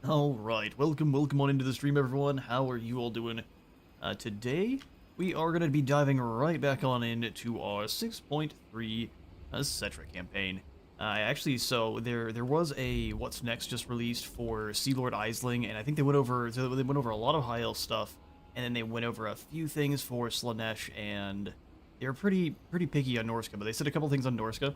Alright, welcome on into the stream, everyone. How are you all doing? Today, we are going to be diving right back on into our 6.3 Settra campaign. So there was a What's Next just released for Sea Lord Isling, and I think they went over a lot of high elf stuff, and then they went over a few things for Slanesh, and they're pretty picky on Norska, but they said a couple things on Norska.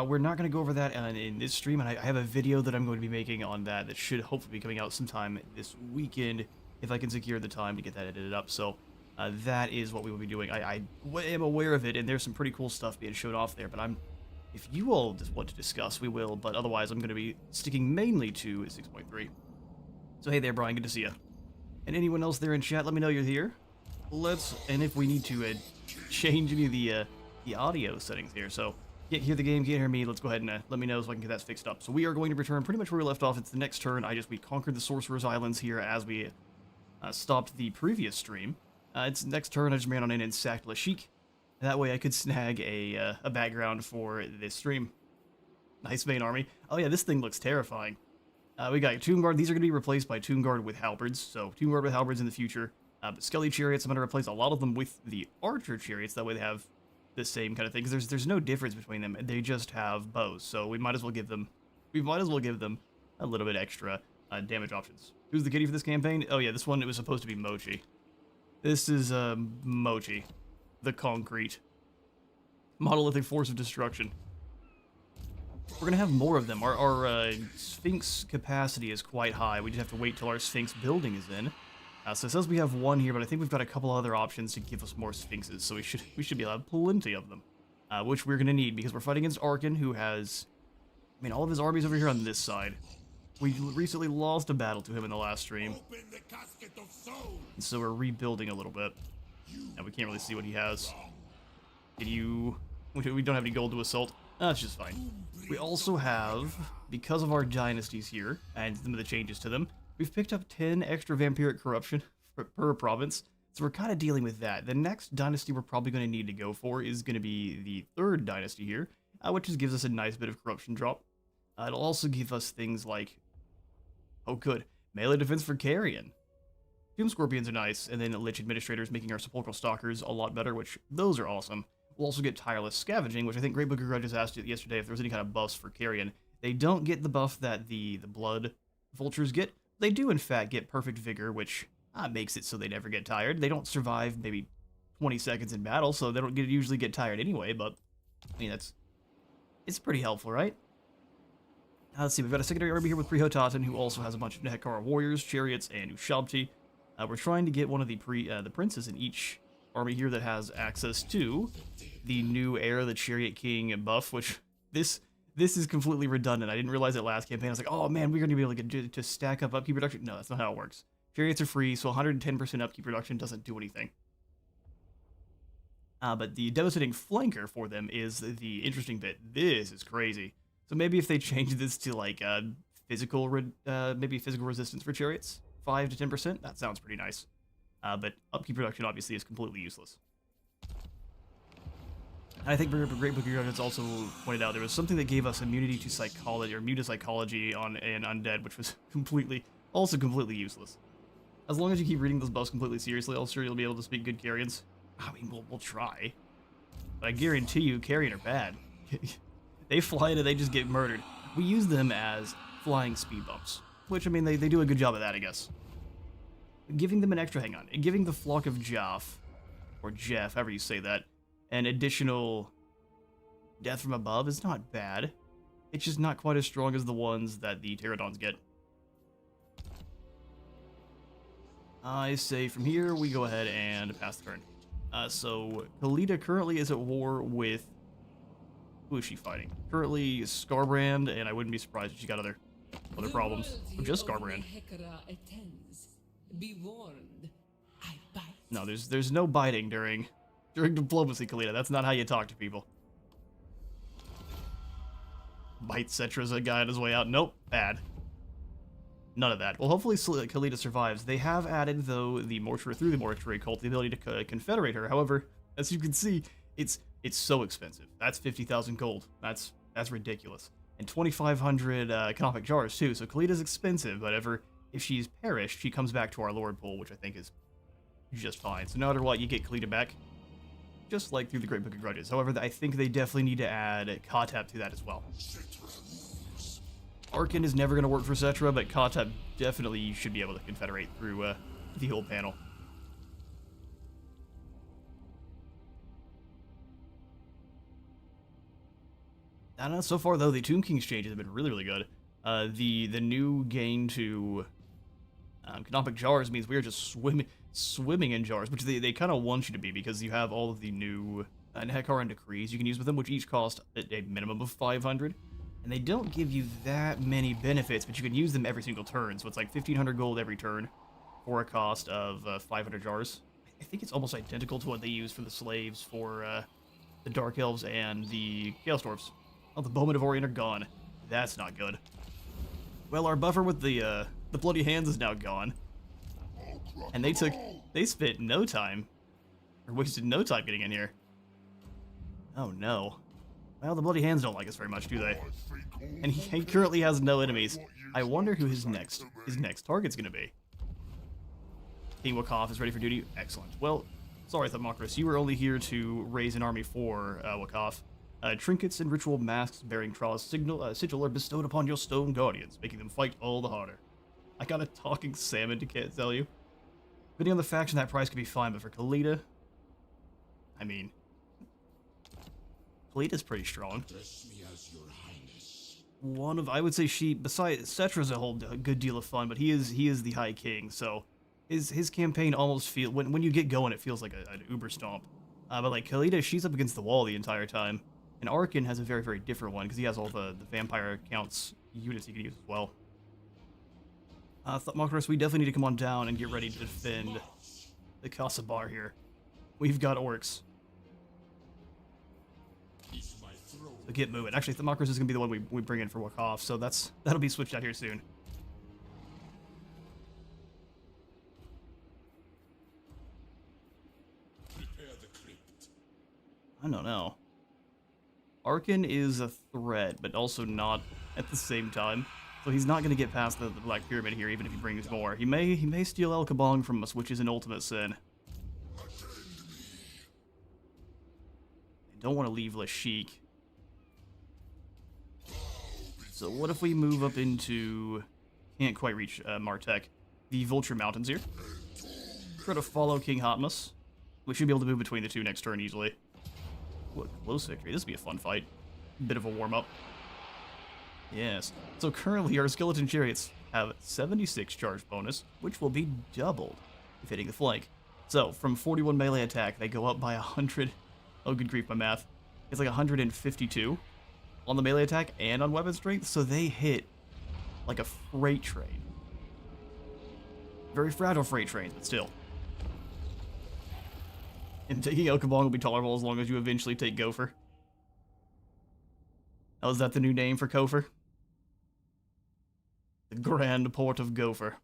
We're not going to go over that in this stream, and I have a video that I'm going to be making on that should hopefully be coming out sometime this weekend, if I can secure the time to get that edited up. So that is what we will be doing. I am aware of it, and there's some pretty cool stuff being showed off there, but if you all just want to discuss, we will, but otherwise I'm going to be sticking mainly to 6.3. So hey there, Brian, good to see you. And anyone else there in chat, let me know you're here. And if we need to change any of the audio settings here, so... Can't hear the game, can't hear me, let's go ahead and let me know so I can get that fixed up. So we are going to return pretty much where we left off. It's the next turn. We conquered the Sorcerer's Islands here as we stopped the previous stream. It's next turn, I just ran on in and sacked Lashik. That way I could snag a background for this stream. Nice main army. Oh yeah, this thing looks terrifying. We got Tomb Guard. These are going to be replaced by Tomb Guard with Halberds. So Tomb Guard with Halberds in the future. But Skelly Chariots, I'm going to replace a lot of them with the Archer Chariots. That way they have the same kind of thing, because there's no difference between them. They just have bows, so we might as well give them a little bit extra damage options. Who's the kitty for this campaign? Oh yeah, this one, it was supposed to be Mochi. This is Mochi, the concrete monolithic force of destruction. We're gonna have more of them. Our Sphinx capacity is quite high. We just have to wait till our Sphinx building is in. So it says we have one here, but I think we've got a couple other options to give us more Sphinxes, so we should be able to have plenty of them. Which we're going to need, because we're fighting against Arkan, who has... I mean, all of his armies over here on this side. We recently lost a battle to him in the last stream. And so we're rebuilding a little bit. And we can't really see what he has. We don't have any gold to assault. That's just fine. We also have, because of our dynasties here, and some of the changes to them, we've picked up 10 extra vampiric corruption per province, so we're kind of dealing with that. The next dynasty we're probably going to need to go for is going to be the third dynasty here, which just gives us a nice bit of corruption drop. It'll also give us things like, oh good, melee defense for Carrion. Tomb Scorpions are nice, and then Lich Administrators making our Sepulchral Stalkers a lot better, which those are awesome. We'll also get Tireless Scavenging, which I think Great Book of Grudges asked yesterday if there was any kind of buffs for Carrion. They don't get the buff that the Blood Vultures get. They do, in fact, get Perfect Vigor, which makes it so they never get tired. They don't survive maybe 20 seconds in battle, so they don't usually get tired anyway, but, I mean, it's pretty helpful, right? Let's see, we've got a secondary army here with Prihotatan, who also has a bunch of Nehekara Warriors, Chariots, and Ushabti. We're trying to get one of the princes in each army here that has access to the new Heir, the Chariot King buff, which This is completely redundant. I didn't realize it last campaign. I was like, oh man, we're going to be able to stack up upkeep reduction. No, that's not how it works. Chariots are free, so 110% upkeep reduction doesn't do anything. But the devastating flanker for them is the interesting bit. This is crazy. So maybe if they change this to like maybe physical resistance for chariots, 5 to 10%, that sounds pretty nice. But upkeep reduction obviously is completely useless. I think Great Book of Grudges also pointed out there was something that gave us immunity to psychology, or immune to psychology on an undead, which was completely useless. As long as you keep reading those buffs completely seriously, I'm sure you'll be able to speak good Carrions. I mean, we'll try. But I guarantee you, Carrion are bad. They fly in and they just get murdered. We use them as flying speed bumps, which, I mean, they do a good job of that, I guess. Giving them an extra, giving the Flock of Jaff, or Jeff, however you say that, an additional death from above is not bad. It's just not quite as strong as the ones that the Pterodons get. I say from here, we go ahead and pass the turn. So, Khalida currently is at war with... Who is she fighting? Currently, Skarbrand, and I wouldn't be surprised if she got other problems. Or just Skarbrand. Be warned, I bite. No, there's no biting during diplomacy, Khalida. That's not how you talk to people. Bite Settra's a guy on his way out. Nope, bad. None of that. Well, hopefully Khalida survives. They have added, though, the mortuary cult, the ability to confederate her. However, as you can see, it's so expensive. That's 50,000 gold. That's ridiculous. And 2,500 canopic jars, too. So Khalida's expensive, but if she's perished, she comes back to our Lord pool, which I think is just fine. So no matter what, you get Kalita back, just like through the Great Book of Grudges. However, I think they definitely need to add Katep to that as well. Arkin is never going to work for Settra, but Katep definitely you should be able to confederate through the whole panel. I don't know, so far though, the Tomb King's changes have been really, really good. The new gain to Canopic Jars means we are just swimming in jars, which they kind of want you to be, because you have all of the new Nehekaran Decrees you can use with them, which each cost a minimum of 500. And they don't give you that many benefits, but you can use them every single turn. So it's like 1,500 gold every turn for a cost of 500 jars. I think it's almost identical to what they use for the slaves for the Dark Elves and the Chaos Dwarfs. Oh, the Bowmen of Orient are gone. That's not good. Well, our buffer with the Bloody Hands is now gone. And they spent no time, or wasted no time getting in here. Oh no. Well, the Bloody Hands don't like us very much, do they? And he currently has no enemies. I wonder who his next target's gonna be. King Wakaf is ready for duty. Excellent. Well, sorry, Thaumaturus, you were only here to raise an army for Wakaf. Trinkets and ritual masks bearing Trall's sigil are bestowed upon your stone guardians, making them fight all the harder. I got a talking salmon to can't tell you. Depending on the faction, that price could be fine, but for Kalita, I mean, Kalita's pretty strong. I would say besides, Settra's a whole good deal of fun, but he is the High King, so his campaign almost when you get going, it feels like an uber stomp. But like Kalita, she's up against the wall the entire time. And Arkin has a very, very different one, because he has all the vampire counts units he can use as well. Thaumaturus, we definitely need to come on down and get ready to defend the Casa Bar here. We've got orcs. So get moving. Actually, Thaumaturus is going to be the one we bring in for Wakaf, so that'll be switched out here soon. I don't know. Arkin is a threat, but also not at the same time. So he's not going to get past the Black Pyramid here, even if he brings more. He may steal El Kabong from us, which is an ultimate sin. I don't want to leave Lashik. So what if we move up into... Can't quite reach Martek. The Vulture Mountains here. Try to follow King Hotmas. We should be able to move between the two next turn easily. What close victory. This would be a fun fight. Bit of a warm-up. Yes. So currently our Skeleton Chariots have 76 charge bonus, which will be doubled if hitting the flank. So from 41 melee attack, they go up by 100. Oh, good grief, my math. It's like 152 on the melee attack and on weapon strength, so they hit like a freight train. Very fragile freight trains, but still. And taking El Kabong will be tolerable as long as you eventually take Gopher. Oh, is that the new name for Gopher? The Grand Port of Gopher.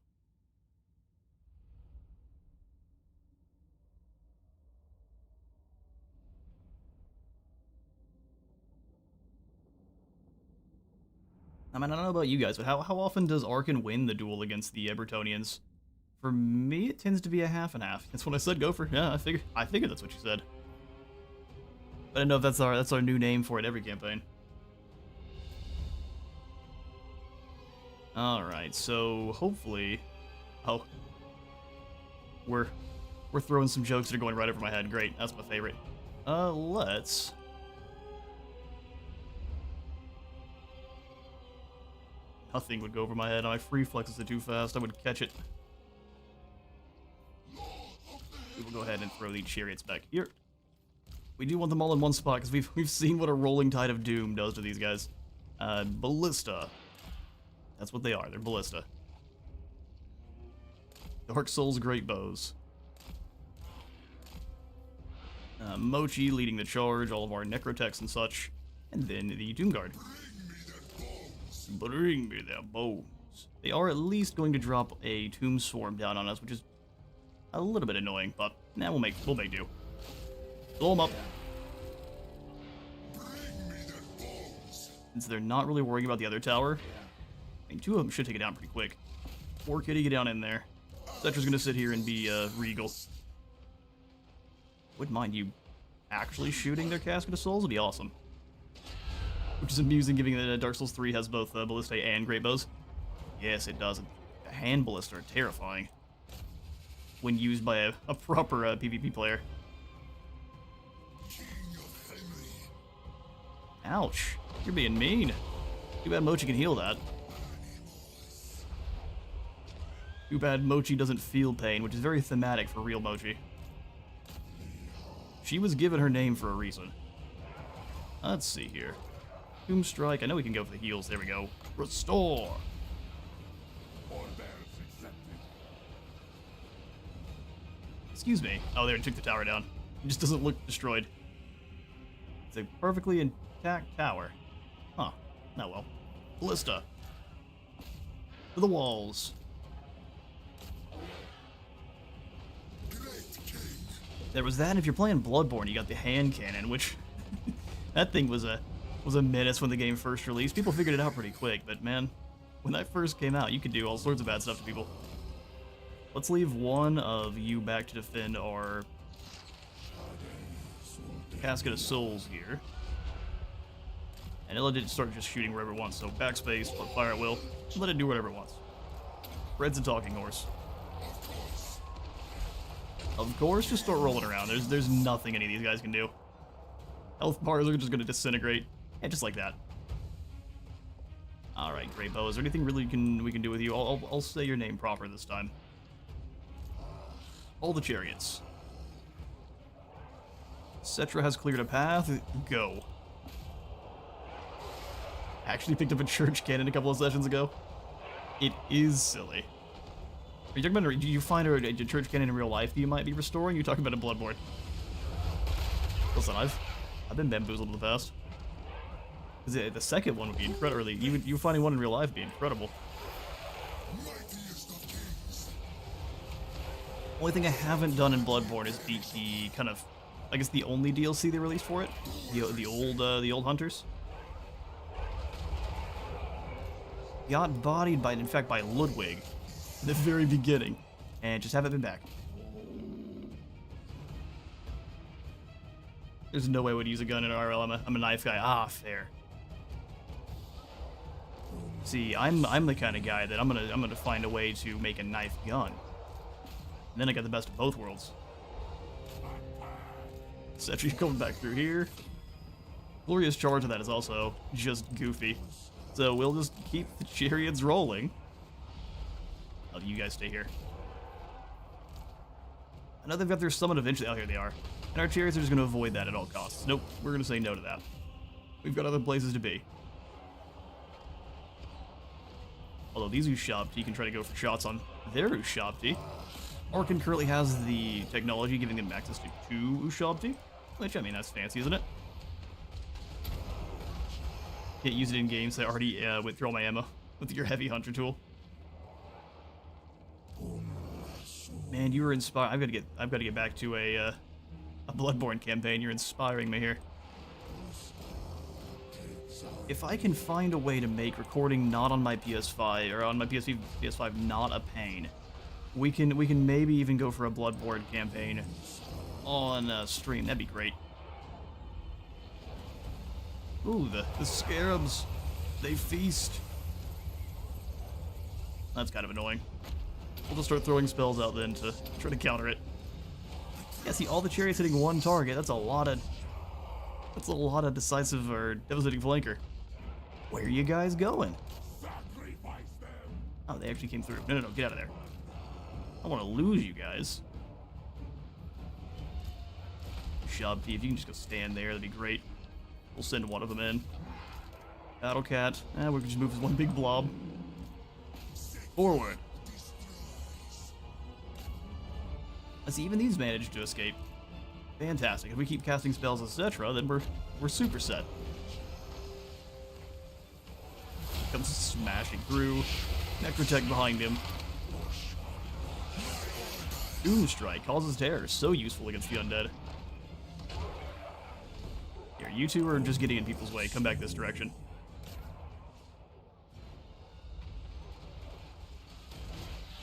I mean, I don't know about you guys, but how often does Arkin win the duel against the Bretonnians? For me, it tends to be a half and half. That's what I said, Gopher. Yeah, I figured that's what you said. But I know if that's our new name for it every campaign. Alright, so hopefully... Oh. We're throwing some jokes that are going right over my head. Great, that's my favorite. Let's... Nothing would go over my head. My reflexes are too fast. I would catch it. We will go ahead and throw the chariots back here. We do want them all in one spot, because we've seen what a rolling tide of doom does to these guys. Ballista. That's what they are. They're ballista. Dark Souls Great Bows. Mochi leading the charge, all of our Necrotechs and such. And then the Doom Guard. Bring me their bones. They are at least going to drop a Tomb Swarm down on us, which is a little bit annoying, but nah, we'll make do. Blow them up. Since they're not really worrying about the other tower, I think two of them should take it down pretty quick. Poor kitty, get down in there. Settra's gonna sit here and be regal. Wouldn't mind you actually shooting their Casket of Souls, would be awesome. Which is amusing, given that Dark Souls 3 has both Ballistae and Great Bows. Yes, it does. The hand Ballista are terrifying when used by a proper PvP player. Ouch. You're being mean. Too bad Mochi can heal that. Too bad Mochi doesn't feel pain, which is very thematic for real Mochi. She was given her name for a reason. Let's see here. Tomb Strike. I know we can go for the heals. There we go. Restore. Excuse me. Oh, there, it took the tower down. It just doesn't look destroyed. It's a perfectly intact tower. Huh. Oh well. Ballista. To the walls. There was that, and if you're playing Bloodborne, you got the hand cannon, which... that thing was a menace when the game first released. People figured it out pretty quick, but man, when that first came out, you could do all sorts of bad stuff to people. Let's leave one of you back to defend our Casket of Souls here. And let it start just shooting wherever it wants, so backspace, let fire at will, let it do whatever it wants. Red's a talking horse. Of course, just start rolling around. There's nothing any of these guys can do. Health bars are just gonna disintegrate. Yeah, just like that. Alright, Great Bow. Is there anything really we can do with you? I'll say your name proper this time. All the chariots. Settra has cleared a path. Go. Actually picked up a church cannon a couple of sessions ago. It is silly. Are you talking about, do you find a church cannon in real life that you might be restoring? You're talking about a Bloodborne. Listen, I've been bamboozled in the past. Because the second one would be incredible. You finding one in real life would be incredible. Only thing I haven't done in Bloodborne is beat the kind of, I guess the only DLC they released for it, the old hunters. Got bodied by, in fact, by Ludwig in the very beginning, and just haven't been back. There's no way I would use a gun in RL. I'm a knife guy. Ah, fair. See, I'm the kind of guy that I'm gonna find a way to make a knife gun. And then I got the best of both worlds. Settra coming back through here. Glorious charge of that is also just goofy. So we'll just keep the chariots rolling. Oh, you guys stay here. I know they've got their summon eventually. Oh, here they are. And our chariots are just going to avoid that at all costs. Nope, we're going to say no to that. We've got other places to be. Although these Ushabti can try to go for shots on their Ushabti. Orkin currently has the technology giving them access to 2 Ushabti. Which, I mean, that's fancy, isn't it? Can't use it in games, so I already withdraw my ammo with your heavy hunter tool. Man, you were inspired. I've got to get back to a Bloodborne campaign. You're inspiring me here. If I can find a way to make recording not on my PS5 or on my PS5 not a pain, we can maybe even go for a Bloodborne campaign on stream. That'd be great. Ooh, the scarabs, they feast. That's kind of annoying. We'll just start throwing spells out then to try to counter it. Yeah, see, all the chariots hitting one target. That's a lot of decisive or devastating flanker. Where are you guys going? Oh, they actually came through. No, get out of there. I don't want to lose you guys. Shabti, if you can just go stand there, that'd be great. We'll send one of them in. Battle Cat. We can just move as one big blob. Forward. I see, even these managed to escape. Fantastic. If we keep casting spells, etc., then we're super set. Comes smashing through. Necrotech behind him. Doom Strike causes terror. So useful against the undead. Here, you two are just getting in people's way. Come back this direction.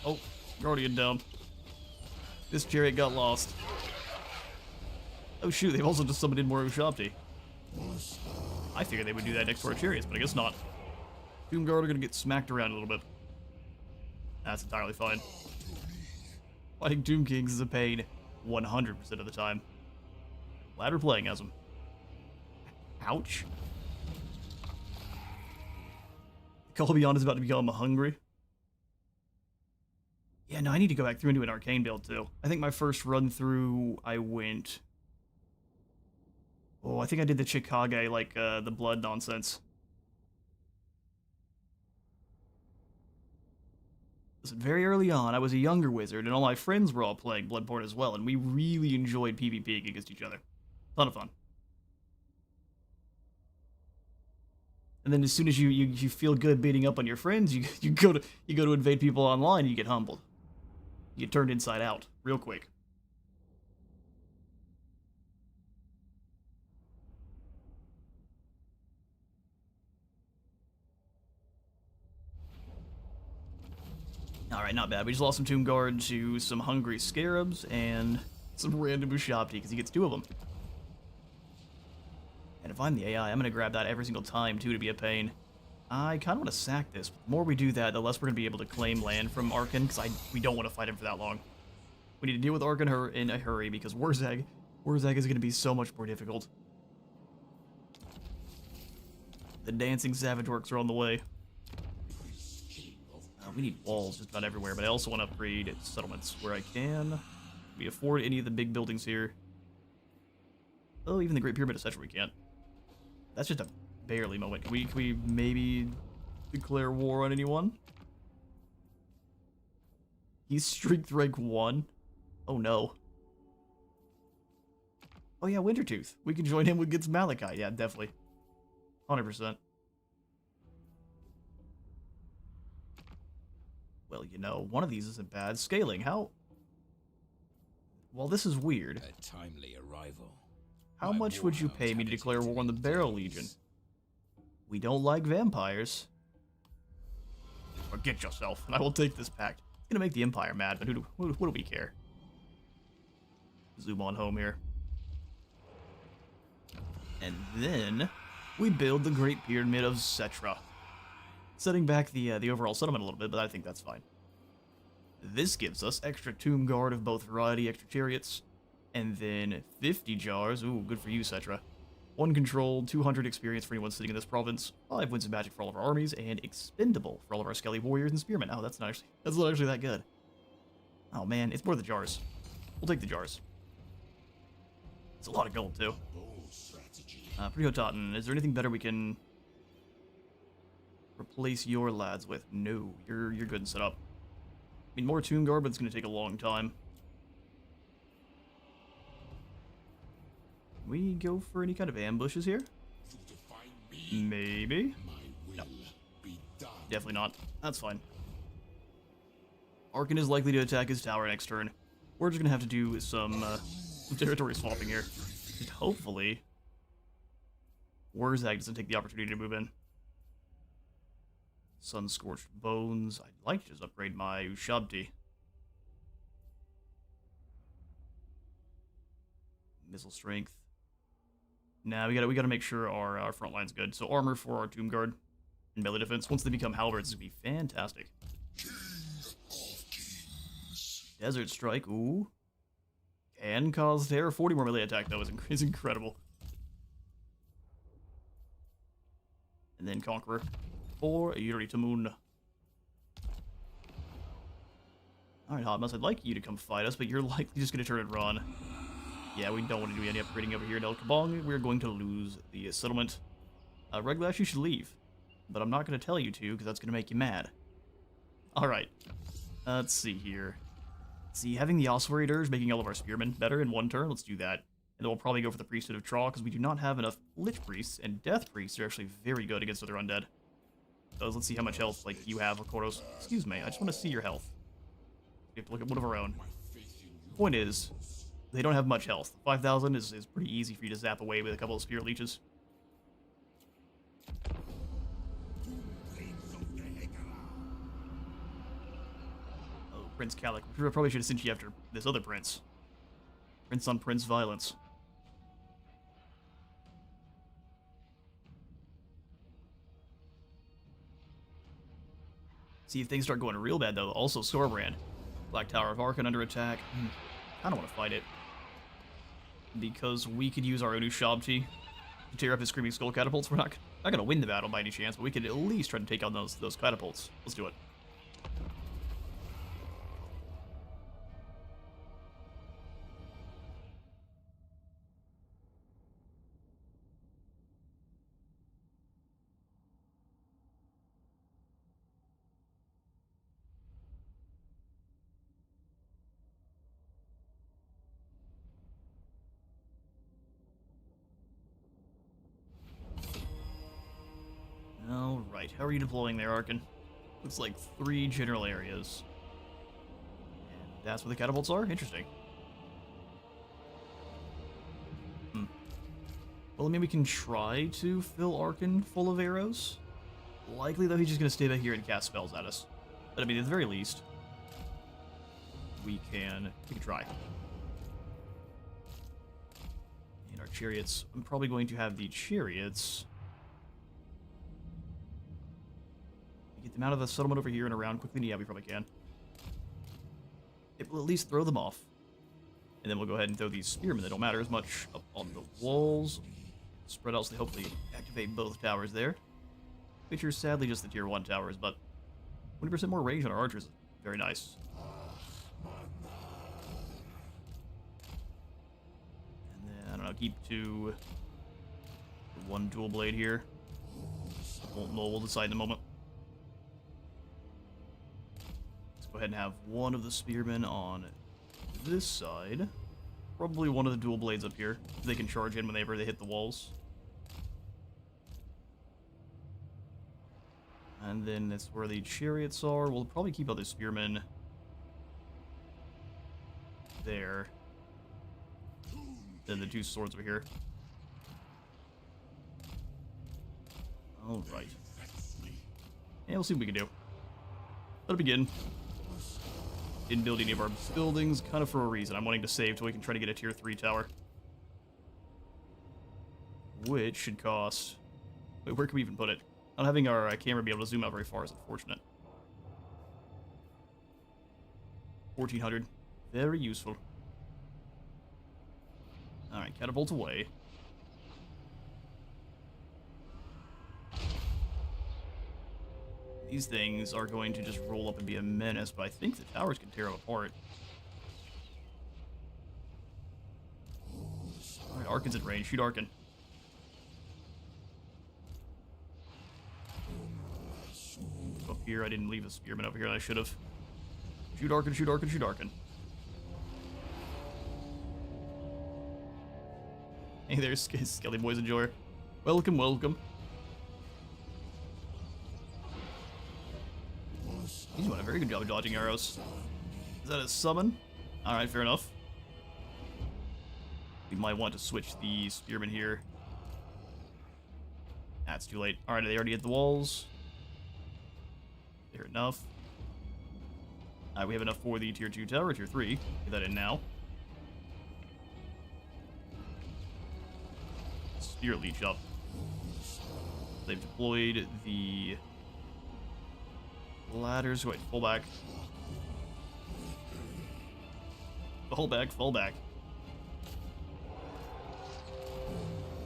Oh, Guardian down. This chariot got lost. Oh shoot, they've also just summoned in more Ushabti. I figured they would do that next to our chariots, but I guess not. Tomb Guard are gonna get smacked around a little bit. That's entirely fine. Fighting Tomb Kings is a pain 100% of the time. Glad we're playing as them. Ouch. Call Beyond is about to become hungry. Yeah, no, I need to go back through and do an arcane build too. I think my first run through, I went... Oh, I think I did the Chikage, like, the blood nonsense. Listen, very early on, I was a younger wizard, and all my friends were all playing Bloodborne as well, and we really enjoyed PvPing against each other. Ton of fun. And then as soon as you feel good beating up on your friends, you go to invade people online, and you get humbled. You get turned inside out real quick. Alright, not bad. We just lost some Tomb Guard to some hungry Scarabs and some random Ushabti, because he gets 2 of them. And if I'm the AI, I'm going to grab that every single time, too, to be a pain. I kind of want to sack this. The more we do that, the less we're going to be able to claim land from Arkan, because we don't want to fight him for that long. We need to deal with Arkan in a hurry, because Wurzag is going to be so much more difficult. The dancing Savage Orcs are on the way. We need walls just about everywhere, but I also want to upgrade settlements where I can. We afford any of the big buildings here. Oh, even the Great Pyramid of Settra we can't. That's just a barely moment. Can we maybe declare war on anyone? He's strength rank 1. Oh no. Oh yeah, Wintertooth. We can join him against Malachite. Yeah, definitely. 100%. Well, you know, one of these isn't bad. Scaling, how... Well, this is weird. A timely arrival. How much would you pay me to declare war on the Barrel Legion? We don't like vampires. Forget yourself, and I will take this pact. It's gonna make the Empire mad, but what do we care? Zoom on home here. And then we build the Great Pyramid of Settra. Setting back the overall settlement a little bit, but I think that's fine. This gives us extra Tomb Guard of both variety, extra chariots, and then 50 jars. Ooh, good for you, Settra. 1 control, 200 experience for anyone sitting in this province, 5 wins of magic for all of our armies, and expendable for all of our Skelly warriors and spearmen. Oh, that's not actually that good. Oh man, it's more the jars. We'll take the jars. It's a lot of gold too. Priototen, is there anything better we can replace your lads with? No, you're good and set up. I mean, more Tomb Guard, but it's going to take a long time. We go for any kind of ambushes here? Maybe? No. Definitely not. That's fine. Arkan is likely to attack his tower next turn. We're just going to have to do some territory swapping here. And hopefully, Wurzag doesn't take the opportunity to move in. Sun-Scorched Bones. I'd like to just upgrade my Ushabti. Missile Strength. Nah, we gotta make sure our front line's good. So armor for our Tomb Guard and melee defense. Once they become halberds, it's gonna be fantastic. Desert Strike, ooh. Can cause terror. 40 more melee attack though is incredible. And then Conqueror for Yuri Tamun. Alright, Hotmouse, I'd like you to come fight us, but you're likely just gonna turn and run. Yeah, we don't want to do any upgrading over here in El Kabong. We're going to lose the settlement. Reglash, you should leave. But I'm not going to tell you to, because that's going to make you mad. Alright. Let's see here. See, having the Ossuary Dirge making all of our spearmen better in 1 turn, let's do that. And then we'll probably go for the Priesthood of Traw, because we do not have enough Lich Priests, and Death Priests are actually very good against other undead. So let's see how much health, like, you have, Koros. Excuse me, I just want to see your health. We have to look at one of our own. Point is, they don't have much health. 5,000 is pretty easy for you to zap away with a couple of Spirit Leeches. Prince Calic. I probably should have sent you after this other prince. Prince on Prince violence. See if things start going real bad, though. Also, Storbrand. Black Tower of Arkan under attack. I don't want to fight it. Because we could use our Onu Shabti to tear up his Screaming Skull catapults. We're not going to win the battle by any chance, but we could at least try to take out those catapults. Let's do it. Alright, how are you deploying there, Arkan? Looks like 3 general areas. And that's where the catapults are? Interesting. Well, maybe we can try to fill Arkan full of arrows. Likely, though, he's just going to stay back here and cast spells at us. But, I mean, at the very least, we can try. And our chariots, I'm probably going to have the chariots get them out of the settlement over here and around quickly. Yeah, we probably can. It will at least throw them off. And then we'll go ahead and throw these spearmen that don't matter as much up on the walls. Spread out so they hopefully activate both towers there. Which are sadly just the tier 1 towers, but 20% more range on our archers. Very nice. And then, I don't know, keep to the 1 dual blade here. Won't know, we'll decide in a moment. Go ahead and have one of the spearmen on this side. Probably one of the dual blades up here. They can charge in whenever they hit the walls. And then that's where the chariots are. We'll probably keep other spearmen there. Then the 2 swords over here. Alright. And we'll see what we can do. Let it begin. Didn't build any of our buildings, kind of for a reason. I'm wanting to save till we can try to get a tier 3 tower. Which should cost... Wait, where can we even put it? Not having our camera be able to zoom out very far is unfortunate. 1400. Very useful. Alright, catapult away. These things are going to just roll up and be a menace, but I think the towers can tear them apart. Alright, Arkan's in range. Shoot Arkan. Up here, I didn't leave a spearman over here, I should have. Shoot Arkan, shoot Arkan, shoot Arkan. Hey, there's Skelly Boys and Joy. Welcome, welcome. He's doing a very good job of dodging arrows. Is that a summon? Alright, fair enough. We might want to switch the spearmen here. That's too late. Alright, they already hit the walls. Fair enough. Alright, we have enough for the tier 2 tower, tier 3. Get that in now. Spear leech up. They've deployed the ladders. Wait, fall back. Fall back, fall back.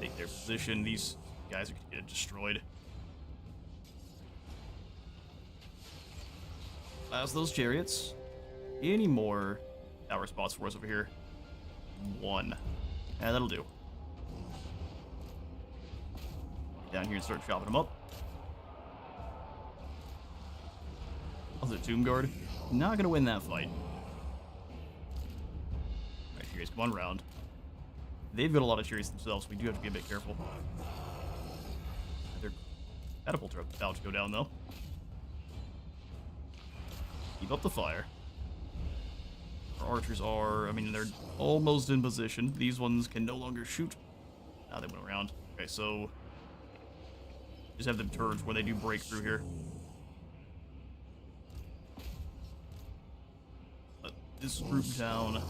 Take their position. These guys are going to get destroyed. Blast those chariots. Any more tower spots for us over here? 1. Yeah, that'll do. Get down here and start chopping them up. Also, Tomb Guard. Not gonna win that fight. Alright, you guys, come on round. They've got a lot of chariots themselves, so we do have to be a bit careful. Their catapults are about to go down, though. Keep up the fire. Our archers are, I mean, they're almost in position. These ones can no longer shoot. Ah, they went around. Okay, so just have them turns where they do break through here. this group down.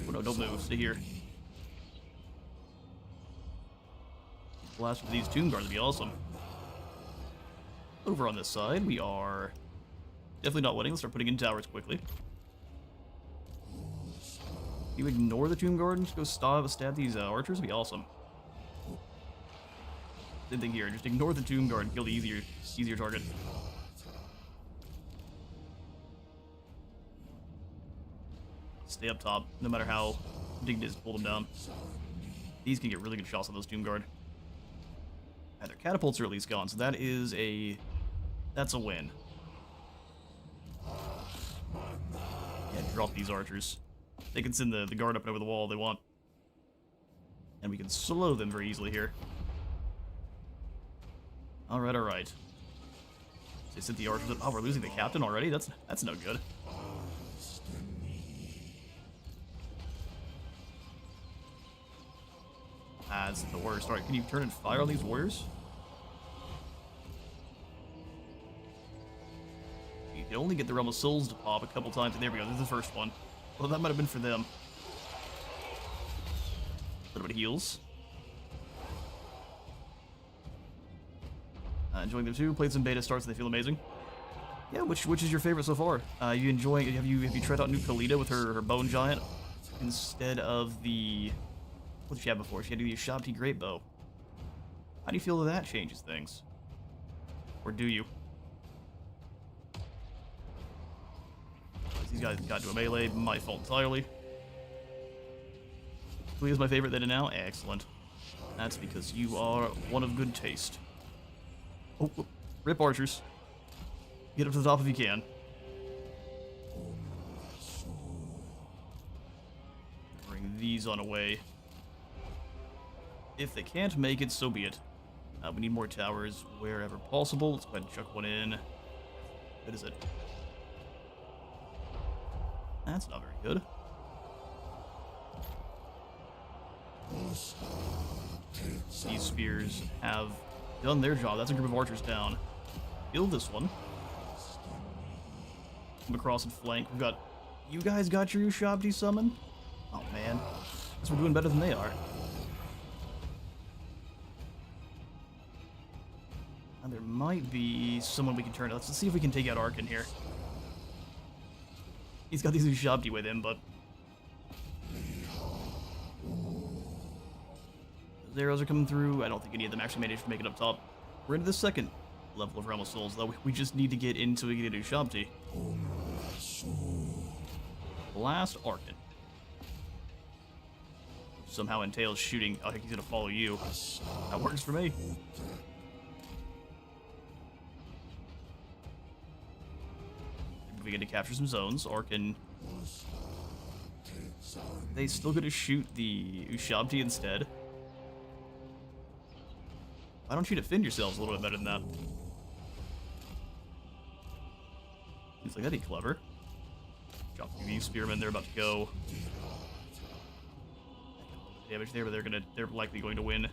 Oh no, don't move. Stay here. Blast with these tomb guards would be awesome. Over on this side, we are definitely not winning. Let's start putting in towers quickly. You ignore the tomb guard and just go stab these archers would be awesome. Same thing here. Just ignore the tomb guard and kill the easier target. Stay up top, no matter how big it is to pull them down. These can get really good shots on those tomb guard. And their catapults are at least gone, so that's a win. Yeah, drop these archers. They can send the guard up and over the wall if they want. And we can slow them very easily here. Alright, alright. They sent the archers up. Oh, we're losing the captain already? That's no good. That's the worst. Alright, can you turn and fire on these warriors? You can only get the Realm of Souls to pop a couple times. And there we go, this is the first one. Well, that might have been for them. A little bit of heals. Enjoying them too. Played some beta starts and they feel amazing. Yeah, which is your favorite so far? You enjoying? Have you tried out new Kalita with her bone giant instead of the? What did she have before? She had the Shabti Great Bow. How do you feel that changes things? Or do you? These guys got to a melee. My fault entirely. Kalita's my favorite then and now. Excellent. That's because you are one of good taste. Oh, rip archers. Get up to the top if you can. Bring these on away. If they can't make it, so be it. We need more towers wherever possible. Let's go ahead and chuck one in. What is it? That's not very good. These spears have done their job. That's a group of archers down. Kill this one. Come across and flank. We've got... You guys got your Ushabti summon? Oh, man. Guess we're doing better than they are. And there might be someone we can turn to. Let's see if we can take out Arkin here. He's got these Ushabti with him, but... Those arrows are coming through. I don't think any of them actually managed to make it up top. We're into the second level of Realm of Souls, though. We just need to get into a Ushabti. Blast Arkin. Somehow entails shooting. I think he's gonna follow you. That works for me. We get to capture some zones. Arkin. They still gonna shoot the Ushabti instead. Why don't you defend yourselves a little bit better than that? Seems like that'd be clever. Drop these spearmen, they're about to go. Damage there, but they're likely going to win.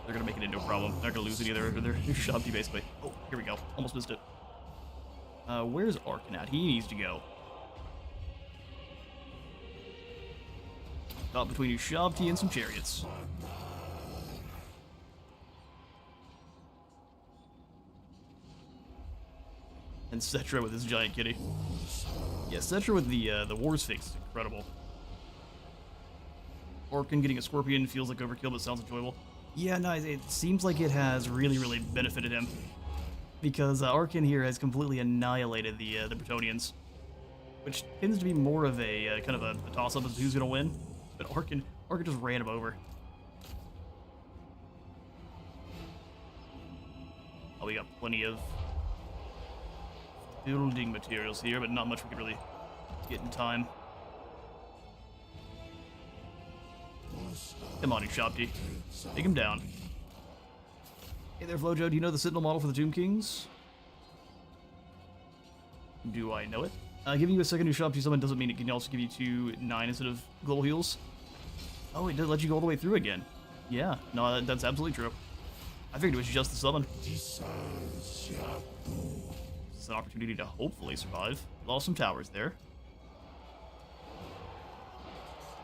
They're gonna make it into a problem. They're not gonna lose any of their Ushabti basically. Oh, here we go. Almost missed it. Where's Arkin at? He needs to go. Caught between Ushabti and some chariots. And Settra with his giant kitty. Yeah, Settra with the Wars Fix is incredible. Arkin getting a scorpion feels like overkill, but sounds enjoyable. Yeah, no, it seems like it has really benefited him. Because Arkin here has completely annihilated the Bretonnians. Which tends to be more of a kind of a toss-up as to who's going to win. But Arkin just ran him over. Oh, we got plenty of building materials here, but not much we could really get in time. Come on, Ushabti. Take him down. Hey there, Flojo. Do you know the Sentinel model for the Tomb Kings? Do I know it? Giving you a second Ushabti summon doesn't mean it can also give you 9 instead of global heals. Oh, it did let you go all the way through again. Yeah, no, that's absolutely true. I figured it was just the summon. us an opportunity to hopefully survive. Lost some towers there.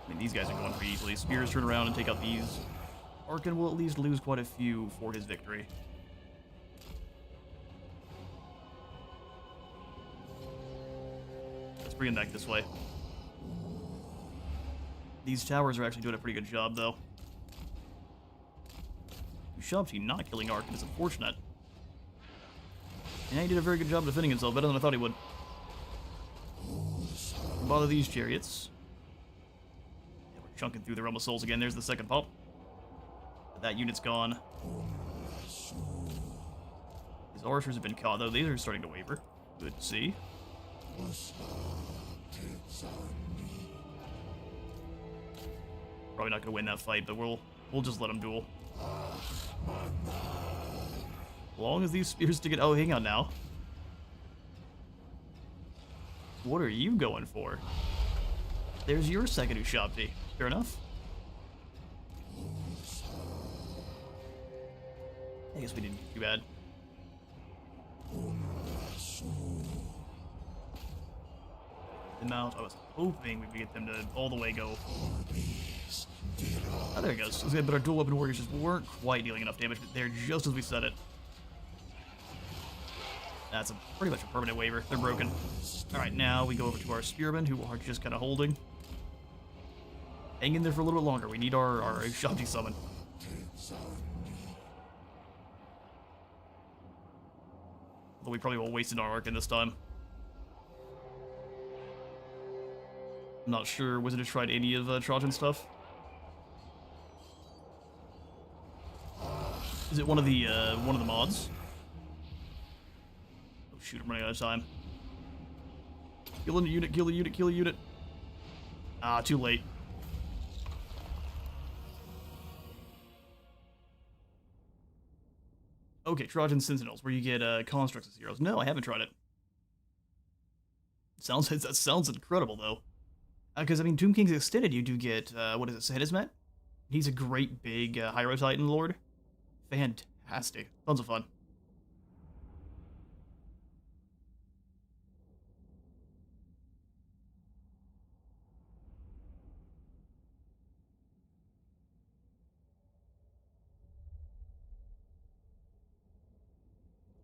I mean, these guys are going pretty easily. Spears turn around and take out these. Arkin will at least lose quite a few for his victory. Let's bring him back this way. These towers are actually doing a pretty good job, though. Shabti not killing Arkin is unfortunate. And he did a very good job defending himself, better than I thought he would. Bother these chariots. Yeah, we're chunking through the Realm of Souls again. There's the second pop. That unit's gone. His archers have been caught, though. These are starting to waver. Good to see. Probably not going to win that fight, but we'll just let him duel. As long as these spears stick it. Oh, hang on now. What are you going for? There's your second Ushabti. Fair enough. I guess we didn't do too bad. Them out. I was hoping we could get them to all the way go. Oh, there it goes. But our dual weapon warriors just weren't quite dealing enough damage there just as we said it. That's pretty much a permanent waiver. They're broken. Alright, now we go over to our spearmen, who are just kind of holding. Hang in there for a little bit longer. We need our Shabti summon. Although we probably will waste our Arkin this time. I'm not sure. Wizard has tried any of Trojan stuff. Is it one of the mods? Oh shoot, I'm running out of time. Kill a unit, kill a unit, kill a unit. Ah, too late. Okay, Trojan Sentinels, where you get constructs as heroes. No, I haven't tried it. That sounds incredible though. Because I mean, Tomb King's Extended, you do get what is it, Sehedismet? He's a great big Hyrule Titan lord. Fantastic, tons of fun.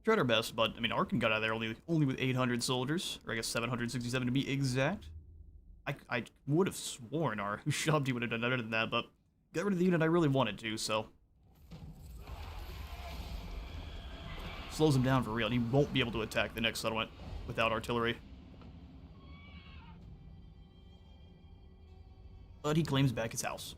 Tried our best, but I mean, Arkin got out of there only with 800 soldiers, or I guess 767 to be exact. I would have sworn our Shabti would have done better than that, but got rid of the unit I really wanted to, so. Slows him down for real, and he won't be able to attack the next settlement without artillery. But he claims back his house.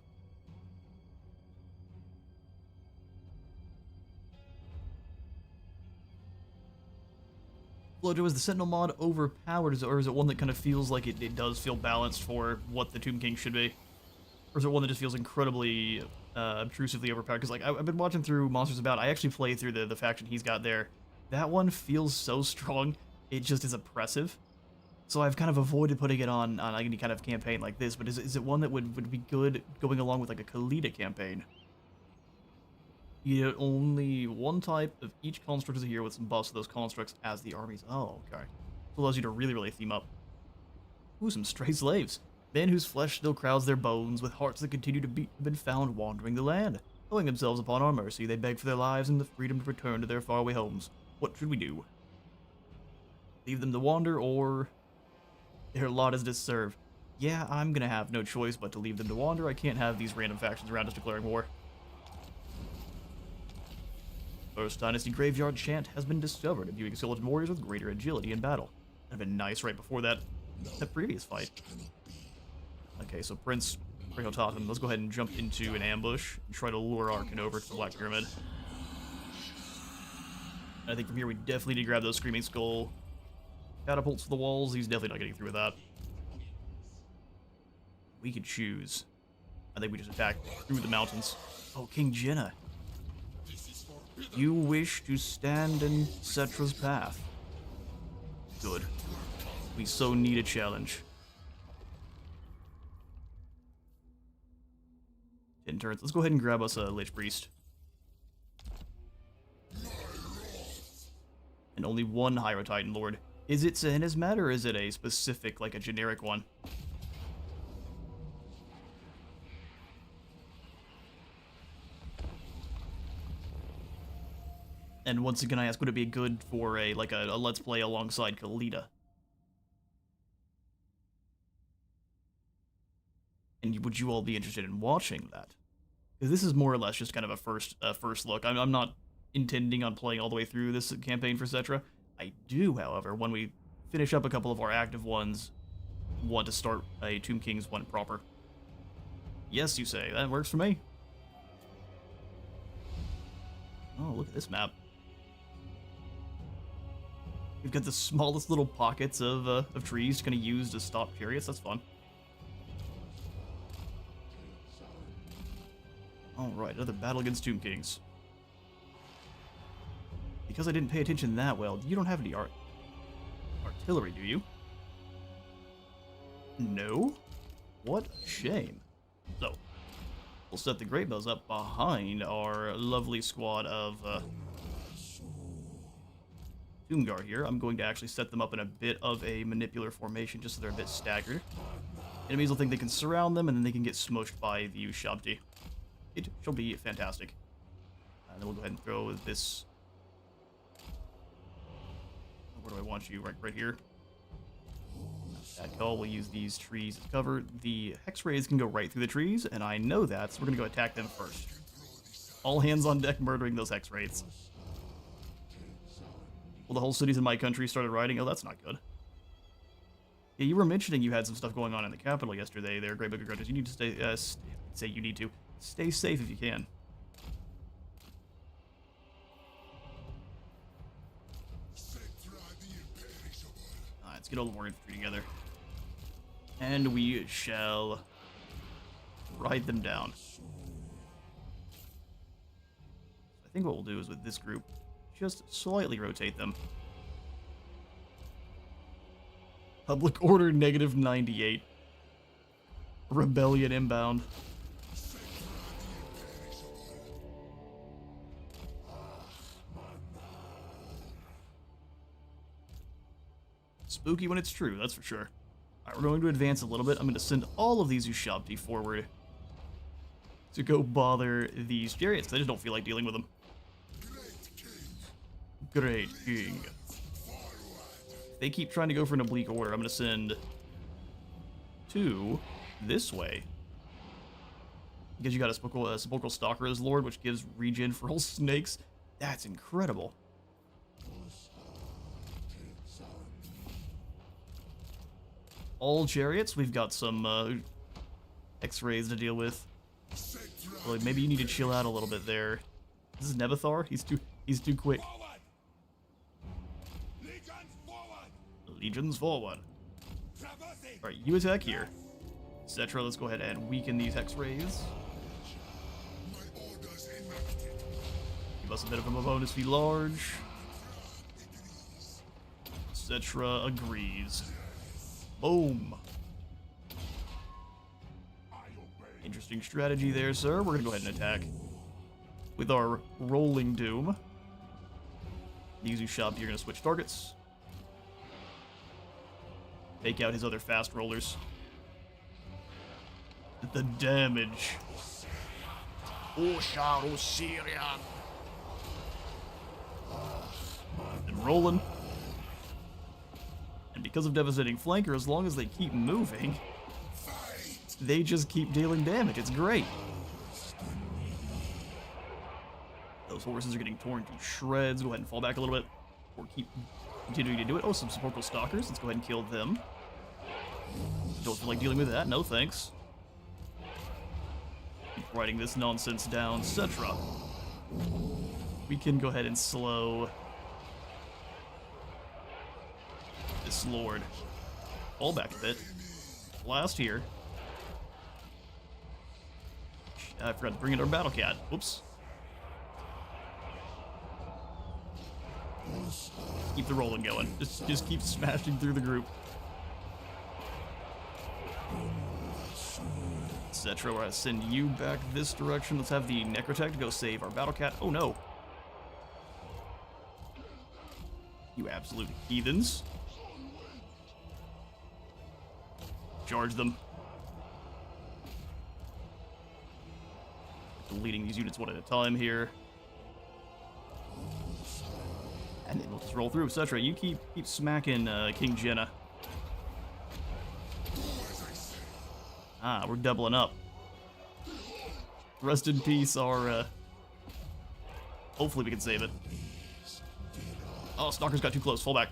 Flojo, is the Sentinel mod overpowered, or is it one that kind of feels like it does feel balanced for what the Tomb King should be? Or is it one that just feels incredibly obtrusively overpowered? Because like I've been watching through Monsters About, I actually play through the faction he's got there. That one feels so strong, it just is oppressive. So I've kind of avoided putting it on any kind of campaign like this, but is it one that would be good going along with like a Khalida campaign? You get only one type of each construct is here with some buffs to those constructs as the armies. Oh, okay. It allows you to really theme up. Ooh, some stray slaves. Men whose flesh still crowds their bones, with hearts that continue to beat, have been found wandering the land. Throwing themselves upon our mercy, they beg for their lives and the freedom to return to their faraway homes. What should we do? Leave them to wander, or their lot is deserved? Yeah, I'm gonna have no choice but to leave them to wander. I can't have these random factions around us declaring war. First Dynasty Graveyard Chant has been discovered, imbuing skeleton warriors with greater agility in battle. That'd been nice right before that previous fight. Okay, so Prince Prehotatum, let's go ahead and jump into an ambush and try to lure Arkin over to the Black Pyramid. I think from here we definitely need to grab those Screaming Skull catapults to the walls. He's definitely not getting through with that. We could choose. I think we just attack through the mountains. Oh, King Jenna. You wish to stand in Settra's path. Good. We so need a challenge. 10 turns. Let's go ahead and grab us a Lich Priest. And only one Hyro Titan Lord. Is it Sehenizmat or is it a specific, like a generic one? And once again, I ask, would it be good for a Let's Play alongside Kalita? And would you all be interested in watching that? Because this is more or less just kind of a first look. I'm not intending on playing all the way through this campaign for Settra. I do, however, when we finish up a couple of our active ones, want to start a Tomb Kings one proper. Yes, you say. That works for me. Oh, look at this map. We've got the smallest little pockets of trees to kind of use to stop chariots. That's fun. Alright, another battle against Tomb Kings. Because I didn't pay attention that well, you don't have any artillery, do you? No? What a shame. So, we'll set the great bows up behind our lovely squad of Doomguard here. I'm going to actually set them up in a bit of a manipular formation just so they're a bit staggered. Enemies will think they can surround them and then they can get smushed by the Ushabti. It shall be fantastic. And then we'll go ahead and throw this. Where do I want you? Right here. That call. We'll use these trees as cover. The hex rays can go right through the trees, and I know that, so we're gonna go attack them first. All hands on deck, murdering those hex rays. Well, the whole cities in my country started rioting. Oh, that's not good. Yeah, you were mentioning you had some stuff going on in the capital yesterday. There, Great Book of Grudges. You need to stay safe if you can. Let's get all the more infantry together. And we shall ride them down. I think what we'll do is with this group, just slightly rotate them. Public order -98. Rebellion inbound. Spooky when it's true, that's for sure. Alright, we're going to advance a little bit. I'm going to send all of these Ushabti forward to go bother these chariots, because I just don't feel like dealing with them. Great King. If they keep trying to go for an oblique order, I'm going to send 2 this way. Because you got a Sepulchral Stalker as Lord, which gives regen for all snakes. That's incredible. All chariots, we've got some X-rays to deal with. Well, maybe you need to chill out a little bit there. This is Nebathar. He's too quick. Legions forward. Alright, you attack here. Settra, let's go ahead and weaken these X-rays. Give us a bit of a bonus, be large. Settra agrees. Boom. Interesting strategy there, sir. We're gonna go ahead and attack with our Rolling Doom. These Ushabti are gonna switch targets. Take out his other fast rollers. The damage. And rolling. And because of Devastating Flanker, as long as they keep moving, they just keep dealing damage. It's great. Those horses are getting torn to shreds. Go ahead and fall back a little bit. Or keep continuing to do it. Oh, some Sepulchral Stalkers. Let's go ahead and kill them. Don't feel like dealing with that. No thanks. Keep writing this nonsense down. Settra. We can go ahead and slow this Lord. Fall back a bit. Blast here. I forgot to bring in our Battle Cat. Whoops. Keep the rolling going. Just keep smashing through the group. Settra, we're gonna send you back this direction. Let's have the Necrotech to go save our Battle Cat. Oh no. You absolute heathens. Charge them. Deleting these units one at a time here. And then we'll just roll through. Settra, you keep smacking King Jenna. Ah, we're doubling up. Rest in peace, our, hopefully we can save it. Oh, Stalker's got too close. Fall back.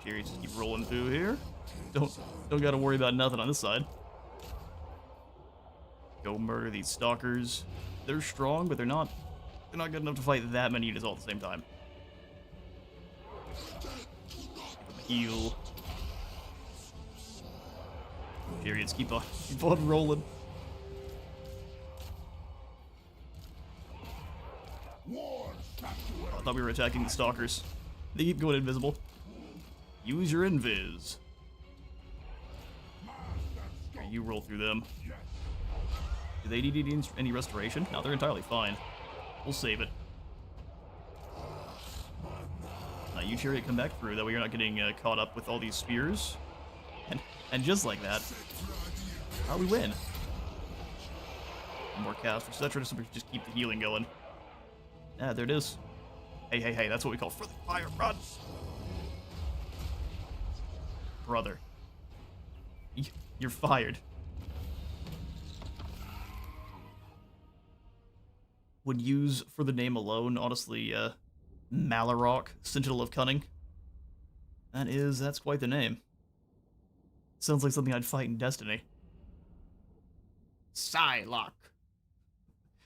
Chariots just keep rolling through here. Don't gotta worry about nothing on this side. Go murder these Stalkers. They're strong, but they're not good enough to fight that many units all at the same time. Heal. Chariots keep on rolling. I thought we were attacking the Stalkers. They keep going invisible. Use your invis. Here, you roll through them. Do they need any restoration? No, they're entirely fine. We'll save it. You Chariot come back through, that way you're not getting caught up with all these spears. And just like that, we win. One more cast for Settra so we can just keep the healing going. Yeah, there it is. Hey, that's what we call friendly fire. Run! Brother. You're fired. Would use for the name alone, honestly, Malarok, Sentinel of Cunning. That's quite the name. Sounds like something I'd fight in Destiny. Psylocke.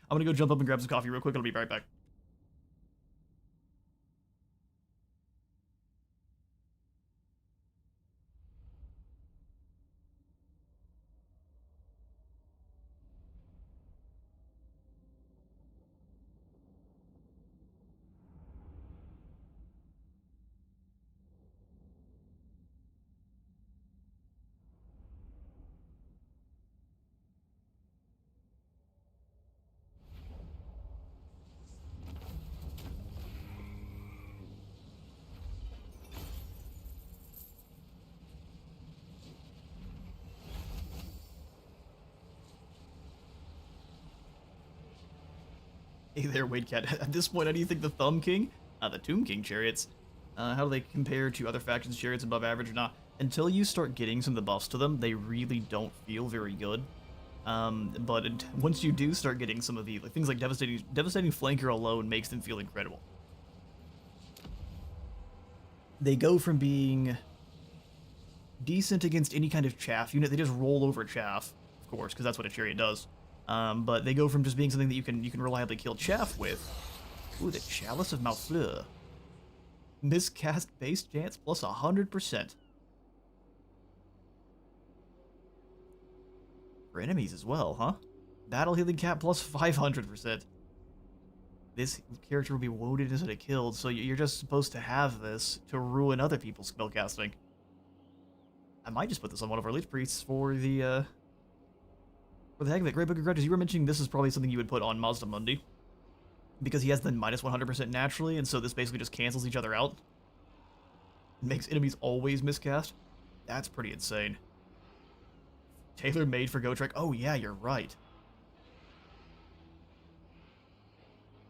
I'm gonna go jump up and grab some coffee real quick, I'll be right back. Hey there, Wade Cat. At this point, how do you think the Thumb King, the Tomb King chariots, how do they compare to other factions' chariots above average or not? Until you start getting some of the buffs to them, they really don't feel very good. Once you do start getting some of the things like devastating flanker alone makes them feel incredible. They go from being decent against any kind of chaff unit. They just roll over chaff, of course, because that's what a chariot does. But they go from just being something that you can reliably kill chaff with. Ooh, the Chalice of Malfleur. Miscast base chance plus 100%. For enemies as well, huh? Battle healing cap plus 500%. This character will be wounded instead of killed, so you're just supposed to have this to ruin other people's spellcasting. I might just put this on one of our Lich Priests for the heck of it. Great Book of Grudges, you were mentioning this is probably something you would put on Mazda Mundi. Because he has the minus 100% naturally, and so this basically just cancels each other out. Makes enemies always miscast. That's pretty insane. Tailor-made for Gotrek. Oh yeah, you're right.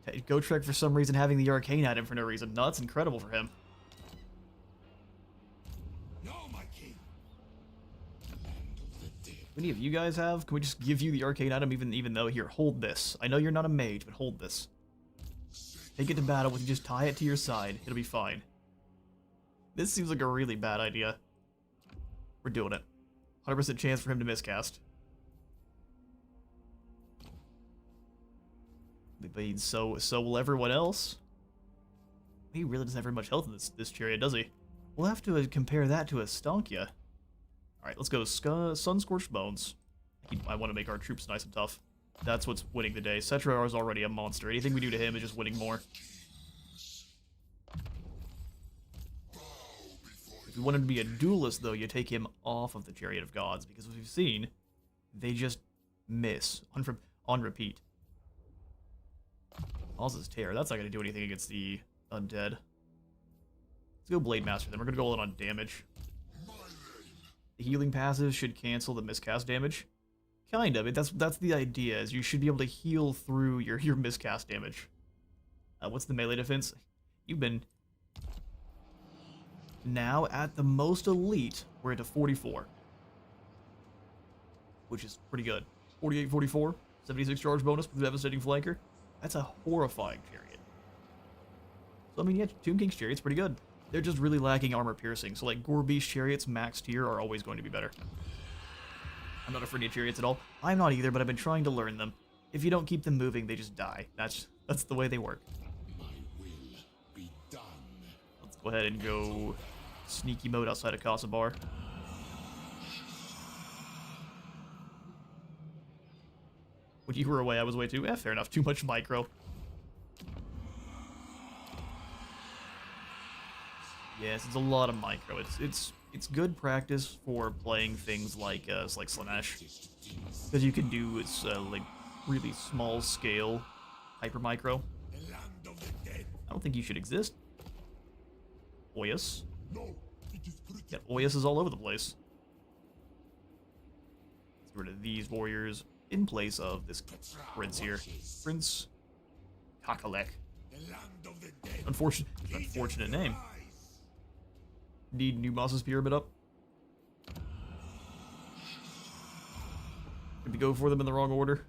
Gotrek for some reason having the arcane item for no reason. No, that's incredible for him. No, my king. Any of you guys have? Can we just give you the arcane item even though, here, hold this. I know you're not a mage, but hold this. Take it to battle with you, just tie it to your side. It'll be fine. This seems like a really bad idea. We're doing it. 100% chance for him to miscast. But so will everyone else. He really doesn't have very much health in this chariot, does he? We'll have to compare that to a Stonkia. Alright, let's go Sun-Scorched Bones. I want to make our troops nice and tough. That's what's winning the day. Settra is already a monster. Anything we do to him is just winning more. If you want him to be a duelist, though, you take him off of the Chariot of Gods, because as we've seen, they just miss on repeat. Causes tear. That's not going to do anything against the undead. Let's go Blade Master then. We're going to go all in on damage. The healing passive should cancel the miscast damage. Kind of. That's the idea, is you should be able to heal through your miscast damage. What's the melee defense? You've been... Now, at the most elite, we're at 44. Which is pretty good. 48, 44, 76 charge bonus with devastating flanker. That's a horrifying chariot. So, I mean, yeah, Tomb King's chariot's pretty good. They're just really lacking armor piercing. So, like, Gore Beast chariots maxed here are always going to be better. I'm not afraid of chariots at all. I'm not either, but I've been trying to learn them. If you don't keep them moving, they just die. That's the way they work. My will be done. Let's go ahead and go sneaky mode outside of Casa Bar. When you were away, I was away too. Fair enough. Too much micro. Yes, it's a lot of micro. It's good practice for playing things like Slaanesh, because you can do like really small scale hyper micro. I don't think you should exist. Oyas. Yeah, Oyas is all over the place. Let's get rid of these warriors in place of this prince here. Prince Kakalek. Unfortunate name. Need new boss's pyramid up. Did we go for them in the wrong order?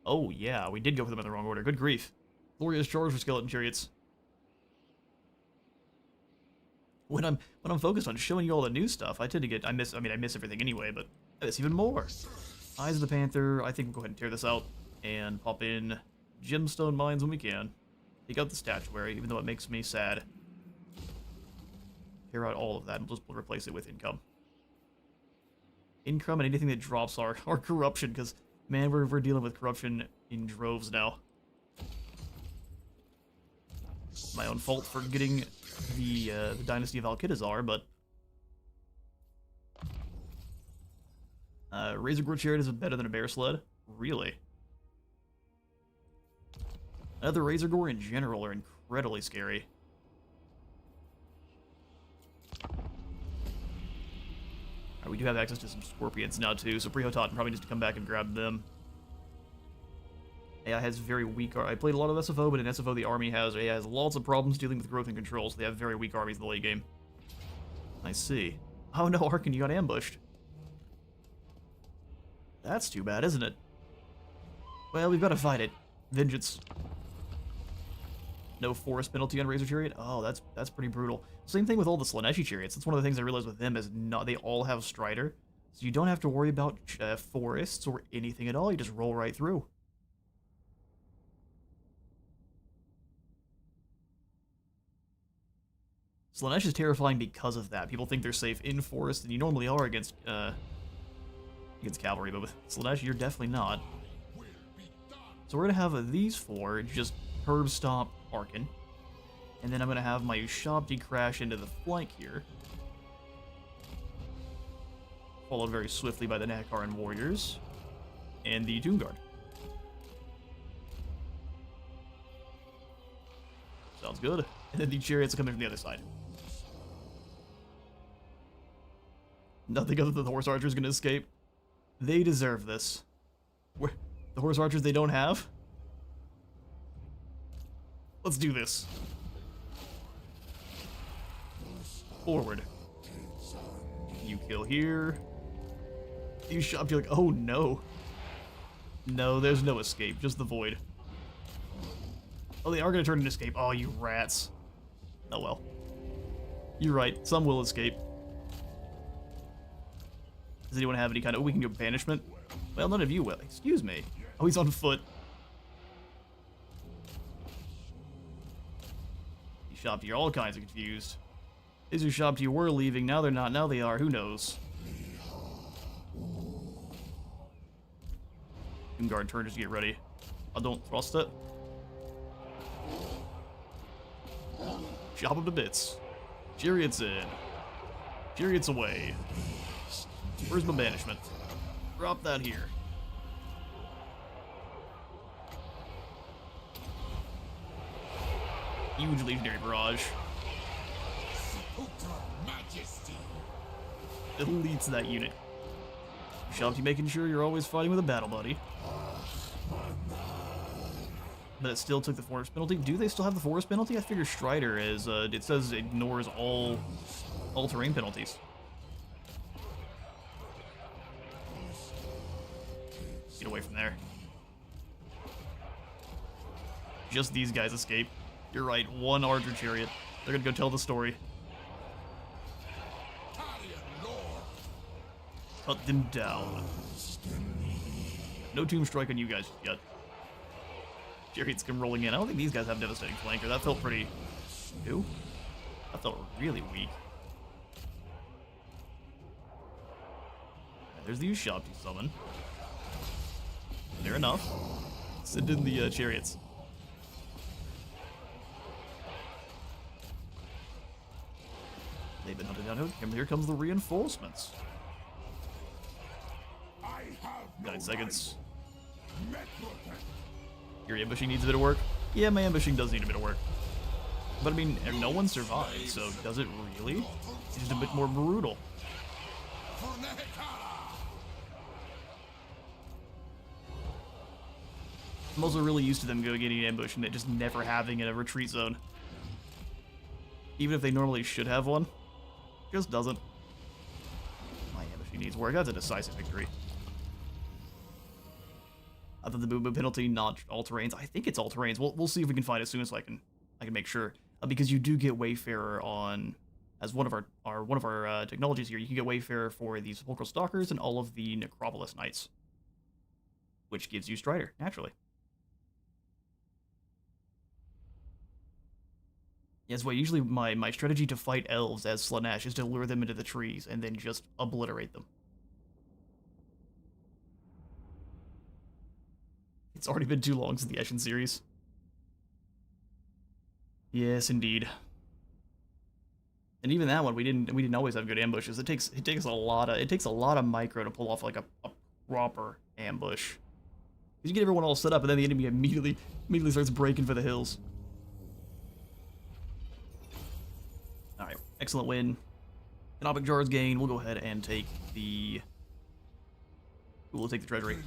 Oh yeah, we did go for them in the wrong order. Good grief. Glorious charge for skeleton chariots. When I'm focused on showing you all the new stuff, I tend to get I miss everything anyway, but I miss even more. Eyes of the Panther. I think we'll go ahead and tear this out and pop in gemstone mines when we can. Take out the statuary, even though it makes me sad. Tear out all of that and just replace it with income. Income and anything that drops our corruption, because man, we're dealing with corruption in droves now. My own fault for getting the Dynasty of Alkitazar, but Razor Gore Chariot is better than a Bear Sled? Really? The Razor Gore in general are incredibly scary. Alright, we do have access to some Scorpions now too, so Prihotan probably needs to come back and grab them. AI has very weak... I played a lot of SFO, but in SFO the army has lots of problems dealing with growth and control, so they have very weak armies in the late game. I see. Oh no, Arkin, you got ambushed. That's too bad, isn't it? Well, we've got to fight it. Vengeance. No forest penalty on Razor Chariot? Oh, that's pretty brutal. Same thing with all the Slaaneshi chariots. That's one of the things I realized with them is they all have Strider. So you don't have to worry about forests or anything at all. You just roll right through. Slaanesh is terrifying because of that. People think they're safe in forest, and you normally are against cavalry, but with Slaanesh, you're definitely not. So we're going to have these four just herb stomp Arkin. And then I'm going to have my Ushabti crash into the flank here. Followed very swiftly by the Nakaran warriors. And the Tomb Guard. Sounds good. And then the chariots are coming from the other side. Nothing other than the horse archer is going to escape. They deserve this. The horse archers they don't have? Let's do this. Forward. You kill here. You shot, you're like, oh no. No, there's no escape, just the void. Oh, they are going to turn and escape. Oh, you rats. Oh well. You're right, some will escape. Does anyone have any kind of... Oh, we can do banishment? Well, none of you will. Excuse me. Oh, he's on foot. Ushabti are all kinds of confused. These Ushabti were leaving, now they're not, now they are, who knows? Guard turn just to get ready. I don't thrust it. Chop them to bits. Chariots in. Chariots away. Where's my banishment? Drop that here. huge legionary barrage. Majesty. Deletes that unit. Shelby making sure you're always fighting with a battle buddy. But it still took the forest penalty. Do they still have the forest penalty? I figure Strider is, it says ignores all terrain penalties. Get away from there. Just these guys escape. You're right, one Archer Chariot. They're gonna go tell the story. Cut them down. No Tomb Strike on you guys yet. Chariots come rolling in. I don't think these guys have devastating flanker. That felt pretty... Ew. That felt really weak. There's the Ushop to summon. Fair enough. Send in the chariots. They've been hunted down. Here comes the reinforcements. 9 seconds. Your ambushing needs a bit of work. Yeah, my ambushing does need a bit of work. But I mean, no one survived, so does it really? It's just a bit more brutal. I'm also really used to them going getting an ambush and it just never having a retreat zone. Even if they normally should have one. Just doesn't. My ambushing needs work. That's a decisive victory. I thought the movement penalty, not all terrains. I think it's all terrains. We'll see if we can find it soon so I can make sure. Because you do get Wayfarer on as one of our technologies here. You can get Wayfarer for the Sepulchral Stalkers and all of the Necropolis Knights, which gives you Strider naturally. Yes, well, usually my strategy to fight elves as Slaanesh is to lure them into the trees and then just obliterate them. It's already been too long since the Eshin series. Yes, indeed. And even that one, we didn't always have good ambushes. It takes a lot of micro to pull off like a proper ambush. You get everyone all set up, and then the enemy immediately starts breaking for the hills. All right, excellent win. Canopic Jars gain. We'll go ahead and take the. We'll take the treasury.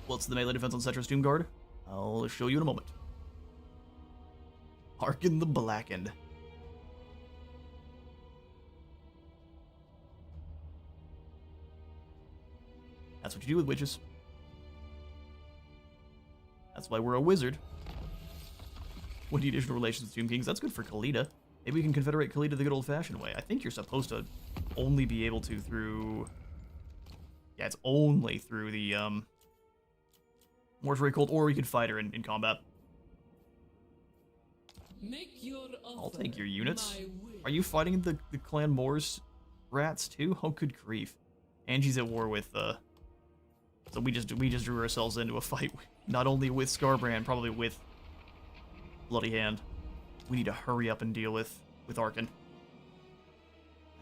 What's the melee defense on Settra's Tomb Guard? I'll show you in a moment. Hearken the Blackened. That's what you do with witches. That's why we're a wizard. What do you additional relations with Tomb Kings? That's good for Khalida. Maybe we can confederate Khalida the good old-fashioned way. I think you're supposed to only be able to through... Yeah, it's only through the, Mortuary Cult, or you could fight her in combat. I'll take your units. Are you fighting the Clan Moors rats too? Oh, good grief. Angie's at war with, So we just drew ourselves into a fight, not only with Scarbrand, probably with Bloody Hand. We need to hurry up and deal with Arkan.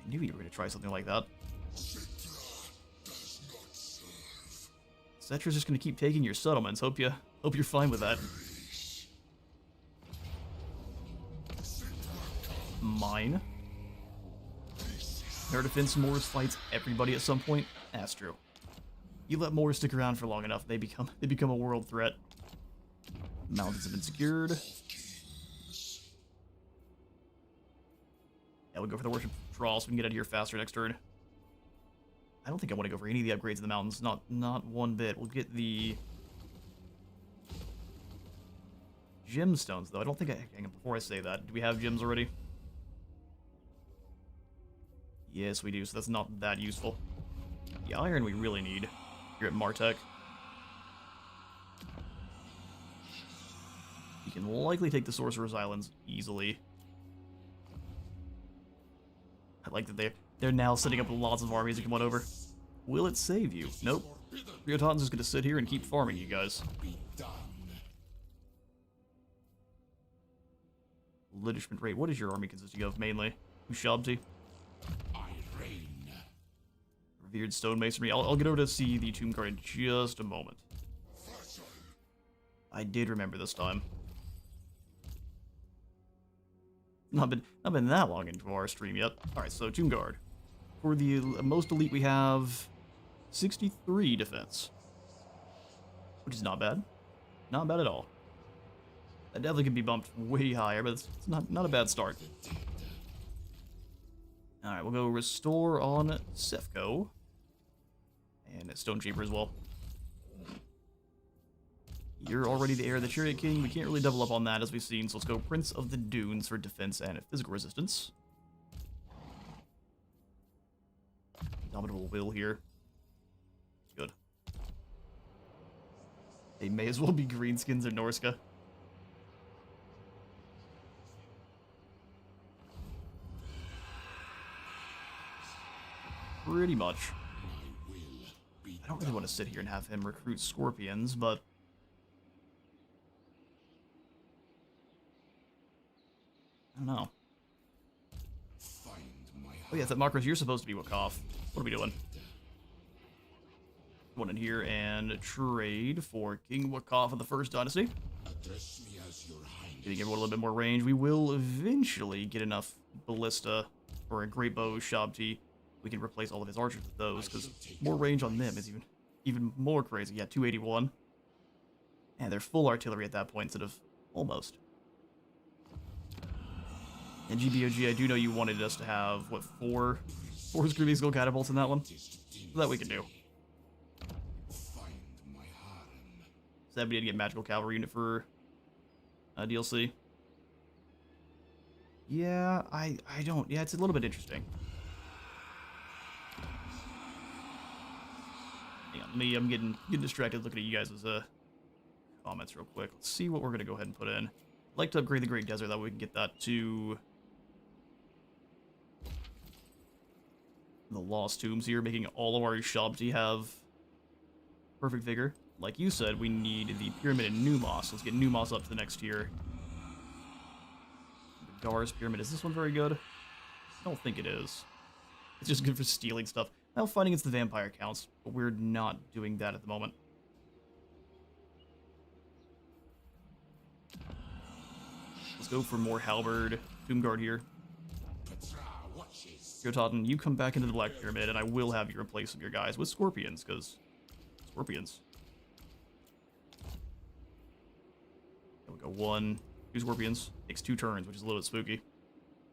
I knew you were going to try something like that. Settra's just going to keep taking your settlements. Hope you're fine with that. Mine. Air Defense Moors fights everybody at some point. That's true. You let Moors stick around for long enough, they become a world threat. Mountains have been secured. Yeah, we'll go for the Worship Trawl so we can get out of here faster next turn. I don't think I want to go for any of the upgrades in the mountains. Not one bit. We'll get the gemstones, though. I don't think hang on, before I say that, do we have gems already? Yes, we do, so that's not that useful. The iron we really need here at Martech. You can likely take the Sorcerer's Islands easily. I like that they're now setting up lots of armies to come on over. Will it save you? Nope. Riotan's just gonna sit here and keep farming you guys. Liturgement rate. What is your army consisting of mainly? Ushabti? Revered Stonemasonry. I'll get over to see the Tomb Guard in just a moment. I did remember this time. Not been that long into our stream yet. All right, so Tomb Guard. For the most elite, we have 63 defense, which is not bad. Not bad at all. That definitely could be bumped way higher, but it's not a bad start. All right, we'll go Restore on Sefco. And Stone Chamber as well. You're already the heir of the Chariot King. We can't really double up on that as we've seen, so let's go Prince of the Dunes for defense and physical resistance. Indomitable Will here. Good. They may as well be Greenskins or Norska. Pretty much. I don't really want to sit here and have him recruit Scorpions, but... I don't know. Oh yeah, that Makros, you're supposed to be Wakaf. What are we doing? One in here and trade for King Wakaf of the First Dynasty. Gonna give a little bit more range. We will eventually get enough Ballista or a Great Bow Shabti. We can replace all of his archers with those, because more range on them is even more crazy. Yeah, 281. And they're full artillery at that point instead of almost. And GBOG, I do know you wanted us to have, what, four Screaming Skull Catapults in that one? So that we can do. Said we did get Magical Cavalry Unit for DLC. Yeah, I don't... Yeah, it's a little bit interesting. Hang on, I'm getting distracted looking at you guys' comments real quick. Let's see what we're going to go ahead and put in. I'd like to upgrade the Great Desert, that way we can get that to... the Lost Tombs here, making all of our Shabti have perfect vigor. Like you said, we need the Pyramid in Numos. Let's get Numos up to the next tier. The Gar's Pyramid. Is this one very good? I don't think it is. It's just good for stealing stuff. Now fighting against the vampire counts, but we're not doing that at the moment. Let's go for more Halberd. Tomb Guard here. Yotaten, you come back into the Black Pyramid, and I will have you replace some of your guys with Scorpions, because Scorpions. There we go, 1, 2 Scorpions. Takes 2 turns, which is a little bit spooky.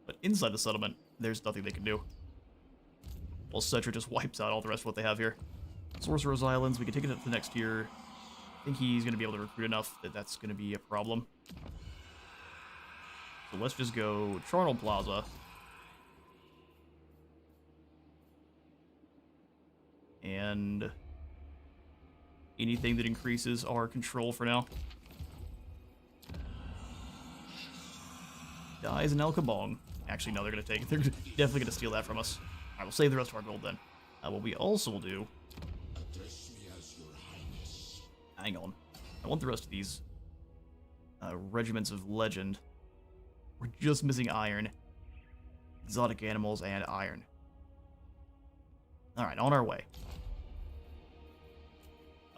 But inside the settlement, there's nothing they can do. Well, Settra just wipes out all the rest of what they have here. Sorcerer's Islands, we can take it up to the next tier. I think he's going to be able to recruit enough that that's going to be a problem. So let's just go Charnel Plaza. And anything that increases our control for now. Dies in El Kabong. Actually, no, they're going to take it. They're definitely going to steal that from us. I will save the rest of our gold then. What we also will do... Hang on. I want the rest of these regiments of legend. We're just missing iron. Exotic animals and iron. Alright, on our way.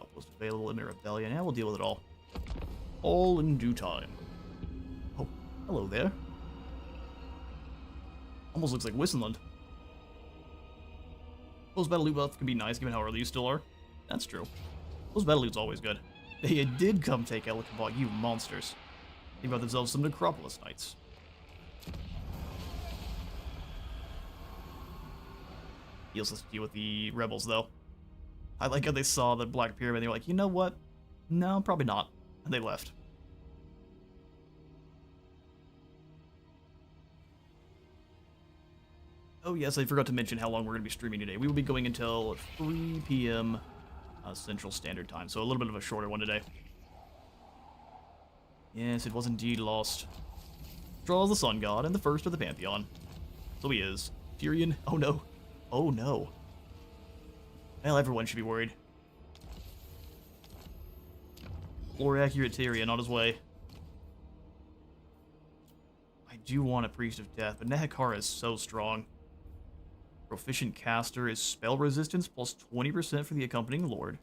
Outpost available in the rebellion, and we'll deal with it all. All in due time. Oh, hello there. Almost looks like Wissenland. Post-battle loot buff can be nice given how early you still are. That's true. Post-battle loot's always good. They did come take Elikabog, you monsters. They brought themselves some Necropolis Knights. He also has to deal with the rebels, though. I like how they saw the Black Pyramid, they were like, you know what? No, probably not. And they left. Oh yes, I forgot to mention how long we're going to be streaming today. We will be going until 3 p.m. Central Standard Time, so a little bit of a shorter one today. Yes, it was indeed lost. Draws the Sun God and the first of the Pantheon. So he is. Tyrion? Oh no. Oh no. Well, everyone should be worried. More accurate Tyrion on his way. I do want a Priest of Death, but Nehekara is so strong. Proficient Caster is spell resistance plus 20% for the accompanying Lord.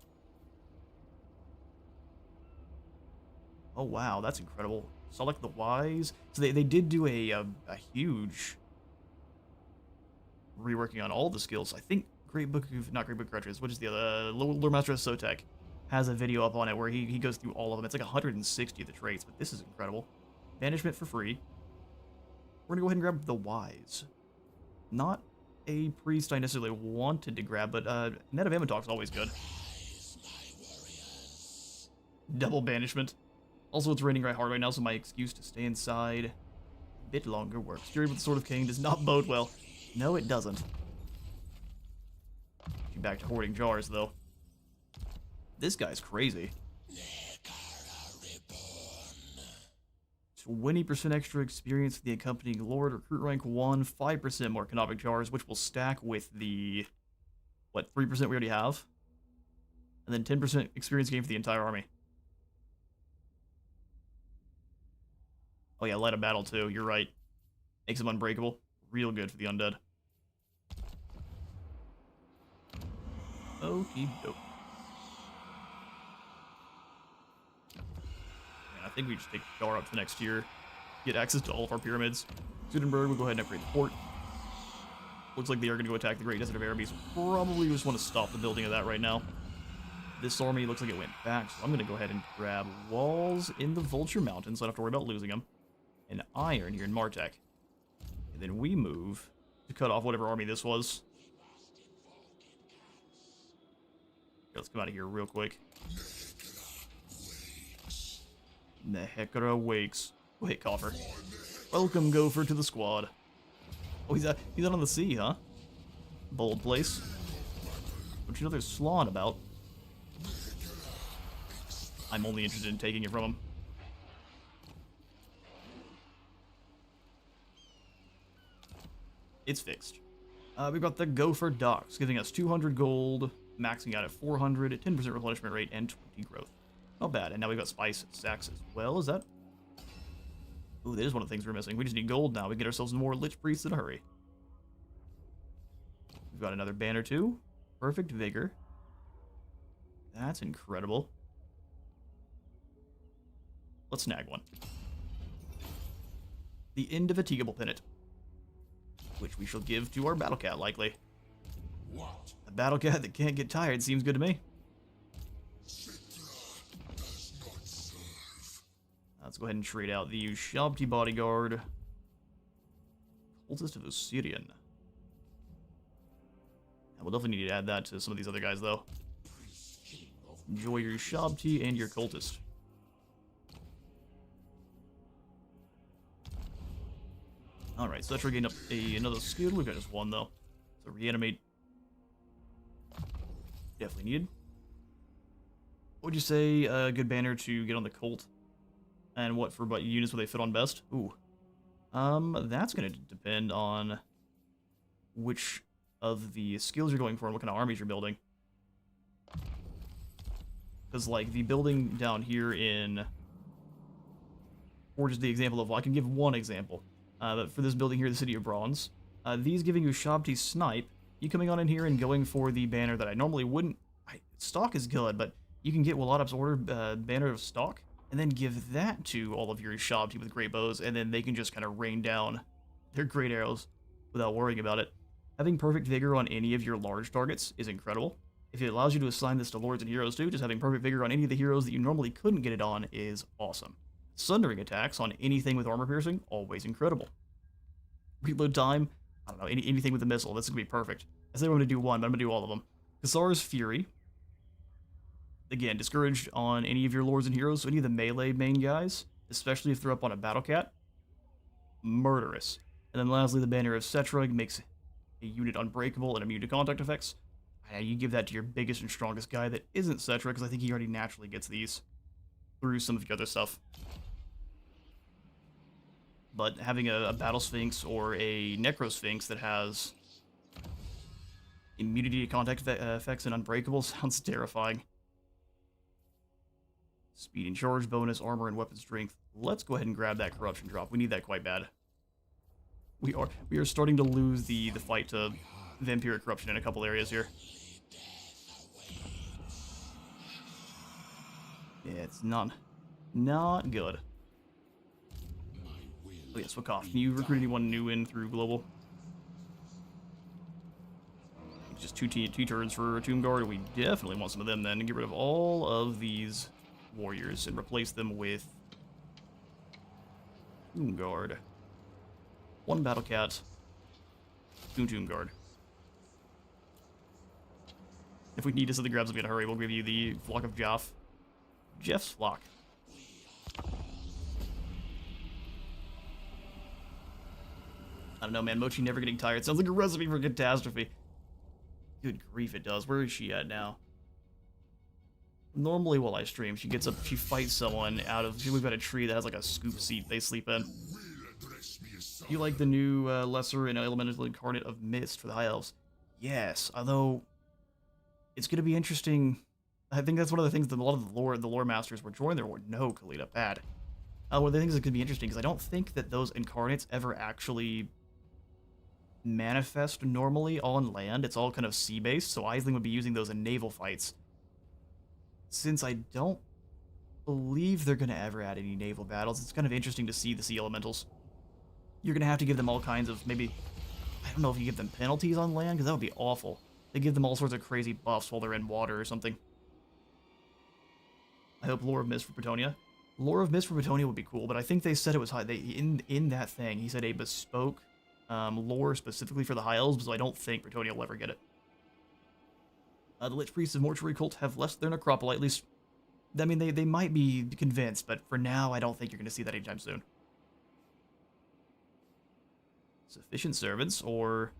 Oh wow, that's incredible. Select the Wise. So they did do a huge reworking on all the skills. I think not Great Book of Crutches, which is the other, Lord Master of Sotek has a video up on it where he goes through all of them. It's like 160 of the traits, but this is incredible. Banishment for free. We're gonna go ahead and grab the Wise. Not a priest I necessarily wanted to grab, but Net of Amatox is always good. Double banishment. Also, it's raining right hard right now, so my excuse to stay inside a bit longer works. Fury with the Sword of King does not bode well. No, it doesn't. Back to hoarding jars, though. This guy's crazy. 20% extra experience for the accompanying lord. Recruit rank 1. 5% more canonic jars, which will stack with the... what, 3% we already have? And then 10% experience gain for the entire army. Oh yeah, Light of Battle too, you're right. Makes them unbreakable. Real good for the undead. Okie doke. I think we just take the jar up to next year. Get access to all of our pyramids. Sudenberg will go ahead and upgrade the port. Looks like they are going to go attack the Great Desert of Araby, so probably just want to stop the building of that right now. This army looks like it went back, so I'm going to go ahead and grab walls in the Vulture Mountains, so I don't have to worry about losing them. And iron here in Martek. And then we move to cut off whatever army this was. Let's come out of here real quick. Nehekra wakes. Wait, Coffer. Welcome, Gopher, to the squad. Oh, he's out on the sea, huh? Bold place. But you know there's Slawn about. I'm only interested in taking it from him. It's fixed. We've got the Gopher Docks, giving us 200 gold, maxing out at 400, 10% replenishment rate, and 20 growth. Not bad. And now we've got Spice Sacks as well. Is that? Ooh, that is one of the things we're missing. We just need gold now. We get ourselves more Lich Priests in a hurry. We've got another banner too. Perfect Vigor. That's incredible. Let's snag one. The Indefatigable Pennant, which we shall give to our Battle Cat, likely. What? A Battle Cat that can't get tired seems good to me. Settra does not serve. Let's go ahead and trade out the Ushabti Bodyguard. Cultist of Osirian. We'll definitely need to add that to some of these other guys, though. Enjoy your Ushabti and your Cultist. Alright, so that's gained up another skill. We've got just one, though. So reanimate. Definitely needed. What would you say a good banner to get on the Cult? And what for units will they fit on best? Ooh. That's going to depend on which of the skills you're going for and what kind of armies you're building. Because, like, the building down here in... Or just the example of... Well, I can give one example. But for this building here, the City of Bronze, these giving you Ushabti Snipe, you coming on in here and going for the banner that I normally wouldn't... Stock is good, but you can get Waladop's Order banner of Stock, and then give that to all of your Ushabti with great bows, and then they can just kind of rain down their great arrows without worrying about it. Having Perfect Vigor on any of your large targets is incredible. If it allows you to assign this to Lords and Heroes too, just having Perfect Vigor on any of the heroes that you normally couldn't get it on is awesome. Sundering attacks on anything with armor piercing, always incredible. Reload time, I don't know, anything with a missile, this is going to be perfect. I said I'm going to do one, but I'm going to do all of them. Kasar's Fury. Again, discouraged on any of your Lords and Heroes, so any of the melee main guys, especially if they're up on a Battle Cat. Murderous. And then lastly, the banner of Settra makes a unit unbreakable and immune to contact effects. You give that to your biggest and strongest guy that isn't Settra, because I think he already naturally gets these through some of the other stuff. But having a Battle Sphinx or a Necro Sphinx that has immunity to contact effects and unbreakable sounds terrifying. Speed and charge bonus, armor and weapon strength. Let's go ahead and grab that corruption drop. We need that quite bad. We are starting to lose the fight to vampiric corruption in a couple areas here. Yeah, it's not good. Oh yeah, Swikoff. Can you recruit anyone new in through Global? Just two turns for a Tomb Guard. We definitely want some of them then, and get rid of all of these warriors and replace them with Tomb Guard. One Battle Cat, two Tomb Guard. If we need to send the grabs in a hurry, we'll give you the Flock of Joff. Jeff's Flock. I don't know, man. Mochi never getting tired. Sounds like a recipe for catastrophe. Good grief, it does. Where is she at now? Normally, while I stream, she gets up, she fights someone out of. We've got a tree that has like a scoop seat they sleep in. You like the new Lesser and Elemental Incarnate of Mist for the High Elves? Yes, although it's going to be interesting. I think that's one of the things that a lot of the lore masters were drawing there were no Kalita bad. One of the things that could be interesting because I don't think that those incarnates ever actually manifest normally on land. It's all kind of sea-based, so Aisling would be using those in naval fights. Since I don't believe they're going to ever add any naval battles, it's kind of interesting to see the sea elementals. You're going to have to give them all kinds of, maybe, I don't know if you give them penalties on land, because that would be awful. They give them all sorts of crazy buffs while they're in water or something. I hope Lore of Mist for Bretonia. Lore of Mist for Bretonia would be cool, but I think they said it was high. In that thing, he said a bespoke lore specifically for the High Elves, so I don't think Bretonia will ever get it. The Lich Priests of Mortuary Cult have left their necropolis, at least, I mean, they might be convinced, but for now, I don't think you're going to see that anytime soon. Sufficient servants, or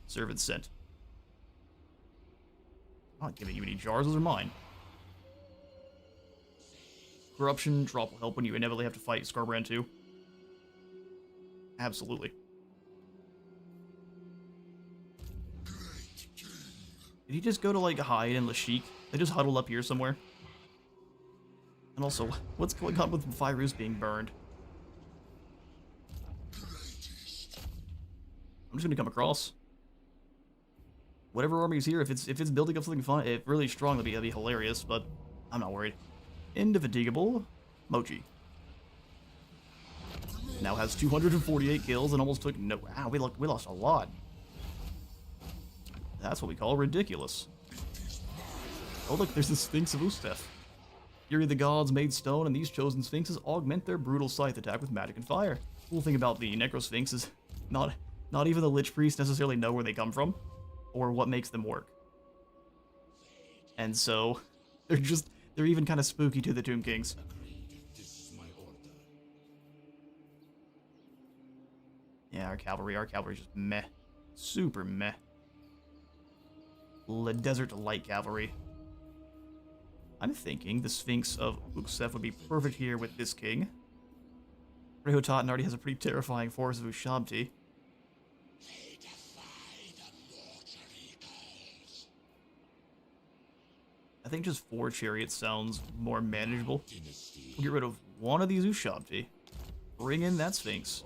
servants sent? I'm not giving you any jars, those are mine. Corruption drop will help when you inevitably have to fight Scarbrand 2. Absolutely. Did he just go to, like, hide in Lashik? They just huddled up here somewhere? And also, what's going on with Virus being burned? I'm just gonna come across. Whatever army's here, if it's building up something fun, if really strong, that'd be hilarious, but I'm not worried. Indefatigable Mochi. Now has 248 kills and almost took no. Wow, we lost a lot. That's what we call ridiculous. Oh look, there's the Sphinx of Ustef. Fury of the gods made stone, and these chosen sphinxes augment their brutal scythe attack with magic and fire. Cool thing about the Necro Sphinx is not even the Lich Priests necessarily know where they come from, or what makes them work. And so, they're even kind of spooky to the Tomb Kings. Yeah, our cavalry's just meh. Super meh. Desert Light Cavalry. I'm thinking the Sphinx of Uxef would be perfect here with this king. Rehotaten already has a pretty terrifying force of Ushabti. I think just 4 chariots sounds more manageable. We'll get rid of one of these Ushabti. Bring in that Sphinx.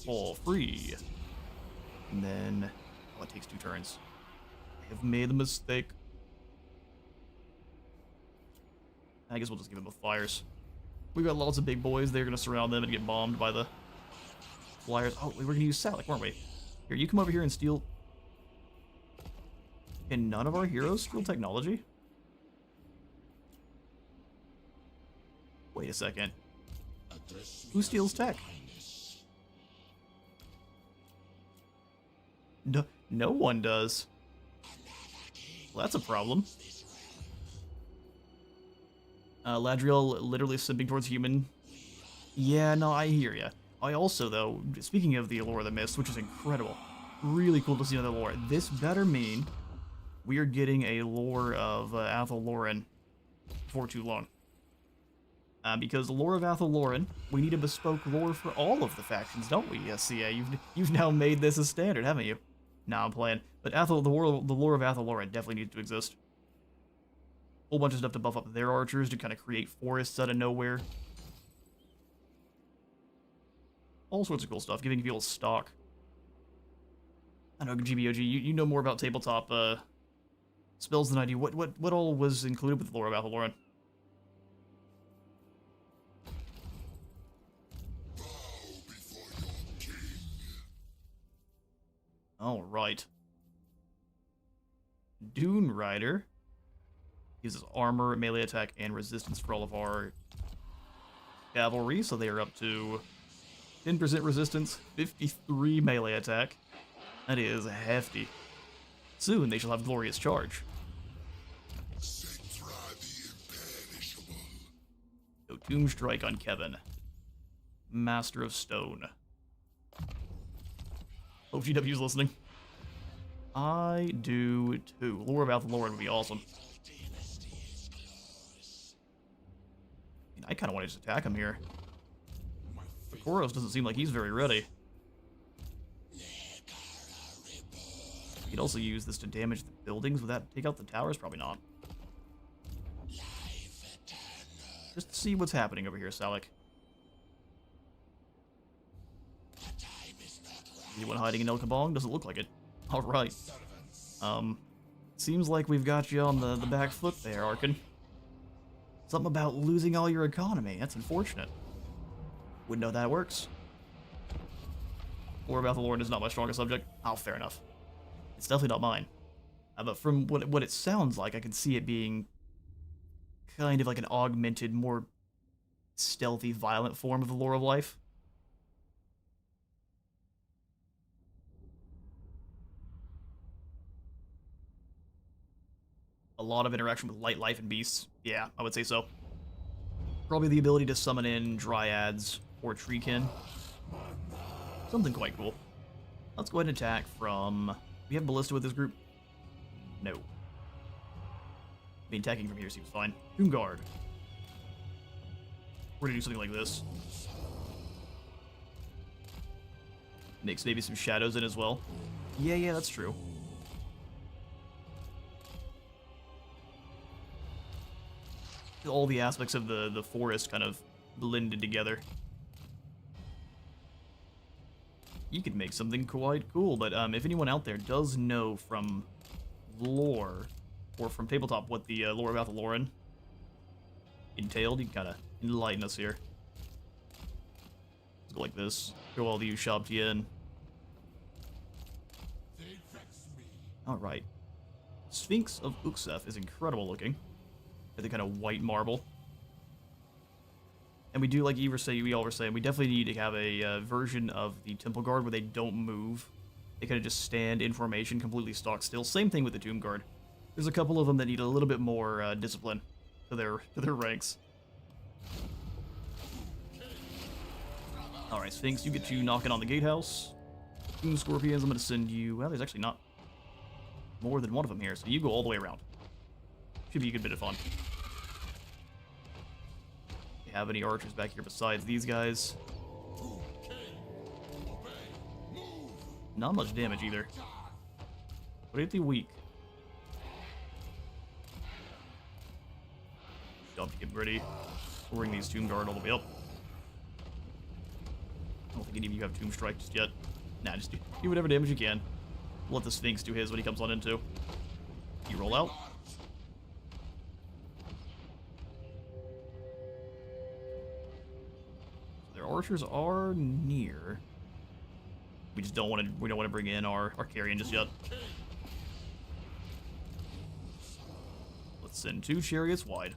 All free. And then... oh, it takes 2 turns. I have made a mistake. I guess we'll just give them both flyers. We've got lots of big boys. They're going to surround them and get bombed by the flyers. Oh, we were going to use Salic, weren't we? Here, you come over here and steal... Can none of our heroes steal technology? Wait a second. Who steals tech? No one does. Well, that's a problem. Ladriel literally simping towards human. Yeah, no, I hear ya. I also, though, speaking of the Allure of the Mist, which is incredible, really cool to see another lore. This better mean we are getting a lore of Athel Loren before too long. Because the lore of Athel Loren, we need a bespoke lore for all of the factions, don't we? Yes, CA, you've now made this a standard, haven't you? Nah, I'm playing. But the lore of Athel Loren definitely needs to exist. Whole bunch of stuff to buff up their archers to kind of create forests out of nowhere. All sorts of cool stuff, giving people stock. I know, GBOG, you know more about tabletop spells than I do. What all was included with the lore of Athel Loren? Alright. Dune Rider uses armor, melee attack, and resistance for all of our cavalry, so they are up to 10% resistance, 53 melee attack. That is hefty. Soon they shall have glorious charge. Settra the imperishable. So Tomb Strike on Kevin. Master of Stone. Hope GW's listening. I do too. Lore about the Lord would be awesome. I kind of want to just attack him here. Koros doesn't seem like he's very ready. He'd also use this to damage the buildings. Would that take out the towers? Probably not. Just to see what's happening over here, Salik. Anyone hiding in El Kabong? Doesn't look like it. Alright. Seems like we've got you on the back foot there, Arkin. Something about losing all your economy. That's unfortunate. Wouldn't know that works. Lore about the Lord is not my strongest subject. Oh, fair enough. It's definitely not mine. But from what it sounds like, I can see it being kind of like an augmented, more stealthy, violent form of the Lore of Life. A lot of interaction with light life and beasts. Yeah, I would say so. Probably the ability to summon in dryads or treekin. Something quite cool. Let's go ahead and attack from... We have Ballista with this group? No. I mean, attacking from here seems fine. Tomb Guard. We're gonna do something like this. Mix maybe some shadows in as well. Yeah, that's true. All the aspects of the forest kind of blended together. You could make something quite cool, but if anyone out there does know from lore or from tabletop what the lore about the Lauren entailed, you can kind of enlighten us here. Let's go like this. Throw all the Ushabti in. They vex me. Alright. Sphinx of Uxeth is incredible looking. The kind of white marble. And we do, like we all were saying, we definitely need to have a version of the Temple Guard where they don't move. They kind of just stand in formation, completely stock still. Same thing with the Tomb Guard. There's a couple of them that need a little bit more discipline to their ranks. Alright, Sphinx, you get to knocking on the gatehouse. Tomb Scorpions, I'm going to send you... Well, there's actually not more than one of them here, so you go all the way around. Should be a good bit of fun. Do you have any archers back here besides these guys? Not much damage either. But ain't they weak? Dump to get ready. We'll bring these Tomb Guard all the way up. I don't think any of you have Tomb Strike just yet. Nah, just do whatever damage you can. Let the Sphinx do his when he comes on in too. You roll out. Archers are near. We just don't want to bring in our carrion just yet. Let's send 2 chariots wide.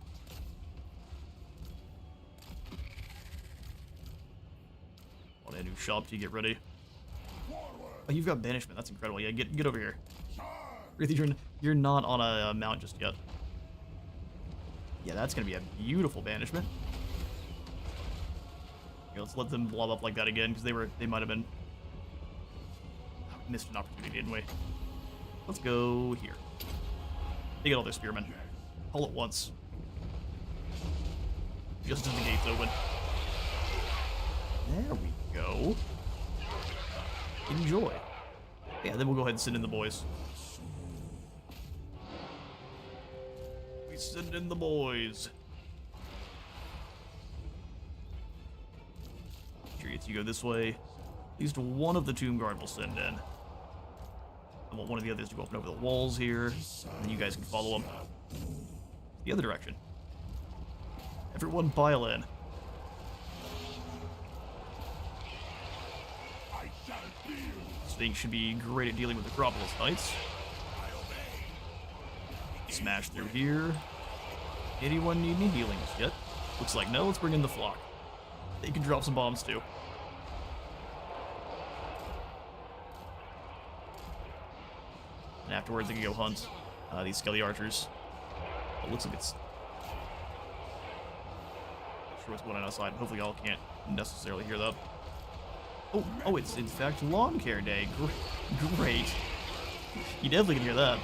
On a new shop to get ready. Oh, you've got banishment. That's incredible. Yeah, get over here. You're not on a mount just yet. Yeah, that's gonna be a beautiful banishment. Let's let them blob up like that again, because they might have been missed an opportunity, didn't we? Let's go here. They get all their spearmen. All at once. Just as the gates open. There we go. Enjoy. Yeah, then we'll go ahead and send in the boys. We send in the boys. You go this way. At least one of the Tomb Guard will send in. I want one of the others to go up and over the walls here, and then you guys can follow them the other direction. Everyone pile in. I Sphinx should be great at dealing with Acropolis Knights. Smash through here. Anyone need any healings yet? Looks like no. Let's bring in the flock. They can drop some bombs too. And afterwards, they can go hunt these Skelly Archers. It looks like it's... Not sure what's going on outside. Hopefully, y'all can't necessarily hear that. Oh, it's in fact lawn care day. Great. You definitely can hear that.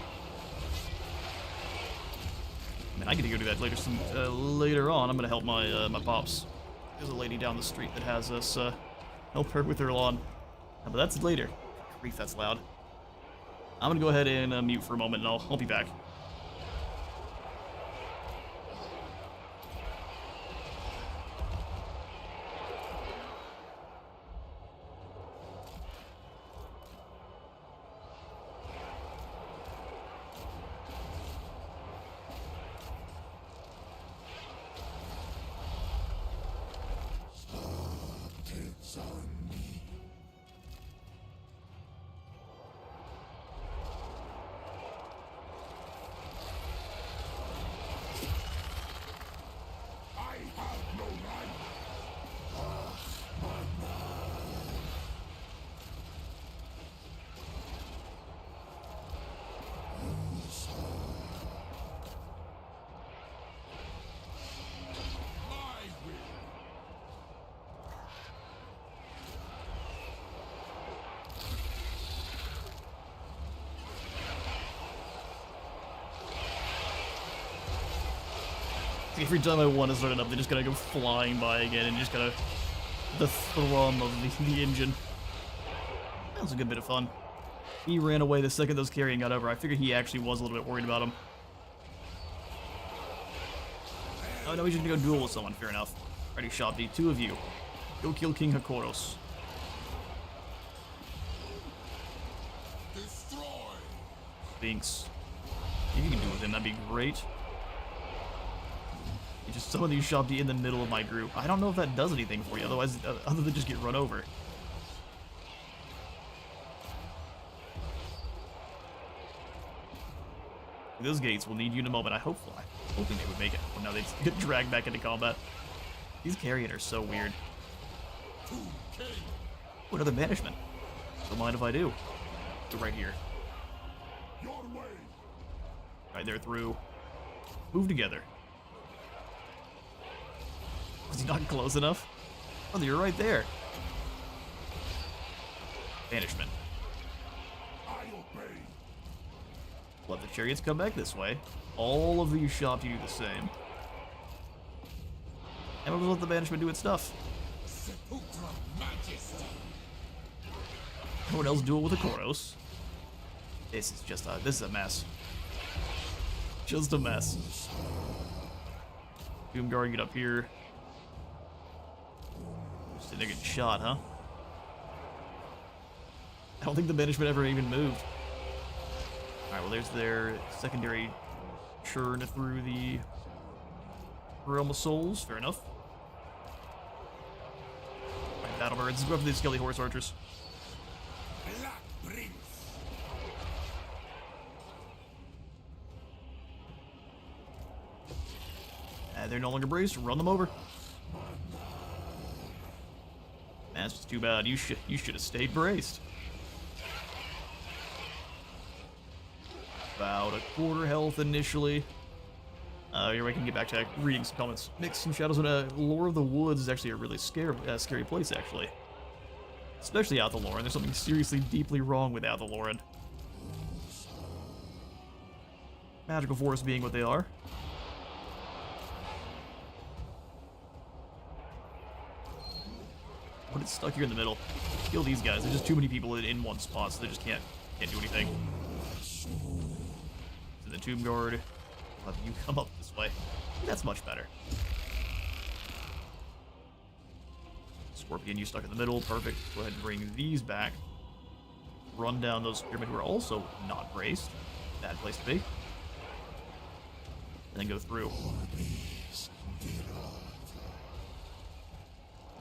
Man, I get to go do that later on. I'm gonna help my my pops. There's a lady down the street that has us help her with her lawn. But that's later. Grief, that's loud. I'm gonna go ahead and mute for a moment, and I'll be back. It's on me. I have no right. Every time I want to start it up, they just gotta go flying by again and just gotta... the thrum of the engine. That was a good bit of fun. He ran away the second those carrying got over. I figured he actually was a little bit worried about him. Oh no, he's just gonna go duel with someone, fair enough. Already shot the two of you. Go kill King Hakoros. Destroy. Sphinx. If you can do with him, that'd be great. You just summon these Shabdi in the middle of my group. I don't know if that does anything for you, otherwise, other than just get run over. Those gates will need you in a moment. I hope hoping they would make it. Oh no, they just get dragged back into combat. These carrying are so weird. Oh, another banishment. Don't mind if I do. So right here. Right there through. Move together. Was he not close enough? Oh, you're right there. Banishment. Let the chariots come back this way. All of these shops do the same. And we'll let the banishment do its stuff. Everyone else duel with the Koros. This is a mess. Just a mess. Doomguard, get up here. Just didn't get shot, huh? I don't think the banishment ever even moved. Alright, well there's their secondary churn through the Realm of Souls. Fair enough. Alright, battle birds. Let's go after these Skelly Horse Archers. They're no longer braced. Run them over. Man, that's just too bad. You should have stayed braced. About a quarter health initially. Here we can get back to reading some comments. Mix some shadows and Lore of the Woods is actually a really scary place, actually. Especially Athaloran. There's something seriously deeply wrong with Athaloran. Magical forests being what they are. But it's stuck here in the middle. Kill these guys. There's just too many people in one spot, so they just can't do anything. So the Tomb Guard, have you come up this way. That's much better. Scorpion, you stuck in the middle. Perfect. Go ahead and bring these back. Run down those spearmen who are also not braced. Bad place to be. And then go through.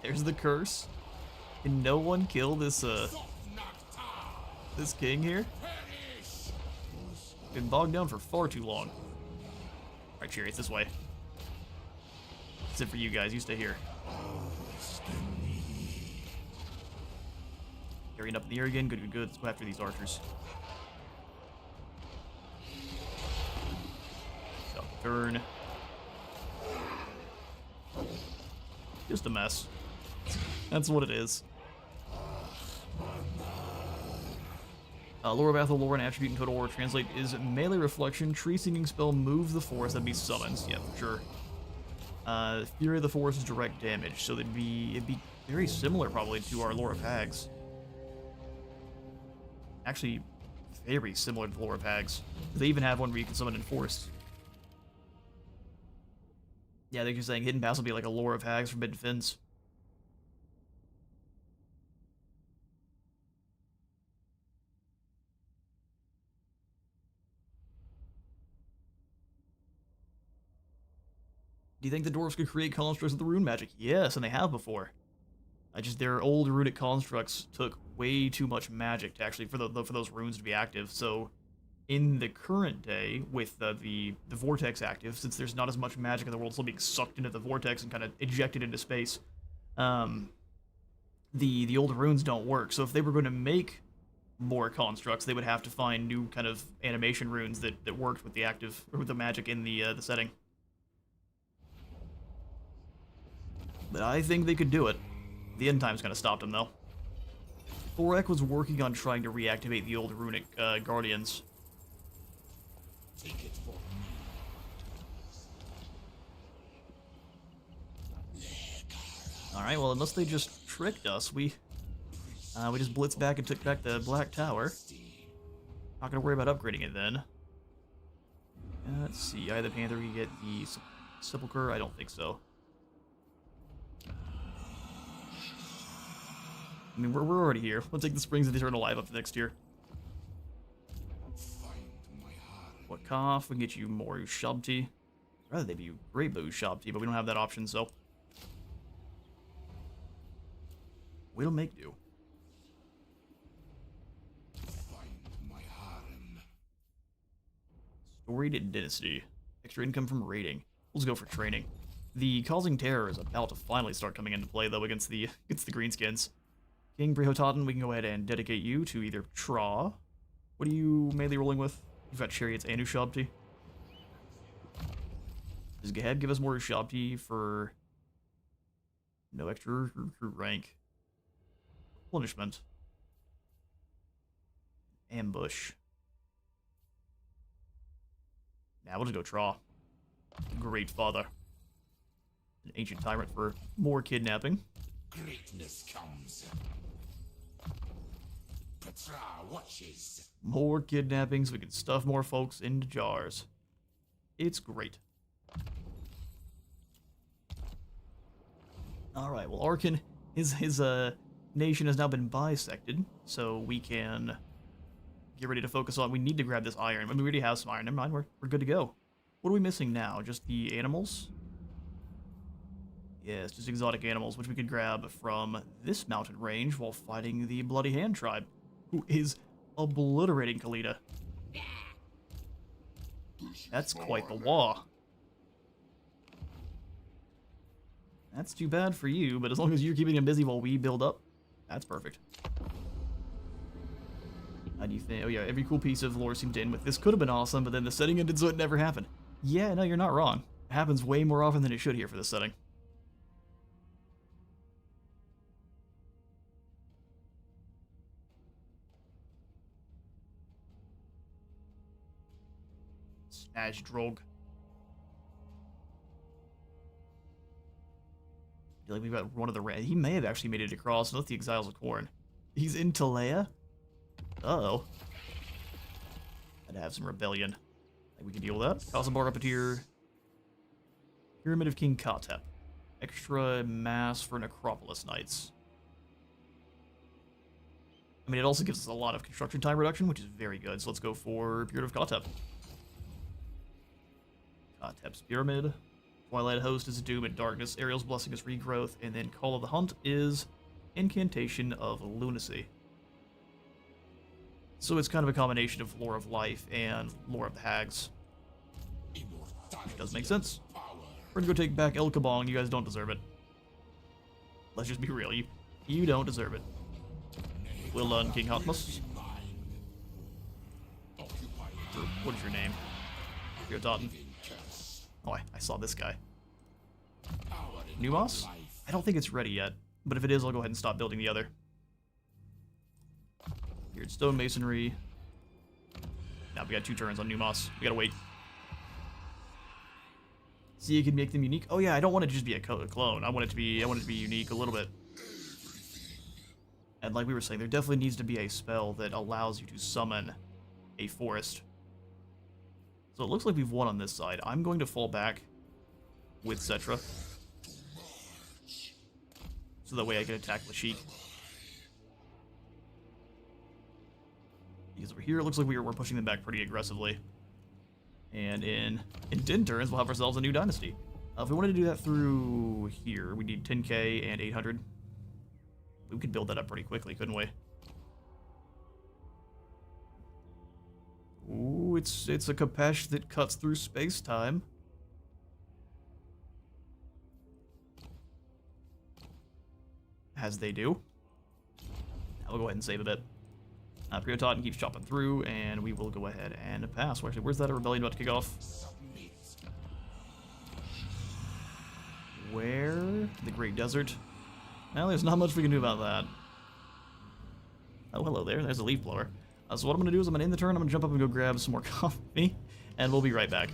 There's the curse. Can no one kill this This king here? Been bogged down for far too long. Alright, Chariots, this way. That's it for you guys. You stay here. Carrying up in the air again. Good, good, good. Let's go after these archers. So, turn. Just a mess. That's what it is. Lower Battle Lore and Attribute in Total War translate is melee reflection. Tree Singing spell move the forest that'd be summons. Yeah, for sure. Fury of the Forest is direct damage, so it'd be very similar probably to our Lore of Hags. Actually, very similar to the Lore of Hags. They even have one where you can summon in forest. Yeah, they're just saying Hidden Pass will be like a Lore of Hags Forbidden Fins. Do you think the dwarves could create constructs with the rune magic? Yes, and they have before. Their old runic constructs took way too much magic to actually for those runes to be active. So, in the current day, with the vortex active, since there's not as much magic in the world still being sucked into the vortex and kind of ejected into space, the old runes don't work. So if they were going to make more constructs, they would have to find new kind of animation runes that worked with the active or with the magic in the setting. But I think they could do it. The end times kind of stopped them, though. Thorek was working on trying to reactivate the old runic guardians. Take it for me. Alright, well, unless they just tricked us, we just blitzed back and took back the Black Tower. Not gonna worry about upgrading it then. Let's see, Eye of the Panther, we get the Sepulchre? I don't think so. I mean, we're already here. We'll take the Springs of the Eternal Life up to next year. What cough? We can get you more Ushabti. I'd rather they be great blue Ushabti, but we don't have that option, so we'll make do. Storied Dynasty. Extra income from raiding. Let's go for training. The Causing Terror is about to finally start coming into play, though, against the Greenskins. King Brihotaten, we can go ahead and dedicate you to either Tra. What are you mainly rolling with? You've got Chariots and Ushabti. Does Geheb give us more Ushabti for no extra recruit rank? Punishment. Ambush. Now we'll just go Tra. Great Father. An ancient tyrant for more kidnapping. Greatness comes. Petra watches. More kidnappings, we can stuff more folks into jars. It's great. Alright, well, Arkan, his nation has now been bisected, so we can get ready to focus on... We need to grab this iron. I mean, we already have some iron. Never mind, we're good to go. What are we missing now? Just the animals? Yes, just exotic animals, which we could grab from this mountain range while fighting the Bloody Hand tribe, who is obliterating Khalida. That's quite the law. That's too bad for you, but as long as you're keeping him busy while we build up, that's perfect. How do you think? Oh yeah, every cool piece of lore seemed to end with this could have been awesome, but then the setting ended so it never happened. Yeah, no, you're not wrong. It happens way more often than it should here for this setting. Smash Drog. I feel like we've got one of the... He may have actually made it across. Not the Exiles of Khorne. He's in Talea? Uh-oh. I'd have some rebellion. Think we can deal with that. Kazabar up here. Pyramid of King Katep. Extra mass for Necropolis Knights. I mean, it also gives us a lot of construction time reduction, which is very good. So let's go for Pyramid of Katep. Katep's Pyramid. Twilight Host is Doom and Darkness. Ariel's Blessing is Regrowth. And then Call of the Hunt is Incantation of Lunacy. So it's kind of a combination of lore of life and lore of the hags. Which does make sense. We're gonna go take back El Kabong. You guys don't deserve it. Let's just be real. You don't deserve it. Well done, King Hotmus. What is your name? You're Totten. Oh, I saw this guy. Numos? I don't think it's ready yet, but if it is, I'll go ahead and stop building the other. Weird stone masonry. Now we got 2 turns on Numos. We gotta wait. See, you can make them unique. Oh yeah, I don't want it to just be a clone. I want it to be unique a little bit. And like we were saying, there definitely needs to be a spell that allows you to summon a forest. So it looks like we've won on this side. I'm going to fall back with Settra. So that way I can attack Lashik. Because over here it looks like we're pushing them back pretty aggressively. And in 10 turns we'll have ourselves a new dynasty. If we wanted to do that through here, we need 10k and 800. We could build that up pretty quickly, couldn't we? Ooh, it's a Kapesh that cuts through space-time. As they do. Now we'll go ahead and save a bit. Priototen keeps chopping through, and we will go ahead and pass. Well, actually, where's that rebellion about to kick off? Where? The Great Desert. Well, there's not much we can do about that. Oh, hello there. There's a leaf blower. So what I'm going to do is I'm going to end the turn. I'm going to jump up and go grab some more coffee, and we'll be right back.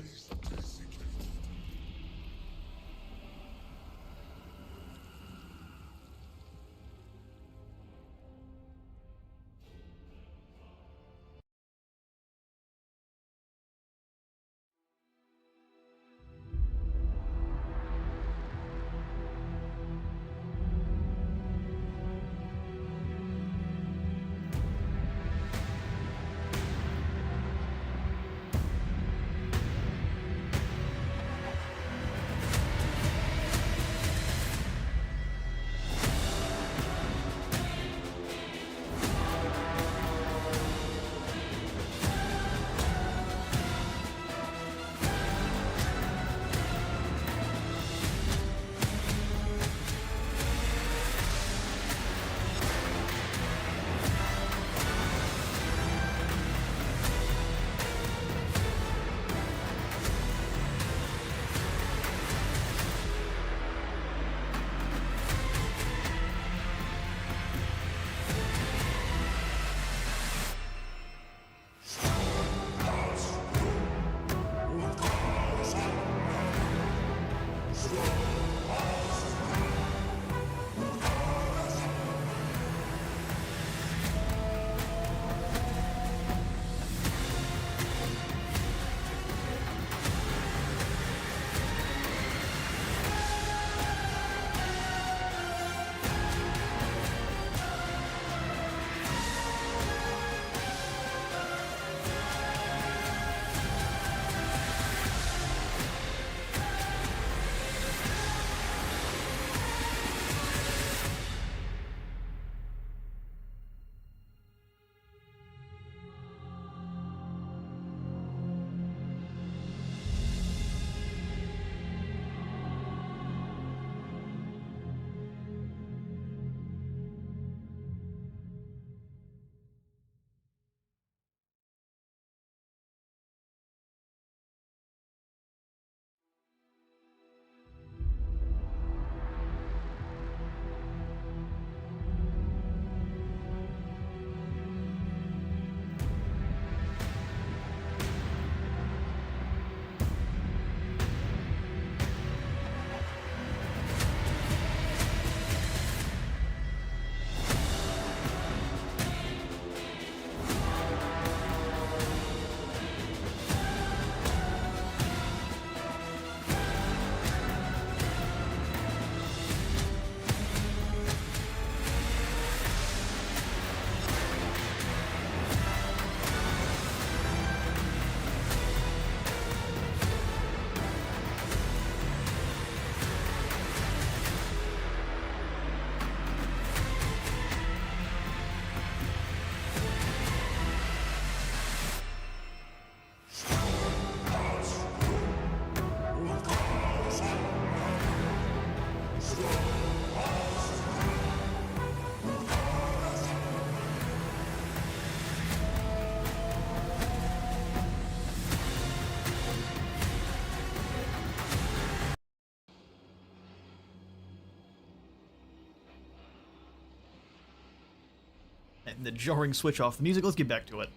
And the jarring switch off the music. Let's get back to it.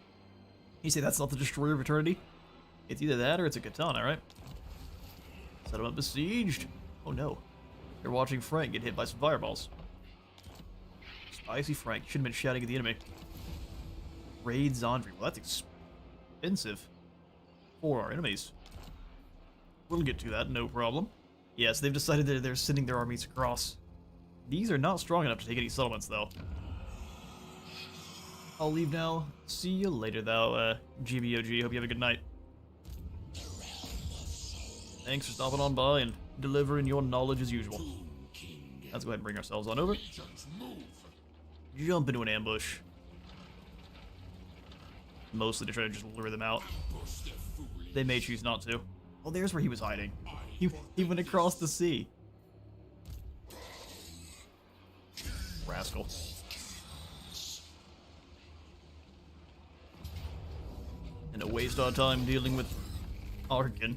You say that's not the Destroyer of Eternity? It's either that or it's a katana, right? Settlement besieged. Oh no. They're watching Frank get hit by some fireballs. Spicy Frank. Shouldn't have been shouting at the enemy. Raid Zondri. Well, that's expensive for our enemies. We'll get to that, no problem. Yes, they've decided that they're sending their armies across. These are not strong enough to take any settlements, though. I'll leave now. See you later, though, GBOG. Hope you have a good night. Thanks for stopping on by and delivering your knowledge as usual. Let's go ahead and bring ourselves on over. Jump into an ambush. Mostly to try to just lure them out. They may choose not to. Well, there's where he was hiding. He went across the sea. Rascal. And to waste our time dealing with Arkin.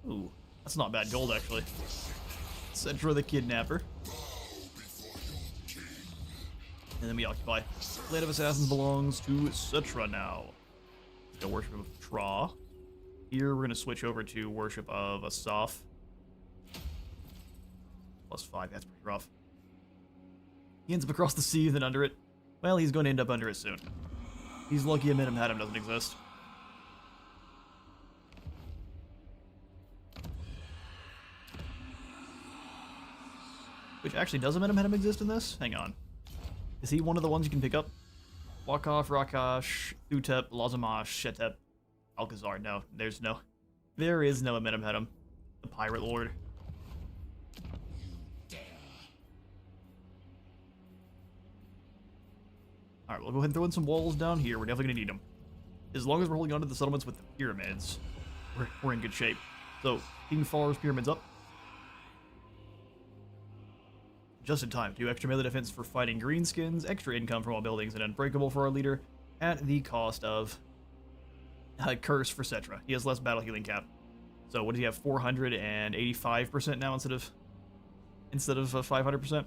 Ooh, that's not bad gold, actually. Settra the Kidnapper. And then we occupy. Land of Assassins belongs to Settra now. The worship of Tra. Here we're going to switch over to worship of Asaph. +5, that's pretty rough. He ends up across the sea, then under it. Well, he's going to end up under it soon. He's lucky Amenem Hadim doesn't exist. Which actually, does Amenem Hadim exist in this? Hang on. Is he one of the ones you can pick up? Wakash, Rakash, Thutep, Lazamash, Shetep, Alcazar. No, there is no Amenem Hadim, the Pirate Lord. Alright, we'll go ahead and throw in some walls down here. We're definitely going to need them. As long as we're holding on to the settlements with the pyramids, we're in good shape. So, King Far's pyramids up. Just in time. 2 extra melee defense for fighting greenskins, extra income from all buildings, and unbreakable for our leader, at the cost of curse for Settra. He has less battle healing cap. So what does he have? 485% now instead of 500%.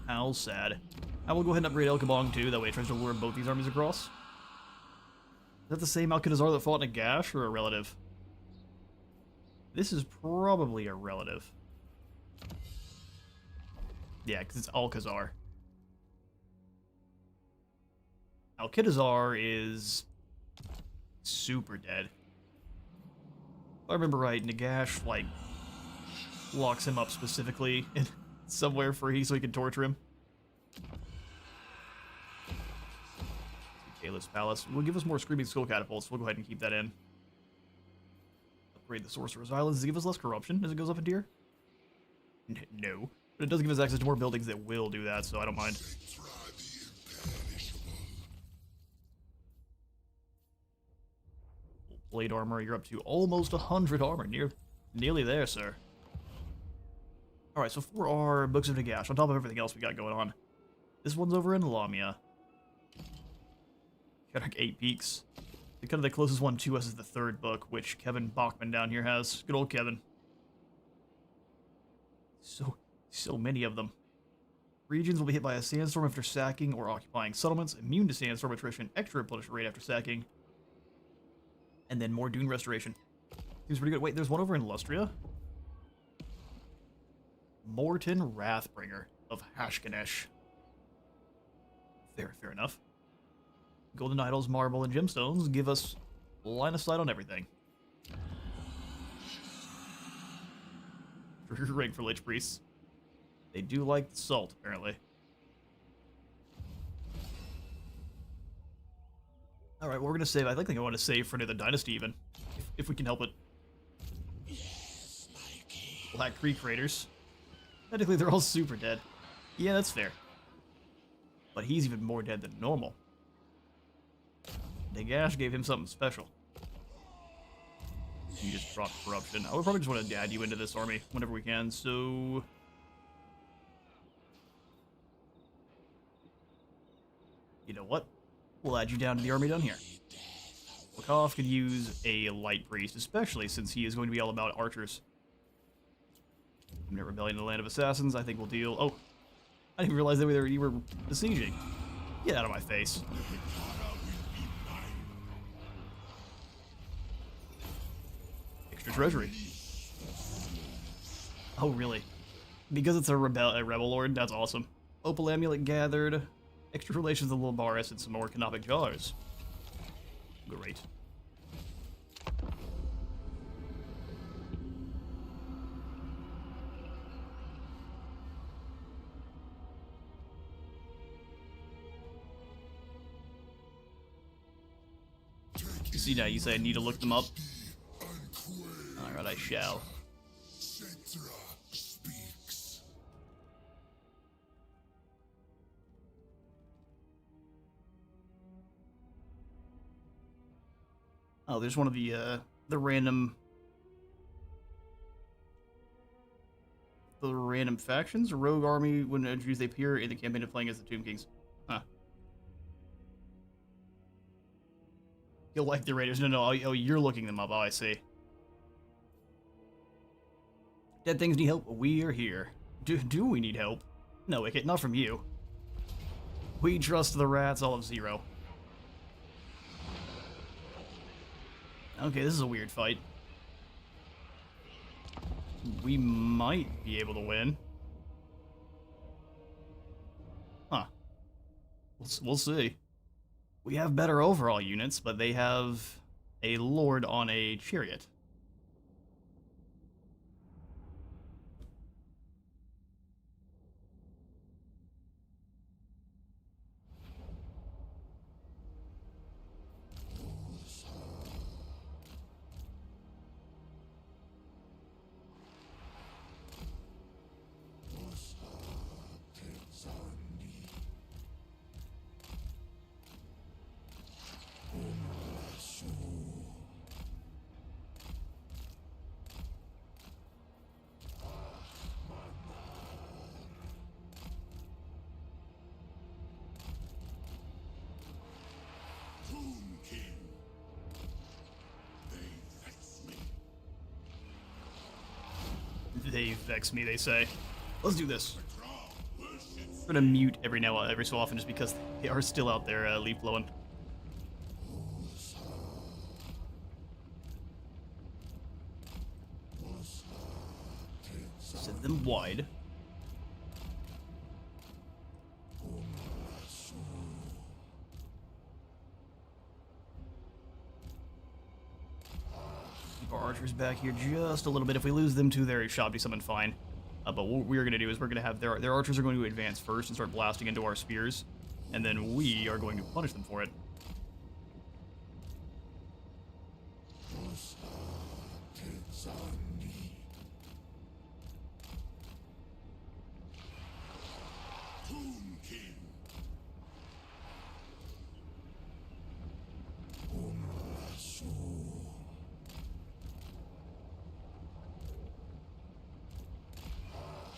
How sad. I will go ahead and upgrade El Kabong too. That way it tries to lure both these armies across. Is that the same Alcatazar that fought in a gash or a relative? This is probably a relative. Yeah, because it's Alcazar. Alcatazar is super dead. If I remember right, Nagash, like, locks him up specifically in somewhere free so he can torture him. Caleb's Palace will give us more Screaming Skull Catapults. We'll go ahead and keep that in. Upgrade the Sorcerer's Islands. Does it give us less corruption as it goes up in tier? No. But it does give us access to more buildings that will do that, so I don't mind. Blade armor, you're up to almost 100 armor. Nearly there, sir. Alright, so for our Books of Nagash, on top of everything else we got going on, this one's over in Lamia. Got like 8 peaks. Kind of the closest one to us is the 3rd book, which Kevin Bachman down here has. Good old Kevin. So many of them. Regions will be hit by a sandstorm after sacking or occupying settlements. Immune to sandstorm attrition. Extra replenishment rate after sacking. And then more Dune restoration. Seems pretty good. Wait, there's one over in Lustria. Morton Wrathbringer of Hashkanesh. Fair enough. Golden idols, marble, and gemstones give us line of sight on everything. Rank for Lich Priests. They do like the salt, apparently. Alright, well, we're gonna save. I think I want to save for another dynasty, even. If we can help it. Black Creek Raiders. Technically, they're all super dead. Yeah, that's fair. But he's even more dead than normal. Nagash gave him something special. He just dropped corruption. I would probably just want to add you into this army whenever we can, so... You know what? We'll add you down to the army down here. Wakov could use a light priest, especially since he is going to be all about archers. Imminent rebellion in the land of assassins, I think we'll deal... Oh, I didn't realize that you were besieging. Get out of my face. Extra treasury. Oh, really? Because it's a rebel lord? That's awesome. Opal amulet gathered. Extra relations of Labaris and some more canopic jars. Great. You see now, you say I need to look them up? Alright, I shall. Settra speaks. Oh, there's one of the random... The random factions? A rogue army, when introduced, they appear in the campaign of playing as the Tomb Kings. Huh. You'll like the Raiders. No, oh, you're looking them up. Oh, I see. Dead things need help. We are here. Do we need help? No, Wicket, not from you. We trust the rats, all of 0. Okay, this is a weird fight. We might be able to win. Huh. We'll see. We have better overall units, but they have a lord on a chariot. Tomb King. They vex me. They vex me, they say. Let's do this. I'm gonna mute every so often just because they are still out there leaf blowing. Set them wide. Keep our archers back here just a little bit. If we lose them to their shop, do something fine. But what we're going to do is we're going to have their archers are going to advance first and start blasting into our spears, and then we are going to punish them for it. Tomb King.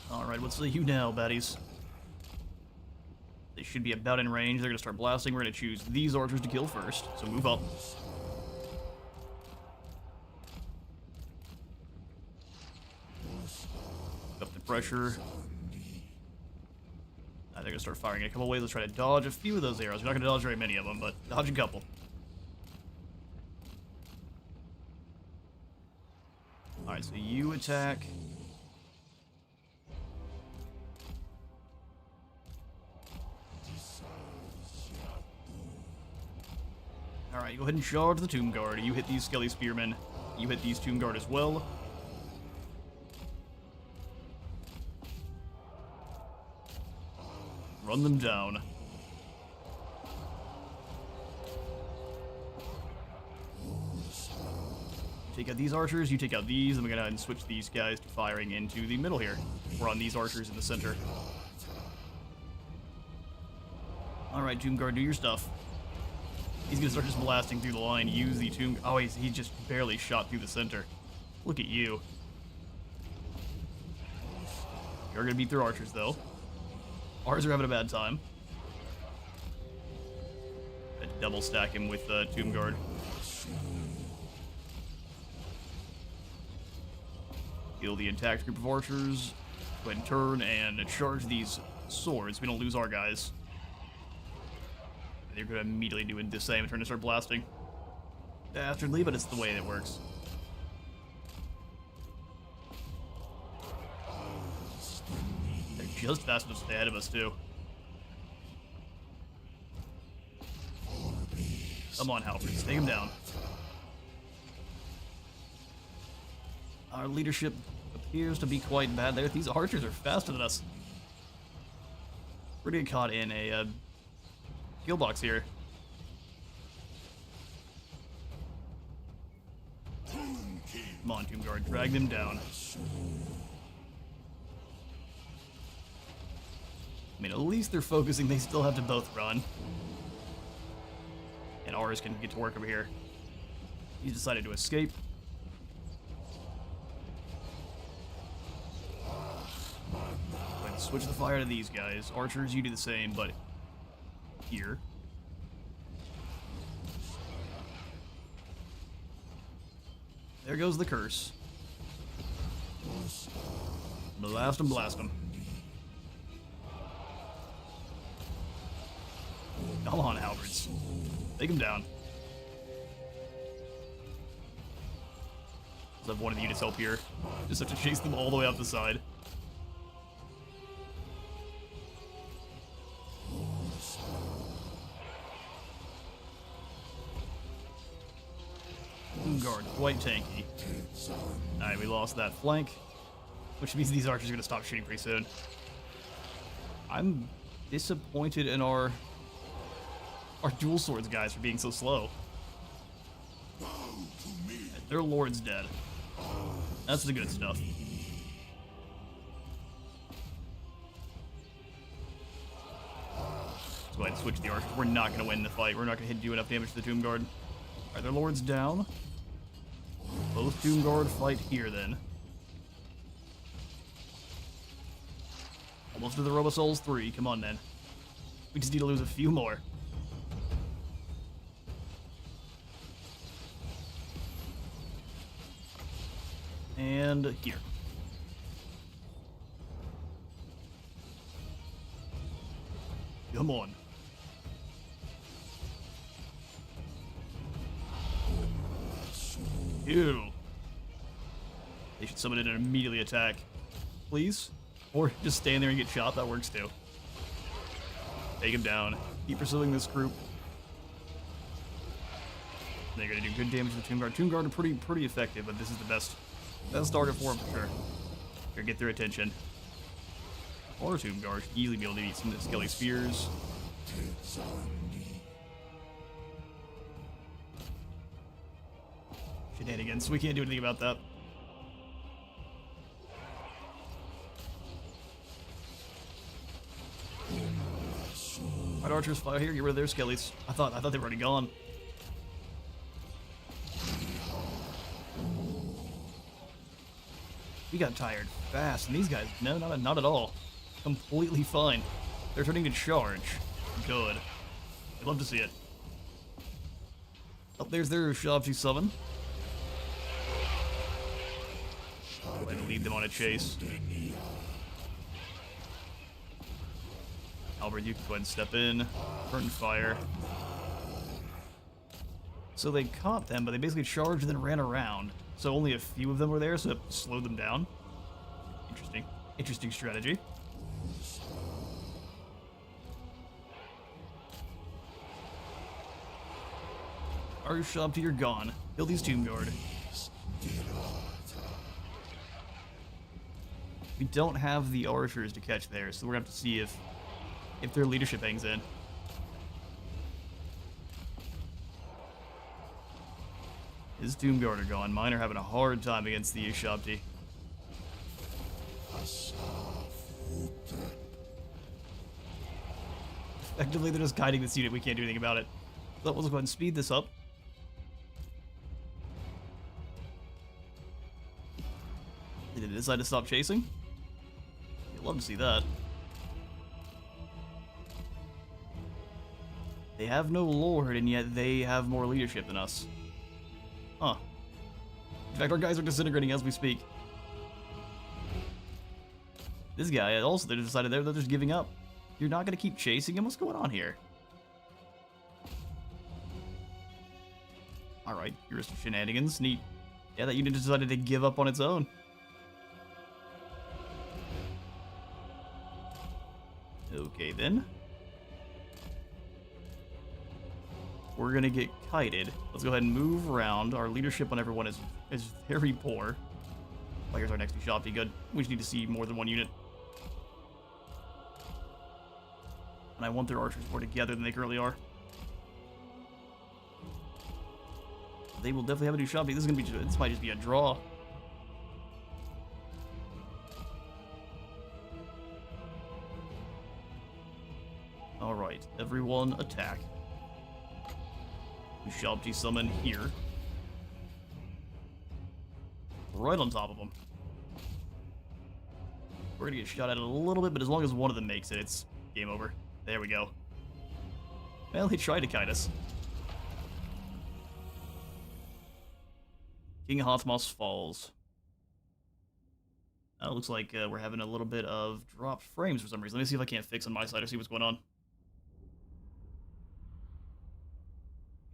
Alright, what's the you now, baddies? They should be about in range. They're going to start blasting. We're going to choose these archers to kill first, so move up. Up the pressure. They're going to start firing in a couple ways. Let's try to dodge a few of those arrows. We're not going to dodge very many of them, but dodge a couple. Alright, so you attack. Alright, go ahead and charge the Tomb Guard. You hit these Skelly Spearmen. You hit these Tomb Guard as well. Run them down. Take out these archers, you take out these, and we're gonna go ahead and switch these guys to firing into the middle here. We're on these archers in the center. Alright, Tomb Guard, do your stuff. He's gonna start just blasting through the line, use the Tomb... Oh, he just barely shot through the center. Look at you. You're gonna beat their archers, though. Ours are having a bad time. I'd double stack him with Tomb Guard. Heal the intact group of archers. Go ahead and turn and charge these swords, we don't lose our guys. They're gonna immediately do the same and trying to start blasting. Dastardly, but it's the way it works. They're just fast enough to stay ahead of us, too. Come on, Halberds, take him down. Our leadership appears to be quite bad there. These archers are faster than us. We're gonna get caught in a kill box here. Come on, Tomb Guard, drag them down. I mean, at least they're focusing. They still have to both run. And ours can get to work over here. He's decided to escape. Let's switch the fire to these guys. Archers, you do the same, but here. There goes the curse. Blast him, blast him. Come on, Halberds. Take him down. Let's have one of the units help here. Just have to chase them all the way up the side. Guard, quite tanky. Alright, we lost that flank, which means these archers are going to stop shooting pretty soon. I'm disappointed in our dual swords guys for being so slow. Their lord's dead. That's the good stuff. Let's go ahead and switch the archers. We're not going to win the fight. We're not going to do enough damage to the Tomb Guard. Alright, their lord's down. Both Tomb Guard fight here then. Almost to the Robosouls 3. Come on, then. We just need to lose a few more. And here. Come on. Ew. They should summon it and immediately attack. Please? Or just stand there and get shot, that works too. Take him down. Keep pursuing this group. They're gonna do good damage to the Tomb Guard. Tomb Guard are pretty effective, but this is the best target for them for sure. Gotta get their attention. Or Tomb Guard should easily be able to eat some Skelly Spears. Shenanigans. We can't do anything about that. Alright, archers, fire here. Get rid of their skellies. I thought they were already gone. We got tired fast, and these guys, no, not at all. Completely fine. They're turning to charge. Good. I'd love to see it. Oh, there's their Shabji summon. And lead them on a chase. Albert, you can go ahead and step in. Burn fire. So they caught them, but they basically charged and then ran around. So only a few of them were there, so it slowed them down. Interesting. Interesting strategy. Our Shabji, you're gone. Kill these Tomb Guard. We don't have the archers to catch there, so we're gonna have to see if their leadership hangs in. His Tomb Guard are gone. Mine are having a hard time against the Shabji. Effectively, they're just guiding this unit. We can't do anything about it. So let's go ahead and speed this up. Did they decide to stop chasing? You'd love to see that. They have no lord, and yet they have more leadership than us. Huh. In fact, our guys are disintegrating as we speak. This guy, also, they decided they're just giving up. You're not gonna keep chasing him? What's going on here? Alright, here's some shenanigans. Neat. Yeah, that unit decided to give up on its own. Okay, then. We're gonna get kited. Let's go ahead and move around. Our leadership on everyone is very poor. Oh, here's our next new shop. Be good. We just need to see more than one unit. And I want their archers more together than they currently are. They will definitely have a new shop. This might just be a draw. Alright, everyone attack. We shall summon here. Right on top of them. We're gonna get shot at a little bit, but as long as one of them makes it, it's game over. There we go. Well, he tried to kite us. King Hothmos falls. It looks like we're having a little bit of dropped frames for some reason. Let me see if I can't fix on my side or see what's going on.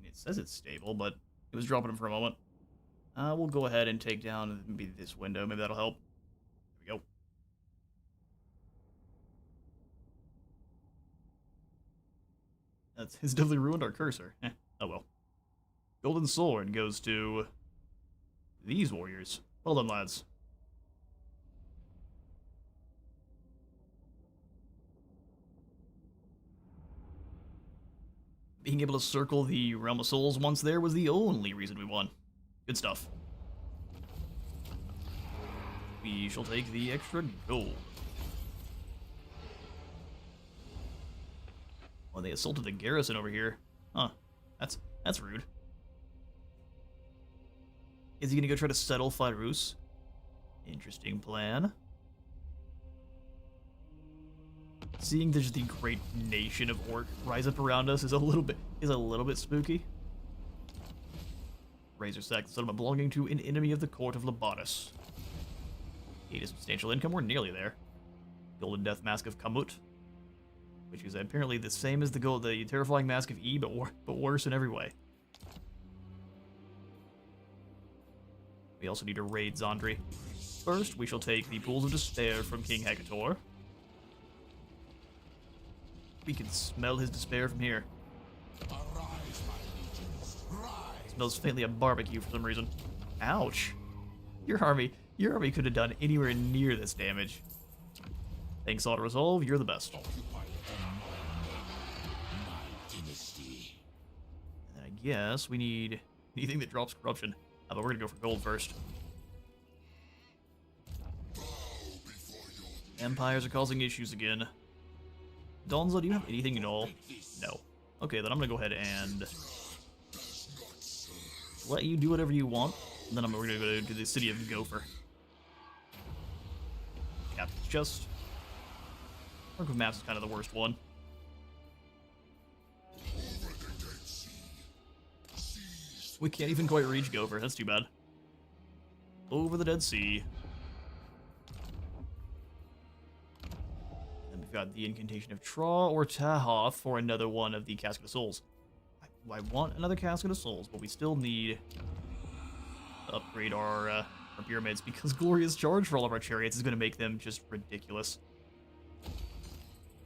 It says it's stable, but it was dropping them for a moment. We'll go ahead and take down maybe this window. Maybe that'll help. There we go. It's definitely ruined our cursor. Oh well. Golden Sword goes to these warriors. Well done, lads. Being able to circle the Realm of Souls once there was the only reason we won. Good stuff. We shall take the extra gold. Oh, they assaulted the garrison over here. Huh. That's rude. Is he gonna go try to settle Fairuz? Interesting plan. Seeing there's the great nation of orc rise up around us is a little bit spooky. Razor Sack, the settlement belonging to an enemy of the court of Labaris. Gain a substantial income, we're nearly there. Golden Death Mask of Kamut, which is apparently the same as the terrifying Mask of E, but worse in every way. We also need to raid Zandri. First, we shall take the Pools of Despair from King Hecator. We can smell his despair from here. Arise, my legions, rise! Smells faintly of barbecue for some reason. Ouch. Your army could have done anywhere near this damage. Thanks, Auto Resolve, you're the best. Occupy my dynasty. And I guess we need anything that drops corruption. But we're gonna go for gold first. Empires are causing issues again. Donzo, do you have anything at all? No. Okay, then I'm gonna go ahead and let you do whatever you want. And then we're gonna go to the city of Gopher. Captain's Chest. Arc of Maps is kind of the worst one. We can't even quite reach Gopher. That's too bad. Over the Dead Sea. And we've got the Incantation of Tra or Tahoth for another one of the Casket of Souls. I want another Casket of Souls, but we still need to upgrade our pyramids because Glorious Charge for all of our chariots is going to make them just ridiculous.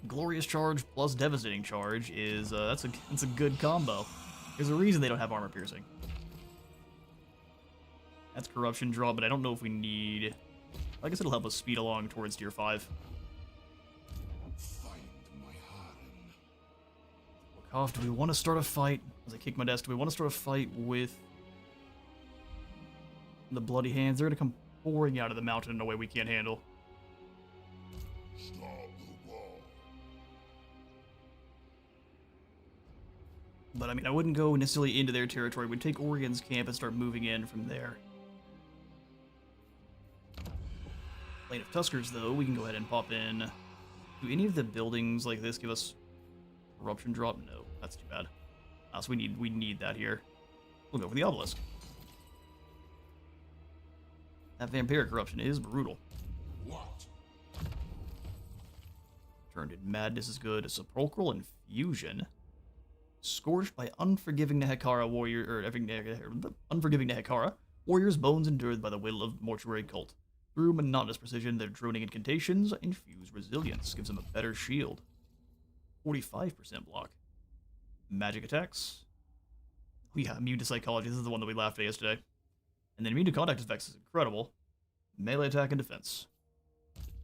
Glorious Charge plus Devastating Charge is that's a good combo. There's a reason they don't have armor piercing. That's corruption draw, but I don't know if we need... I guess it'll help us speed along towards tier 5. Find my harem. Off, do we want to start a fight? As I kick my desk, do we want to start a fight with the Bloody Hands? They're going to come pouring out of the mountain in a way we can't handle. Stop the wall. But I mean, I wouldn't go necessarily into their territory. We'd take Oregon's camp and start moving in from there. Lane of Tuskers, though, we can go ahead and pop in. Do any of the buildings like this give us corruption drop? No, that's too bad. So we need that here. We'll go for the obelisk. That vampiric corruption is brutal. What? Burned Madness is good. Sepulchral Infusion. Scorched by Unforgiving Nehekara Warrior, or Unforgiving Nehekara. Warrior's bones endured by the will of Mortuary Cult. Through monotonous precision, their droning incantations infuse resilience. Gives them a better shield. 45% block. Magic attacks. Oh yeah, immune to psychology. This is the one that we laughed at yesterday. And then immune to contact effects is incredible. Melee attack and defense.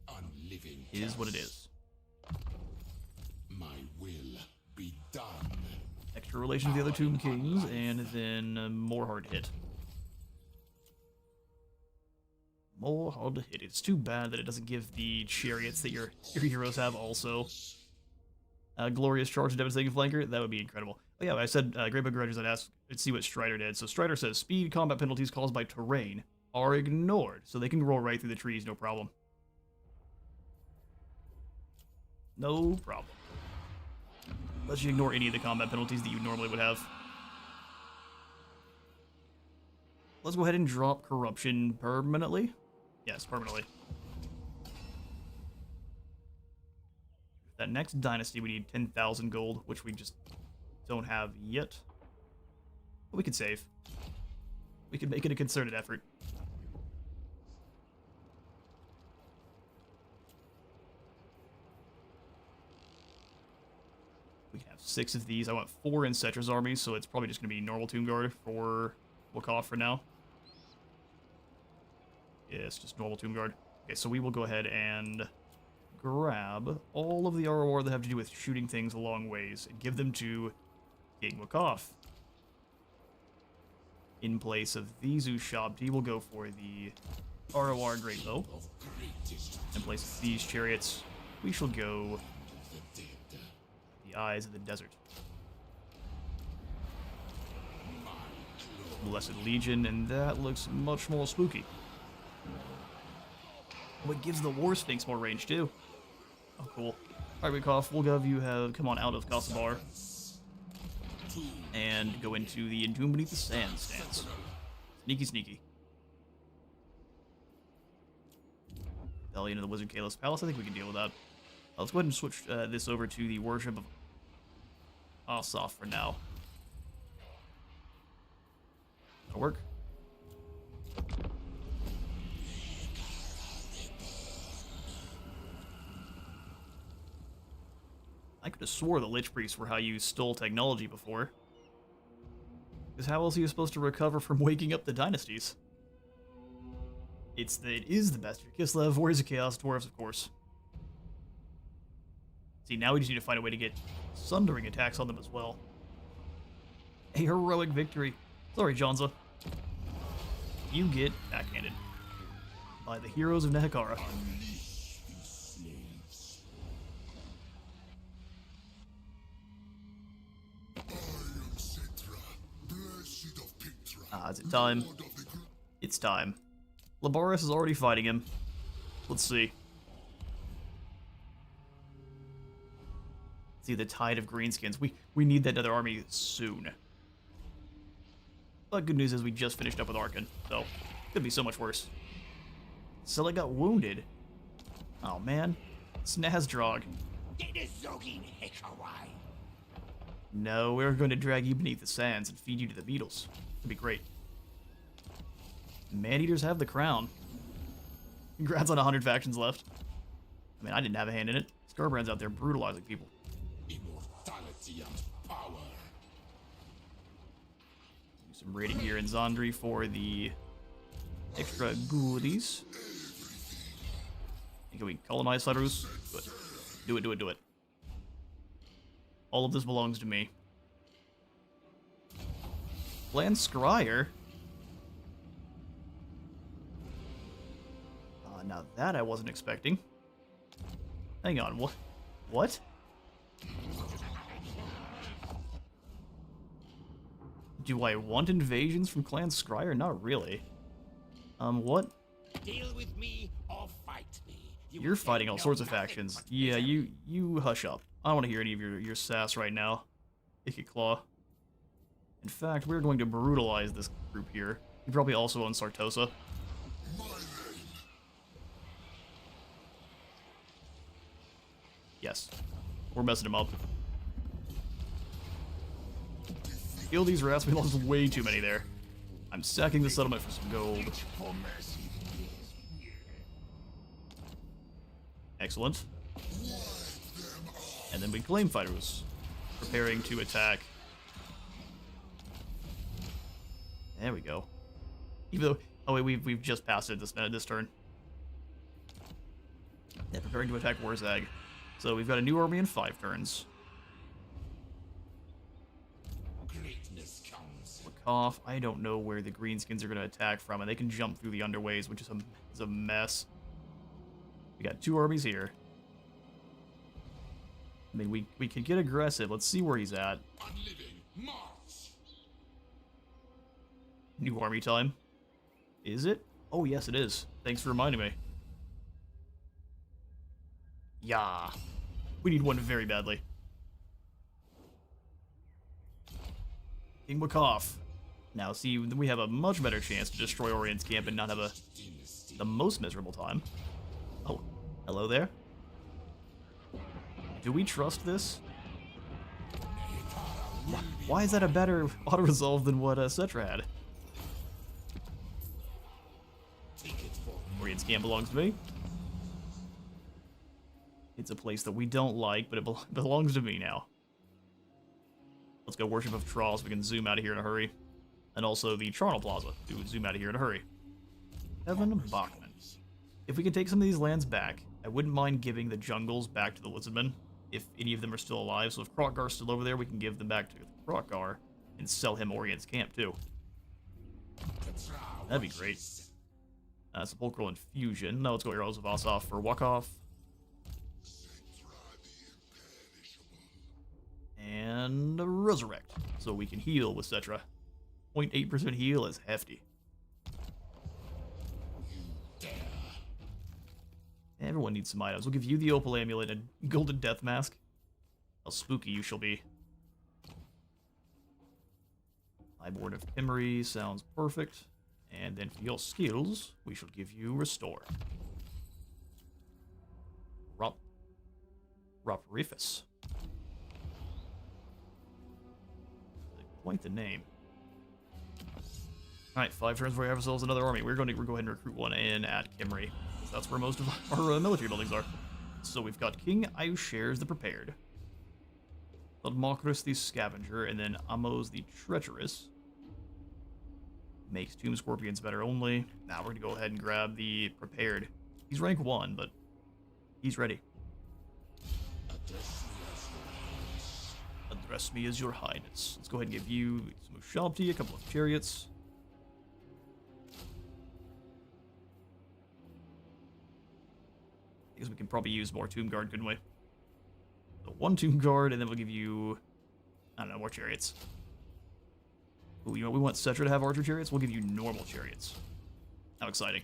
Unliving Is what it is. My will be done. Extra relation to the other Tomb Kings, and then more hard hit. More hard hit. It's too bad that it doesn't give the chariots that your heroes have also. Glorious charge and devastating flanker. That would be incredible. Oh yeah, I said Great Book Grudges. I'd see what Strider did. So Strider says speed combat penalties caused by terrain are ignored, so they can roll right through the trees, no problem. No problem. Unless you ignore any of the combat penalties that you normally would have. Let's go ahead and drop Corruption permanently. Yes, permanently. That next dynasty, we need 10,000 gold, which we just don't have yet. But we could save. We could make it a concerted effort. We can have 6 of these. I want 4 in Settra's army, so it's probably just going to be normal Tomb Guard for Wukov for now. Yeah, it's just normal Tomb Guard. Okay, so we will go ahead and grab all of the ROR that have to do with shooting things a long ways and give them to King Wukov. In place of these Ushabti, we'll go for the ROR Great Bow. In place of these chariots, we shall go the Eyes of the Desert. Blessed Legion, and that looks much more spooky. Oh, it gives the War Sphinx more range, too. Oh, cool. Alright, Wukov, we'll have you come on out of Kosovar and go into the Entombed Beneath the Sand stance. Sneaky, sneaky. Rebellion of the Wizard Kalos Palace, I think we can deal with that. Let's go ahead and switch this over to the Worship of Asaf for now. That'll work. I could have swore the Lich Priests were how you stole technology before. Because how else are you supposed to recover from waking up the dynasties? It is the Bastard Kislev, Warriors of Chaos, Dwarves, of course. See, now we just need to find a way to get sundering attacks on them as well. A heroic victory. Sorry, Jonza. You get backhanded by the heroes of Nehekara. Is it time? It's time. Labaris is already fighting him. Let's see. See the tide of greenskins. We need that other army soon. But good news is we just finished up with Arkan, so could be so much worse. Sela got wounded. Oh man. Snazdrog. No, we're going to drag you beneath the sands and feed you to the beetles. It'd be great. Maneaters have the crown. Congrats on 100 factions left. I mean, I didn't have a hand in it. Scarbrand's out there brutalizing people. Immortality and power. Do some raiding here in Zandri for the extra goodies. And can we colonize Sadrus? Do it. Do it, do it, do it. All of this belongs to me. Clan Scryer? Now that I wasn't expecting. Hang on, what? What? Do I want invasions from Clan Scryer? Not really. What? Deal with me or fight me. You're fighting all sorts of factions. Yeah, you hush up. I don't want to hear any of your sass right now. Icky Claw. In fact, we're going to brutalize this group here. You probably also own Sartosa. Yes. We're messing him up. Kill these rats. We lost way too many there. I'm sacking the settlement for some gold. Excellent. And then we claim fighters preparing to attack. There we go. Even though, oh wait, we've just passed it this turn. Yeah, preparing to attack Warzag. So we've got a new army in 5 turns. Greatness comes. Cough. I don't know where the greenskins are going to attack from, and they can jump through the underways, which is a mess. We got 2 armies here. I mean, we could get aggressive. Let's see where he's at. Unliving Mars. New army time. Is it? Oh, yes, it is. Thanks for reminding me. Yeah. We need one very badly. King Wakov. Now, see, we have a much better chance to destroy Orient's camp and not have the most miserable time. Oh, hello there. Do we trust this? Why is that a better auto-resolve than what Settra had? Orient's camp belongs to me. It's a place that we don't like, but it belongs to me now. Let's go Worship of Trawl so we can zoom out of here in a hurry. And also the Charnel Plaza to zoom out of here in a hurry. Evan Bachman. If we can take some of these lands back, I wouldn't mind giving the jungles back to the Lizardmen, if any of them are still alive. So if Krokgar's still over there, we can give them back to Krokgar and sell him Orient's camp too. That'd be great. Sepulchral Infusion. Now let's go Arrows of Asaf for Wakov. And Resurrect, so we can heal with Settra. 0.8% heal is hefty. Everyone needs some items. We'll give you the Opal Amulet and Golden Death Mask. How spooky you shall be. Highborn of Timmery sounds perfect. And then for your skills, we shall give you Restore. Roperifus. Quite the name. Alright, 5 turns before we have ourselves another army. We're going to go ahead and recruit one in at Kimry. That's where most of our military buildings are. So we've got King Ioshares the Prepared. Ludmokris the Scavenger, and then Amos the Treacherous. Makes Tomb Scorpions better only. Now we're going to go ahead and grab the Prepared. He's rank 1, but he's ready. Address me as your highness. Let's go ahead and give you some Ushabti, a couple of chariots. I guess we can probably use more Tomb Guard, couldn't we? So 1 Tomb Guard, and then we'll give you, I don't know, more chariots. Ooh, you know, we want Settra to have archer chariots? We'll give you normal chariots. How exciting.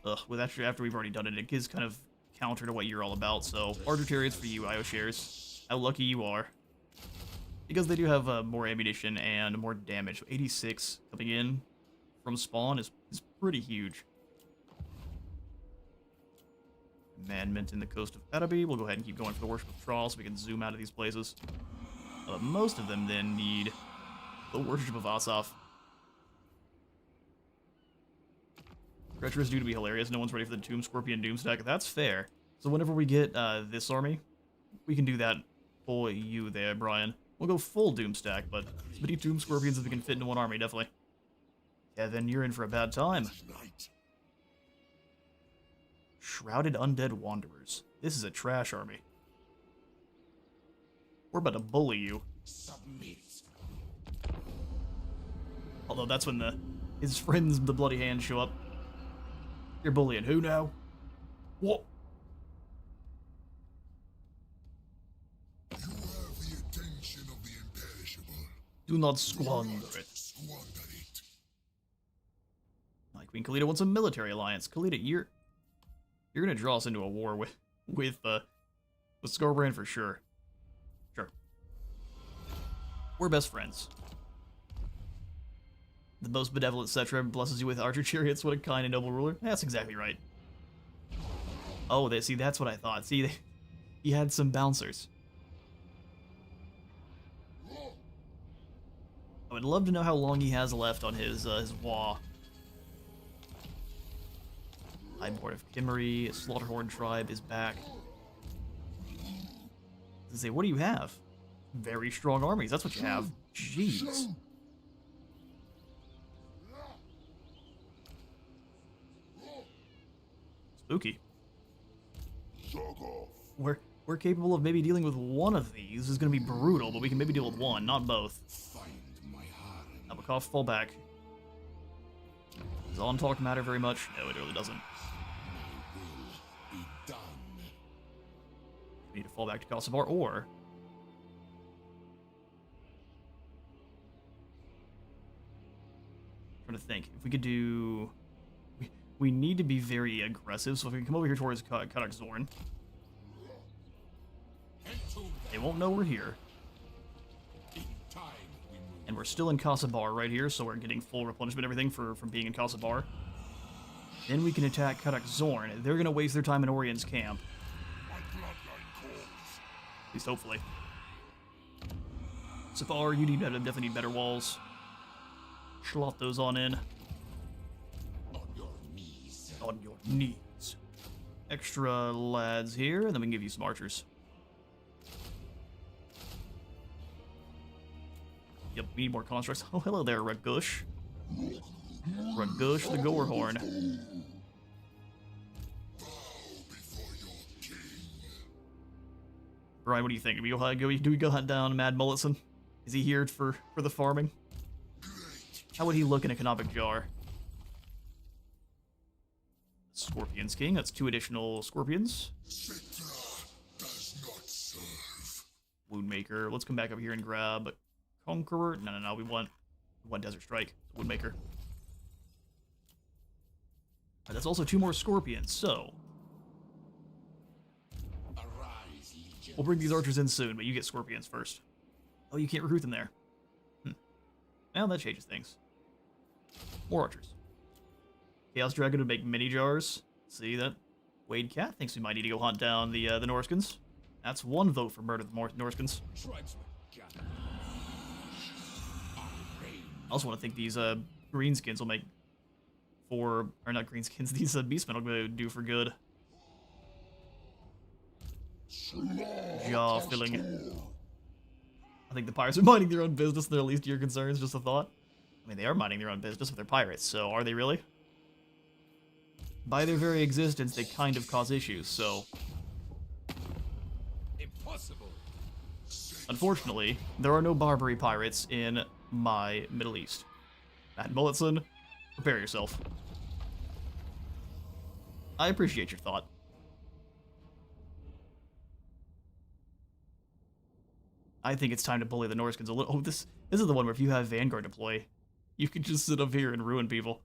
Ugh, with after we've already done it, it gives kind of counter to what you're all about, so archer chariots for you, Ioshares. How lucky you are. Because they do have more ammunition and more damage. 86 coming in from spawn is pretty huge. Commandment in the coast of Petaby. We'll go ahead and keep going for the Worship of Trawl so we can zoom out of these places. Most of them then need the Worship of Asaf. Treacherous due to be hilarious. No one's ready for the Tomb Scorpion Doomstack. That's fair. So whenever we get this army, we can do that for you there, Brian. We'll go full Doomstack, but as many Tomb Scorpions as we can fit into one army, definitely. Kevin, you're in for a bad time. Shrouded Undead Wanderers. This is a trash army. We're about to bully you. Submit. Although that's when his friends, the Bloody Hands, show up. You're bullying who now? What? You have the attention of the imperishable. Do not squander it. Squander it. My Queen Khalida wants a military alliance. Khalida, you're gonna draw us into a war with Scarbrand for sure. Sure. We're best friends. The most benevolent Settra blesses you with archer chariots. What a kind and noble ruler. That's exactly right. Oh, see, that's what I thought. See, he had some bouncers. I would love to know how long he has left on his wah. Highborn of Kimmery, Slaughterhorn tribe is back. I say, what do you have? Very strong armies. That's what you have. Jeez. Spooky. We're capable of maybe dealing with one of these. This is going to be brutal, but we can maybe deal with one, not both. Nabokov, fall back. Does on talk matter very much? No, it really doesn't. We need to fall back to Kosovar, or... I'm trying to think. If we could do... We need to be very aggressive, so if we can come over here towards Kadak Zorn... They won't know we're here. And we're still in Kosovar right here, so we're getting full replenishment and everything from being in Kosovar. Then we can attack Kadak Zorn. They're going to waste their time in Orion's camp. At least hopefully. Safar, you definitely need better walls. Slot those on in. On your knees. On your knees. Extra lads here, and then we can give you some archers. Yep, we need more constructs. Oh, hello there, Ragush. Ragush the Gorehorn. Brian, what do you think? Do we go hunt down Mad Mullitson? Is he here for the farming? How would he look in a canopic jar? Scorpion's King. That's 2 additional scorpions. Settra does not serve. Woundmaker. Let's come back up here and grab Conqueror. No. We want Desert Strike. Woundmaker. That's also 2 more scorpions. So Arise, legion. we'll bring these archers in soon, but you get scorpions first. Oh, you can't recruit them there. Well, that changes things. More archers. Chaos Dragon would make mini jars. See that? Wade Cat thinks we might need to go hunt down the Norskins. That's 1 vote for murder the Norskins. I also want to think these greenskins will make or not greenskins, these beastmen will do for good. Jaw filling. I think the pirates are minding their own business. They're at least your concerns. Just a thought. I mean, they are minding their own business if they're pirates, so are they really? By their very existence, they kind of cause issues, so... Impossible. Unfortunately, there are no Barbary pirates in my Middle East. Matt Mullitson, prepare yourself. I appreciate your thought. I think it's time to bully the Norskins a little. Oh, this is the one where if you have Vanguard deploy, you can just sit up here and ruin people.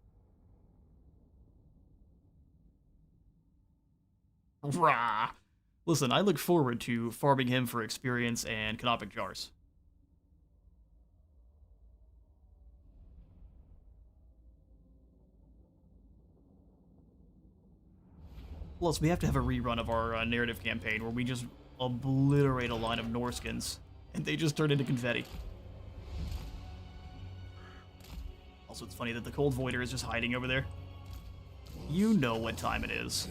Rah! Listen, I look forward to farming him for experience and canopic jars. Plus, we have to have a rerun of our narrative campaign where we just obliterate a line of Norskins, and they just turn into confetti. Also, it's funny that the Cold Voider is just hiding over there. You know what time it is.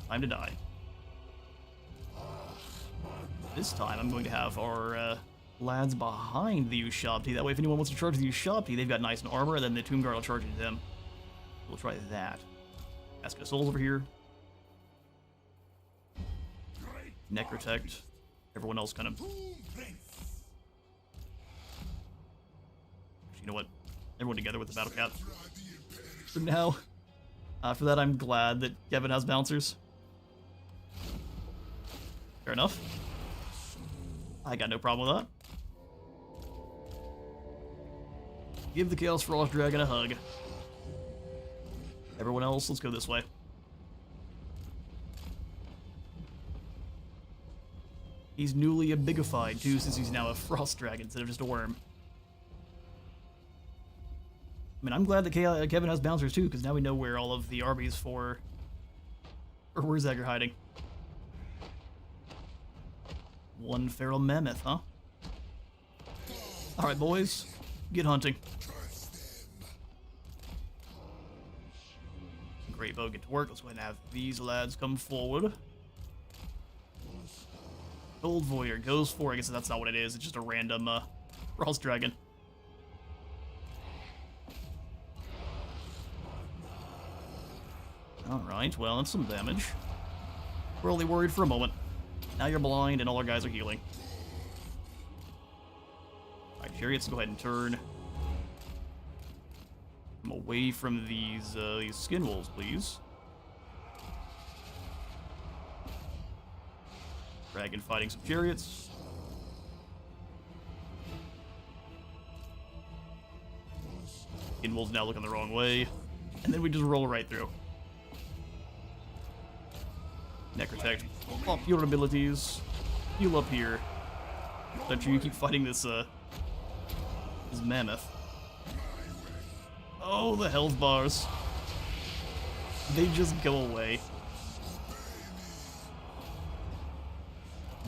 Time to die. This time, I'm going to have our lads behind the Ushabti. That way, if anyone wants to charge the Ushabti, they've got nice and armor, and then the Tomb Guard will charge into them. We'll try that. Ask of Souls over here. Necrotect. Everyone else kind of... You know what? Everyone together with the Battle Cat. For now. For that, I'm glad that Kevin has bouncers. Fair enough. I got no problem with that. Give the Chaos Frost Dragon a hug. Everyone else, let's go this way. He's newly abigified, too, since he's now a Frost Dragon instead of just a worm. I mean, I'm glad that Kevin has bouncers too, because now we know where all of the armies for... Or where's Edgar hiding? One feral mammoth, huh? Alright, boys. Get hunting. Great bow, get to work. Let's go ahead and have these lads come forward. Gold Voider goes for, I guess that's not what it is, it's just a random Frost Dragon. Alright, well, that's some damage. We're only worried for a moment. Now you're blind and all our guys are healing. Alright, Chariots, go ahead and turn. Come away from these skin wolves, please. Dragon fighting some Chariots. Skin wolves now looking the wrong way. And then we just roll right through. Necrotect. Pop your abilities. Heal up here. Don't you keep fighting this mammoth. Oh, the health bars. They just go away.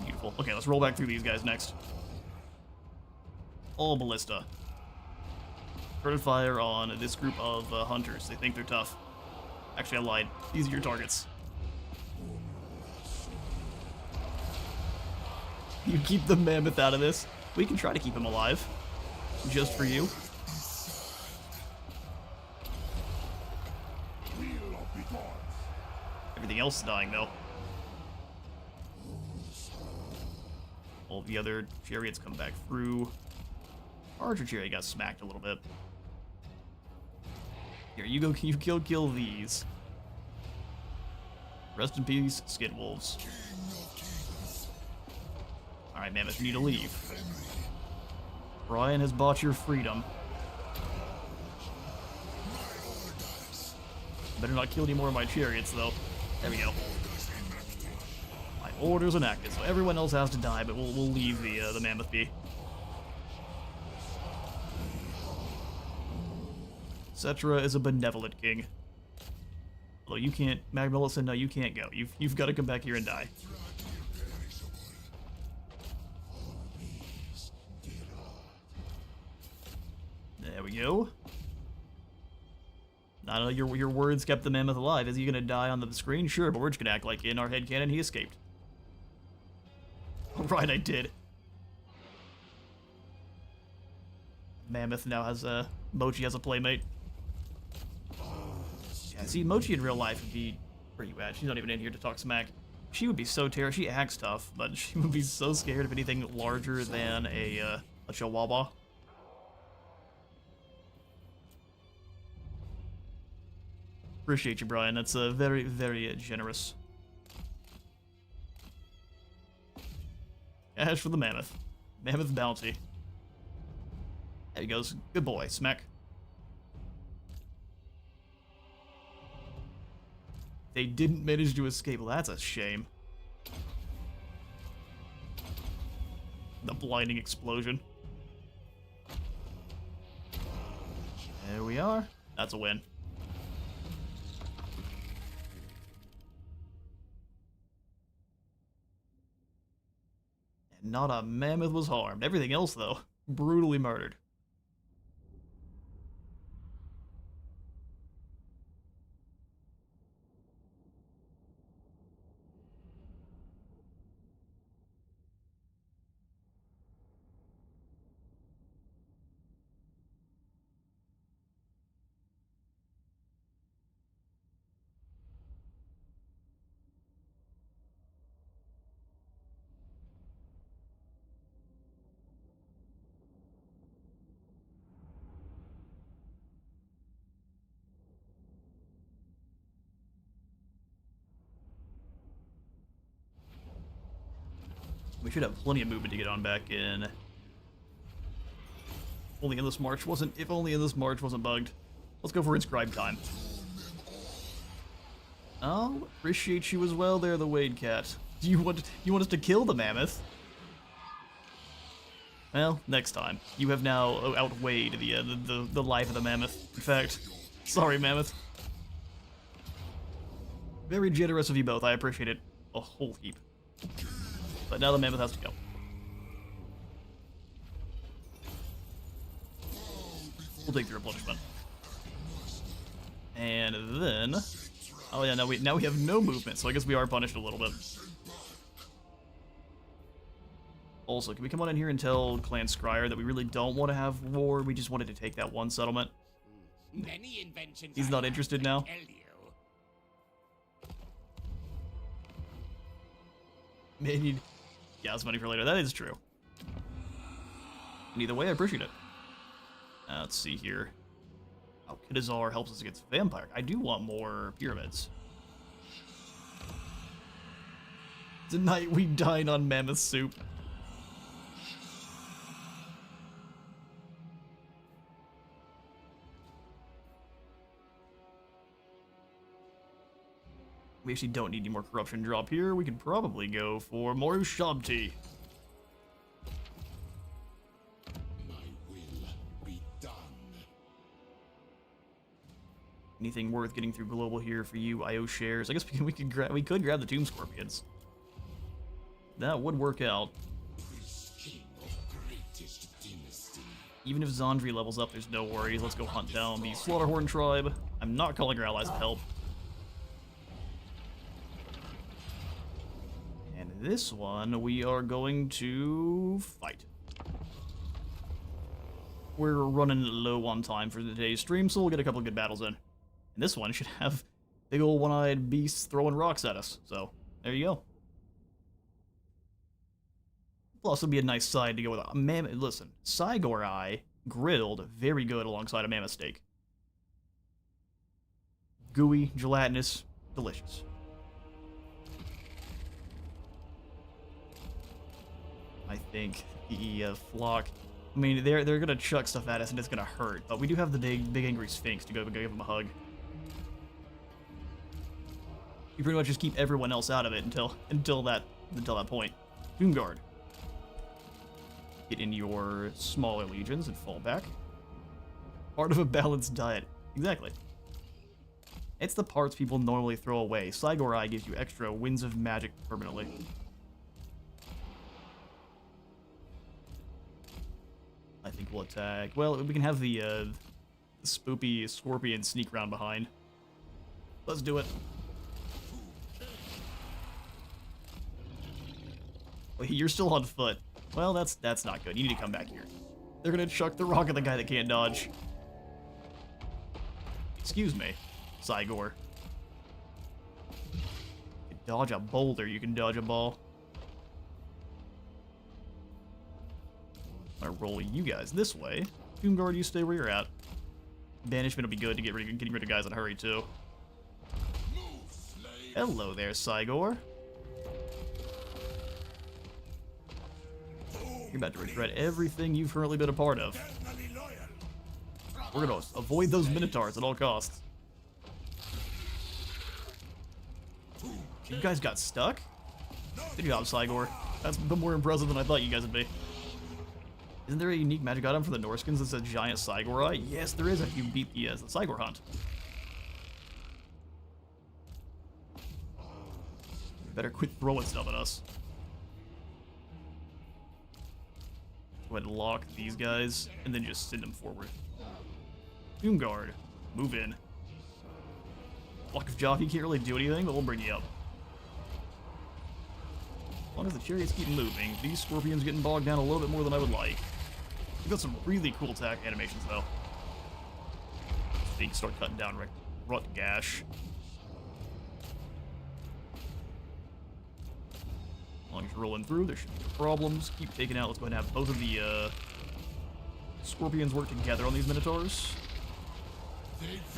Beautiful. Okay, let's roll back through these guys next. All ballista. Turret fire on this group of hunters. They think they're tough. Actually, I lied. These are your targets. You keep the mammoth out of this. We can try to keep him alive. Just for you. Everything else is dying, though. All the other chariots come back through. Archer chariot got smacked a little bit. Here, you go. You kill these. Rest in peace, skin wolves. Alright, mammoth, you need to leave. Brian has bought your freedom. Better not kill any more of my chariots, though. There we go. My orders enacted, so everyone else has to die, but we'll leave the mammoth be. Settra is a benevolent king. Although you can't, Magmilla said no, you can't go. You've got to come back here and die. There we go. I know your words kept the mammoth alive. Is he gonna die on the screen? Sure, but we're just gonna act like in our headcanon he escaped. Right, I did. Mammoth now has Mochi has a playmate. Yeah, see, Mochi in real life would be... Where you at? She's not even in here to talk smack. She would be so terrified. She acts tough, but she would be so scared of anything larger than a chihuahua. Appreciate you, Brian. That's very, very generous. Cash for the mammoth. Mammoth bounty. There he goes. Good boy. Smack. They didn't manage to escape. Well, that's a shame. The blinding explosion. There we are. That's a win. And not a mammoth was harmed. Everything else, though, brutally murdered. We should have plenty of movement to get on back in. Only in this march wasn't. If only in this march wasn't bugged. Let's go for inscribe time. Oh, appreciate you as well there, the Wade Cat. Do you want us to kill the mammoth? Well, next time. You have now outweighed the life of the mammoth. In fact, sorry, mammoth. Very generous of you both. I appreciate it a whole heap. But now the mammoth has to go. We'll take the replenishment. And then, oh yeah, now we have no movement, so I guess we are punished a little bit. Also, can we come on in here and tell Clan Scryer that we really don't want to have war? We just wanted to take that one settlement. Many inventions. He's not interested now. May need gas money for later. That is true. And either way, I appreciate it. Let's see here. Oh, Kidazar helps us against vampire. I do want more pyramids. Tonight we dine on mammoth soup. We actually don't need any more corruption drop here. We could probably go for more Shabti. My will be done. Anything worth getting through global here for you? IO shares. I guess we could grab the Tomb Scorpions. That would work out. King of greatest dynasty. Even if Zandri levels up, there's no worries. Let's go hunt down the Slaughterhorn tribe. I'm not calling our allies to help. And this one, we are going to fight. We're running low on time for today's stream, so we'll get a couple of good battles in. And this one should have big old one-eyed beasts throwing rocks at us. So, there you go. Plus, it'll be a nice side to go with a mammoth. Listen, Cygor Eye, grilled, very good alongside a mammoth steak. Gooey, gelatinous, delicious. I think the flock. I mean, they're gonna chuck stuff at us and it's gonna hurt. But we do have the big angry sphinx to go give him a hug. You pretty much just keep everyone else out of it until that point. Doomguard. Get in your smaller legions and fall back. Part of a balanced diet. Exactly. It's the parts people normally throw away. Cygor Eye gives you extra winds of magic permanently. I think we'll attack. Well, we can have the spoopy scorpion sneak round behind. Let's do it. Wait, you're still on foot. Well, that's not good. You need to come back here. They're gonna chuck the rock at the guy that can't dodge. Excuse me, Cygor. You can dodge a boulder, you can dodge a ball. I'm gonna roll you guys this way. Doomguard, you stay where you're at. Banishment will be good to getting rid of guys in a hurry, too. Hello there, Cygor. You're about to regret everything you've currently been a part of. We're gonna avoid those Minotaurs at all costs. You guys got stuck? Good job, Cygor. That's more impressive than I thought you guys would be. Isn't there a unique magic item for the Norskins that says giant Cygor Eye? Yes, there is if you beat the Cygor hunt. You better quit throwing stuff at us. Go ahead and lock these guys, and then just send them forward. Doomguard, move in. Block of Joff, you can't really do anything, but we'll bring you up. As long as the chariots keep moving, these scorpions getting bogged down a little bit more than I would like. We've got some really cool attack animations, though. They can start cutting down Rut Gash. As long as you're rolling through, there should be no problems. Keep taking out. Let's go ahead and have both of the scorpions work together on these Minotaurs.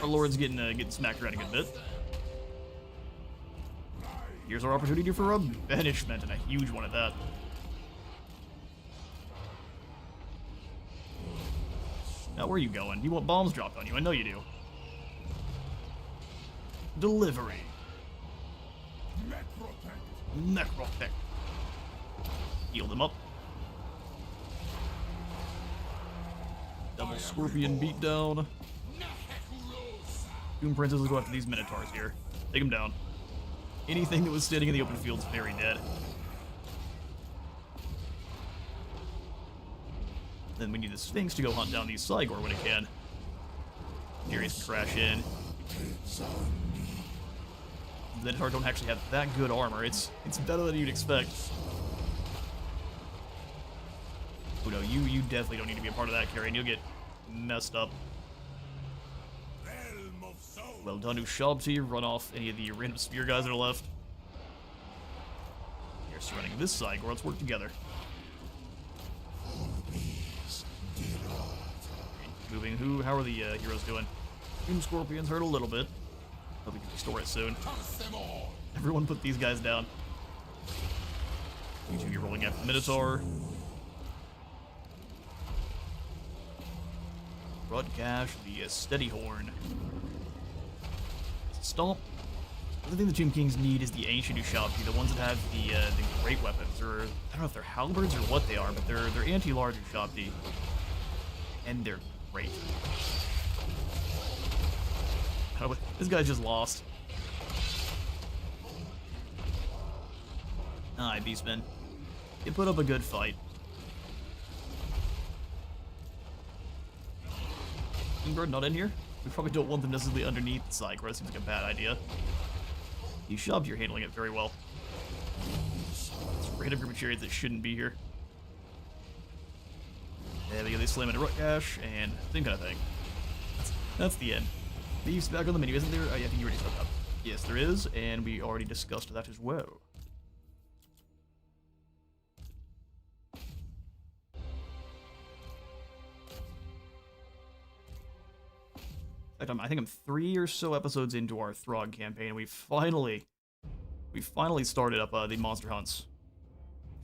Our Lord's getting smacked around a good bit. Here's our opportunity for a banishment, and a huge one at that. Now, where are you going? You want bombs dropped on you? I know you do. Delivery. Necropec. Heal them up. Double Scorpion beatdown. Doom Princess will go after these Minotaurs here. Take them down. Anything that was standing in the open field is very dead. Then we need the Sphinx to go hunt down these Cygor when it can. Furious can crash in. The Minotaurs don't actually have that good armor. It's better than you'd expect. Oh no, you definitely don't need to be a part of that, Carrie, and you'll get messed up. Well done, Ushabti. Run off any of the random spear guys that are left. You're surrounding this side, or let's work together. Moving who? How are the heroes doing? Doom Scorpions hurt a little bit. Hope we can restore it soon. Everyone put these guys down. You two, you're rolling after the Minotaur. Rudgash, the Steady Horn. Stomp. The other thing the Tomb Kings need is the Ancient Ushabti, the ones that have the great weapons, or I don't know if they're halberds or what they are, but they're anti-large Ushabti, and they're great. Oh, this guy just lost. Alright, Beastmen. You put up a good fight. Bird not in here? We probably don't want them necessarily underneath the Cygor. That seems like a bad idea. You shoved, you're handling it very well. It's a random group of chariots that shouldn't be here. There we go, they slam into Rutgash, and same kind of thing. That's the end. Beef's back on the menu, isn't there? Oh yeah, I think you already set up. Yes, there is, and we already discussed that as well. I think I'm 3 or so episodes into our Throg campaign, and we finally started up the monster hunts.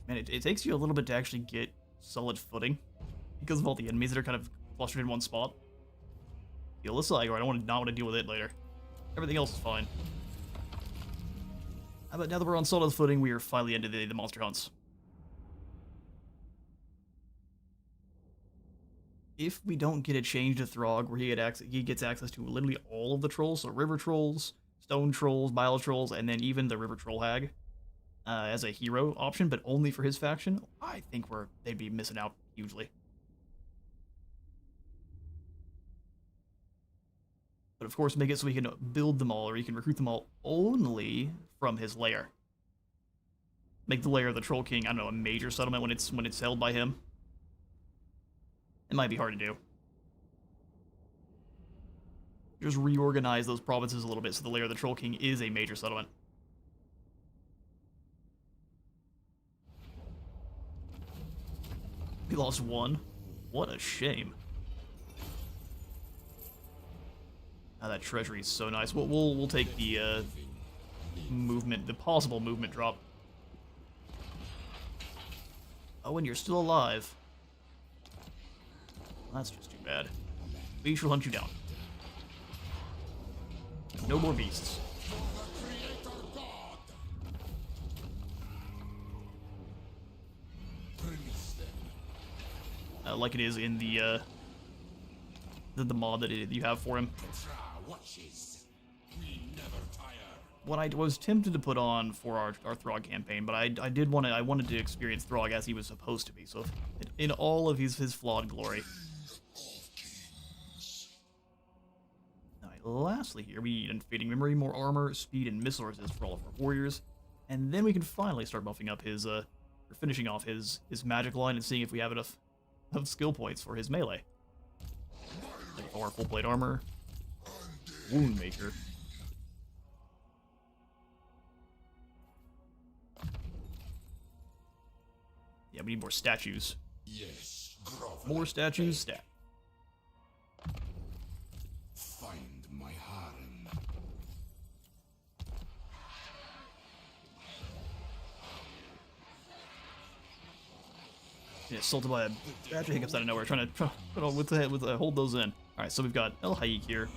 Man, it takes you a little bit to actually get solid footing because of all the enemies that are kind of clustered in one spot. The Cygor, I don't want to deal with it later. Everything else is fine. But now that we're on solid footing, we are finally into the monster hunts. If we don't get a change to Throg where he gets access to literally all of the trolls, so river trolls, stone trolls, bile trolls, and then even the river troll hag as a hero option, but only for his faction, I think they'd be missing out hugely. But of course, make it so we can build them all, or you can recruit them all only from his lair. Make the lair of the Troll King, I don't know, a major settlement when it's held by him. It might be hard to do. Just reorganize those provinces a little bit so the lair of the Troll King is a major settlement. We lost one. What a shame. Ah, that treasury is so nice. We'll take the movement, the possible movement drop. Oh, and you're still alive. That's just too bad. We shall hunt you down. No more beasts. Like it is in the mod that you have for him. What I was tempted to put on for our Throg campaign, but I wanted to experience Throg as he was supposed to be. So in all of his flawed glory. Lastly here, we need Unfading Memory, more armor, speed, and missile resist for all of our warriors. And then we can finally start buffing up his, or finishing off his magic line and seeing if we have enough skill points for his melee. Like our full plate armor, Wound Maker. Yeah, we need more statues. Yes, More statues, stat. Find my harem. Yeah, assaulted by a batch of hiccups out of nowhere, trying to hold those in. All right, so we've got El Haik here.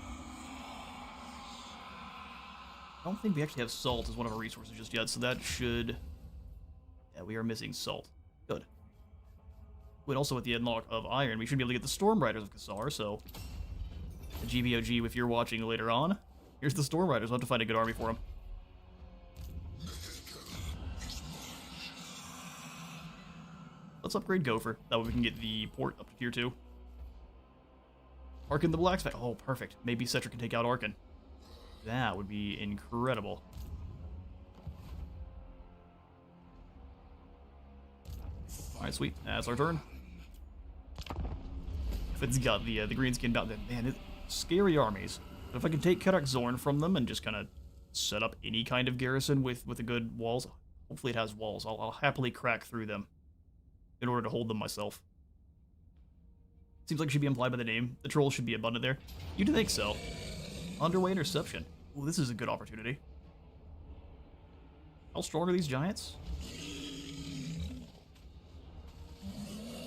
I don't think we actually have salt as one of our resources just yet, so that should. Yeah, we are missing salt. Good. And also with the unlock of Iron, we should be able to get the Storm Riders of Kassar, so... The GVOG, if you're watching later on, here's the Storm Riders. We'll have to find a good army for them. Let's upgrade Gopher. That way we can get the port up to tier 2. Arkin the Blacksmith. Oh, perfect. Maybe Settra can take out Arkin. That would be incredible. Alright, sweet. That's our turn. If it's got the green skin bound, then man, it's scary armies. But if I can take Karak Zorn from them and just kind of set up any kind of garrison with a good walls, hopefully it has walls. I'll happily crack through them in order to hold them myself. Seems like it should be implied by the name. The trolls should be abundant there. You'd think so. Underway interception. Ooh, this is a good opportunity. How strong are these giants?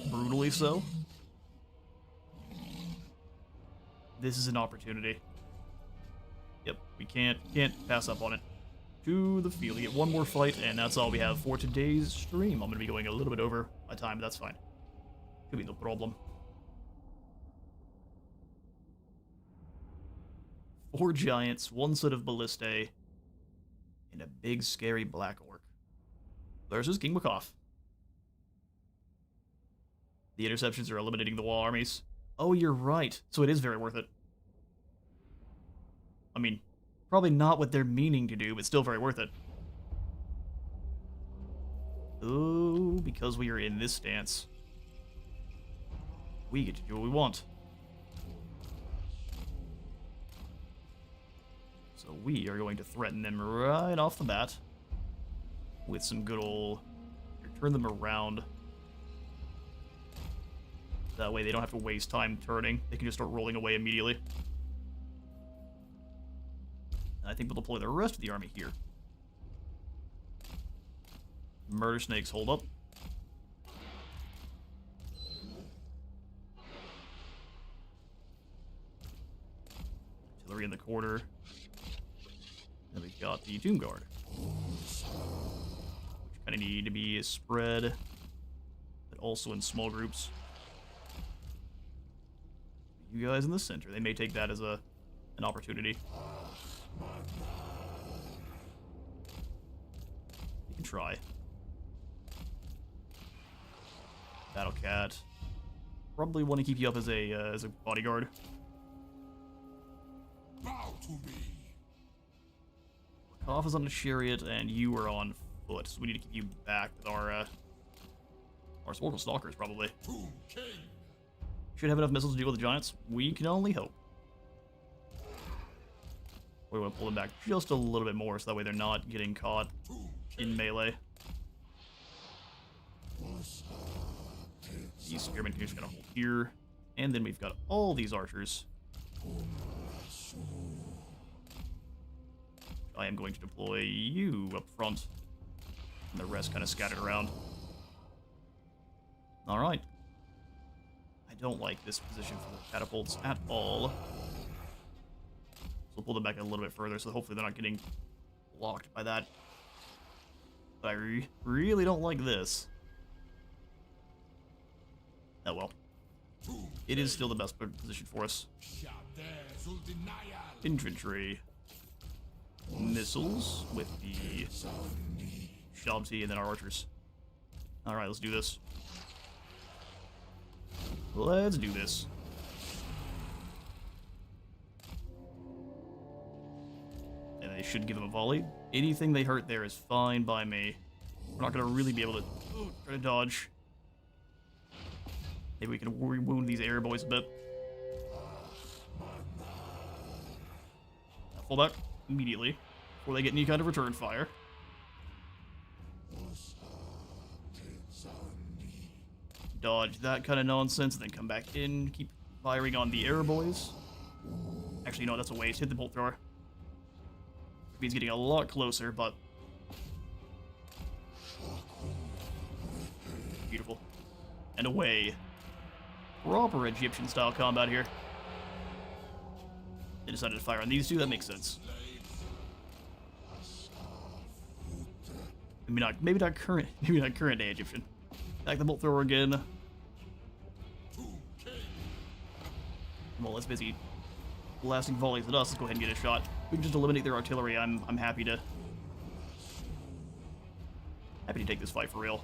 Brutally so. This is an opportunity. Yep, we can't pass up on it. To the field. We get one more fight, and that's all we have for today's stream. I'm going to be going a little bit over my time, but that's fine. Could be no problem. 4 giants, 1 set of ballistae, and a big scary black orc. Versus King Makov. The interceptions are eliminating the wall armies. Oh, you're right. So it is very worth it. I mean, probably not what they're meaning to do, but still very worth it. Oh, because we are in this stance, we get to do what we want. So we are going to threaten them right off the bat with some good old... turn them around. That way they don't have to waste time turning. They can just start rolling away immediately. And I think we'll deploy the rest of the army here. Murder snakes hold up. Artillery in the corner. Then we've got the Doom Guard, which kind of need to be spread, but also in small groups. You guys in the center, they may take that as an opportunity. You can try. Battle Cat. Probably want to keep you up as a bodyguard. Bow to me. Koff is on a chariot, and you are on foot, so we need to keep you back with our Sporkle Stalkers, probably. Tomb King. Should have enough missiles to deal with the giants. We can only hope. We want to pull them back just a little bit more, so that way they're not getting caught in melee. These spearmen are just gonna hold here, and then we've got all these archers. I am going to deploy you up front, and the rest kind of scattered around. All right. I don't like this position for the catapults at all. So we'll pull them back a little bit further, so hopefully they're not getting blocked by that. But I really don't like this. Oh well. It is still the best position for us. Infantry. Missiles with the Shabti and then our archers. Alright, let's do this. Let's do this. And they should give them a volley. Anything they hurt there is fine by me. We're not going to really be able to try to dodge. Maybe we can wound these air boys a bit. Pull back immediately before they get any kind of return fire. Dodge that kind of nonsense, and then come back in, keep firing on the air boys. Actually, no, that's a waste. Hit the bolt thrower. He's getting a lot closer, but beautiful. And away. Proper Egyptian-style combat here. They decided to fire on these two. That makes sense. Maybe not current day Egyptian. Attack the bolt thrower again. well, less busy blasting volleys at us. Let's go ahead and get a shot. We can just eliminate their artillery. I'm happy to take this fight for real.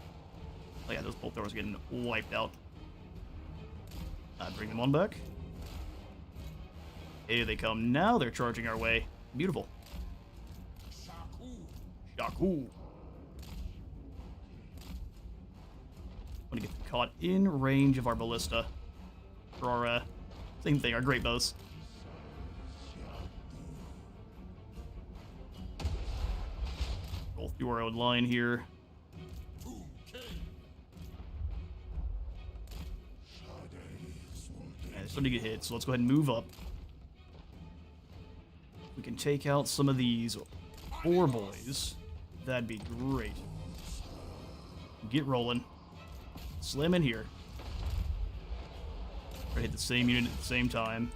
Oh yeah, those bolt throwers are getting wiped out. Bring them on back. Here they come. Now they're charging our way. Beautiful. Shaku. Want to get caught in range of our ballista. For our, same thing, our great bows. Roll through our own line here. Yeah, starting to get hit, so let's go ahead and move up. We can take out some of these 4 boys. That'd be great. Get rolling. Slam in here. Try to hit the same unit at the same time.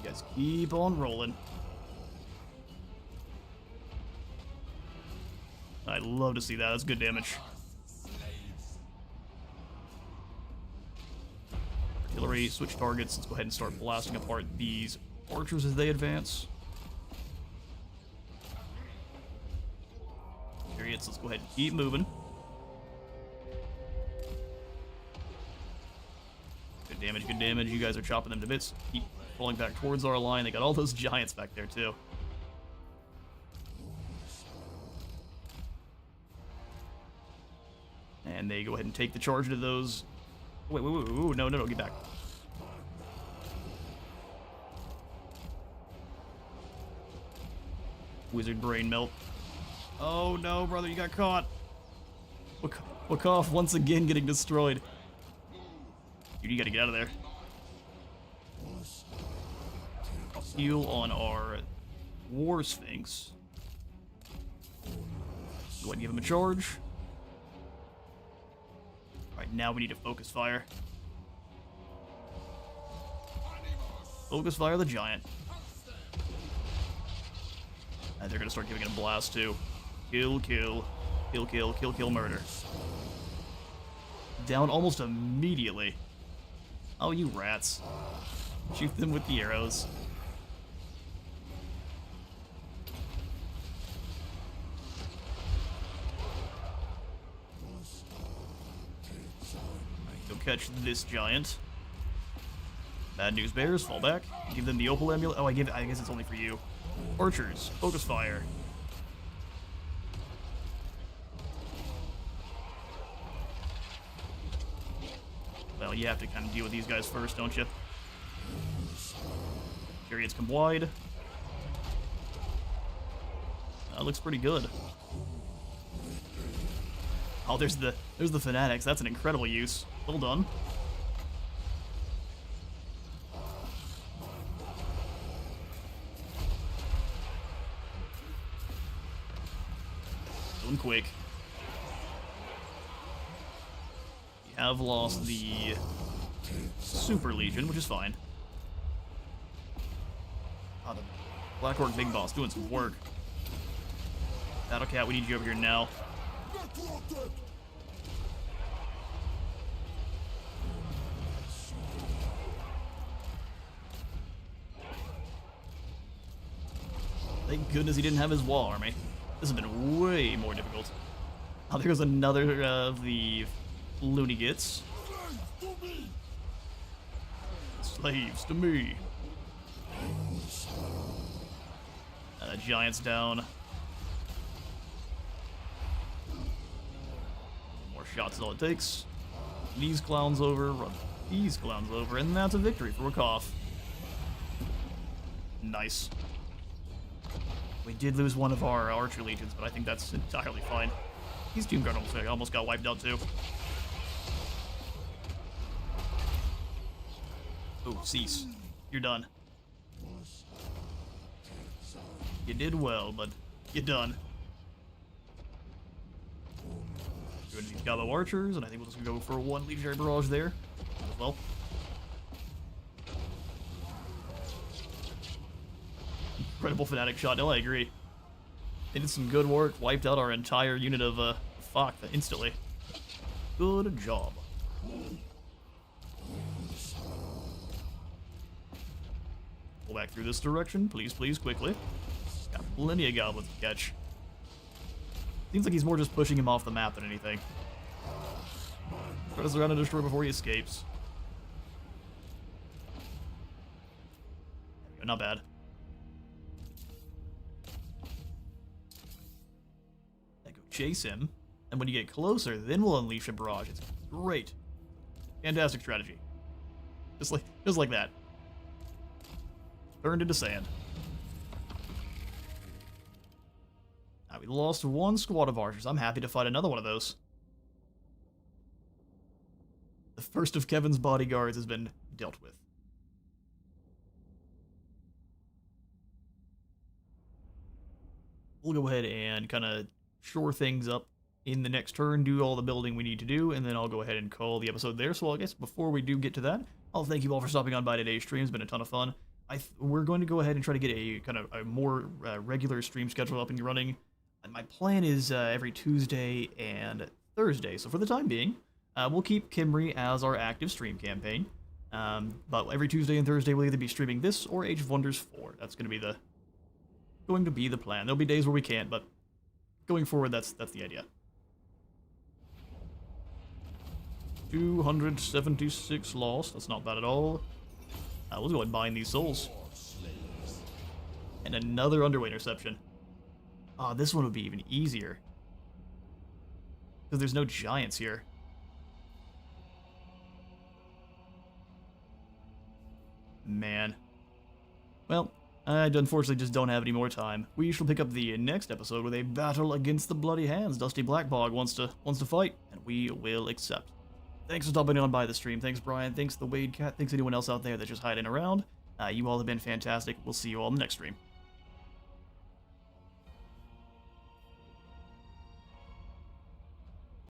You guys keep on rolling. I'd love to see that. That's good damage. Artillery, switch targets. Let's go ahead and start blasting apart these archers as they advance. Chariots, let's go ahead and keep moving. Good damage, good damage. You guys are chopping them to bits. Keep pulling back towards our line. They got all those giants back there, too. And they go ahead and take the charge into those. Wait, no, get back. Wizard brain melt. Oh no, brother, you got caught. Wakaf once again getting destroyed. Dude, you gotta get out of there. Heal on our War Sphinx. Go ahead and give him a charge. Alright, now we need to focus fire. Focus fire the giant. And they're gonna start giving it a blast too. Kill, kill, kill, kill, kill, kill, murder. Down almost immediately. Oh, you rats. Shoot them with the arrows. Go catch this giant. Bad news bears, fall back. Give them the opal amulet. Oh, I guess it's only for you. Archers, focus fire. Well, you have to kind of deal with these guys first, don't you? Chariots come wide. That looks pretty good. Oh, there's the fanatics. That's an incredible use. Well done. Going quick. We have lost the Super Legion, which is fine. Oh, the Black Orc Big Boss doing some work. Battle Cat, we need you over here now. Thank goodness he didn't have his wall army. This has been way more difficult. Oh, there goes another of the loony gits. Slaves to me. Giants down. More shots is all it takes. These clowns over, run these clowns over, and that's a victory for Wakaf. Nice. We did lose one of our archer legions, but I think that's entirely fine. His Doom Guard almost got wiped out too. Oh, cease. You're done. You did well, but you're done. Go to these Gallo archers, and I think we'll just go for one legionary barrage there as well. Incredible fanatic shot. No, I agree. They did some good work. Wiped out our entire unit of Fok instantly. Good job. pull back through this direction. Please, please, quickly. Got plenty of goblins to catch. Seems like he's more just pushing him off the map than anything. Tries around and destroy before he escapes. There we go, not bad. Then go chase him. And when you get closer, then we'll unleash a barrage. It's great. Fantastic strategy. Just like that. Turned into sand. We lost one squad of archers. I'm happy to fight another one of those. The first of Kevin's bodyguards has been dealt with. We'll go ahead and kind of shore things up in the next turn, do all the building we need to do, and then I'll go ahead and call the episode there. So I guess before we do get to that, I'll thank you all for stopping on by today's stream. It's been a ton of fun. We're going to go ahead and try to get a kind of a more regular stream schedule up and running. And my plan is every Tuesday and Thursday. So for the time being, we'll keep Kimry as our active stream campaign. But every Tuesday and Thursday we'll either be streaming this or Age of Wonders 4. That's going to be the plan. There'll be days where we can't, but going forward, that's the idea. 276 lost. That's not bad at all. We'll go ahead and bind these souls. And another underway interception. Oh, this one would be even easier. Because there's no giants here. Man. Well, I unfortunately just don't have any more time. We shall pick up the next episode with a battle against the Bloody Hands. Dusty Blackbog wants to fight, and we will accept. Thanks for stopping on by the stream. Thanks, Brian. Thanks, the Wade Cat. Thanks, anyone else out there that's just hiding around. You all have been fantastic. We'll see you all in the next stream.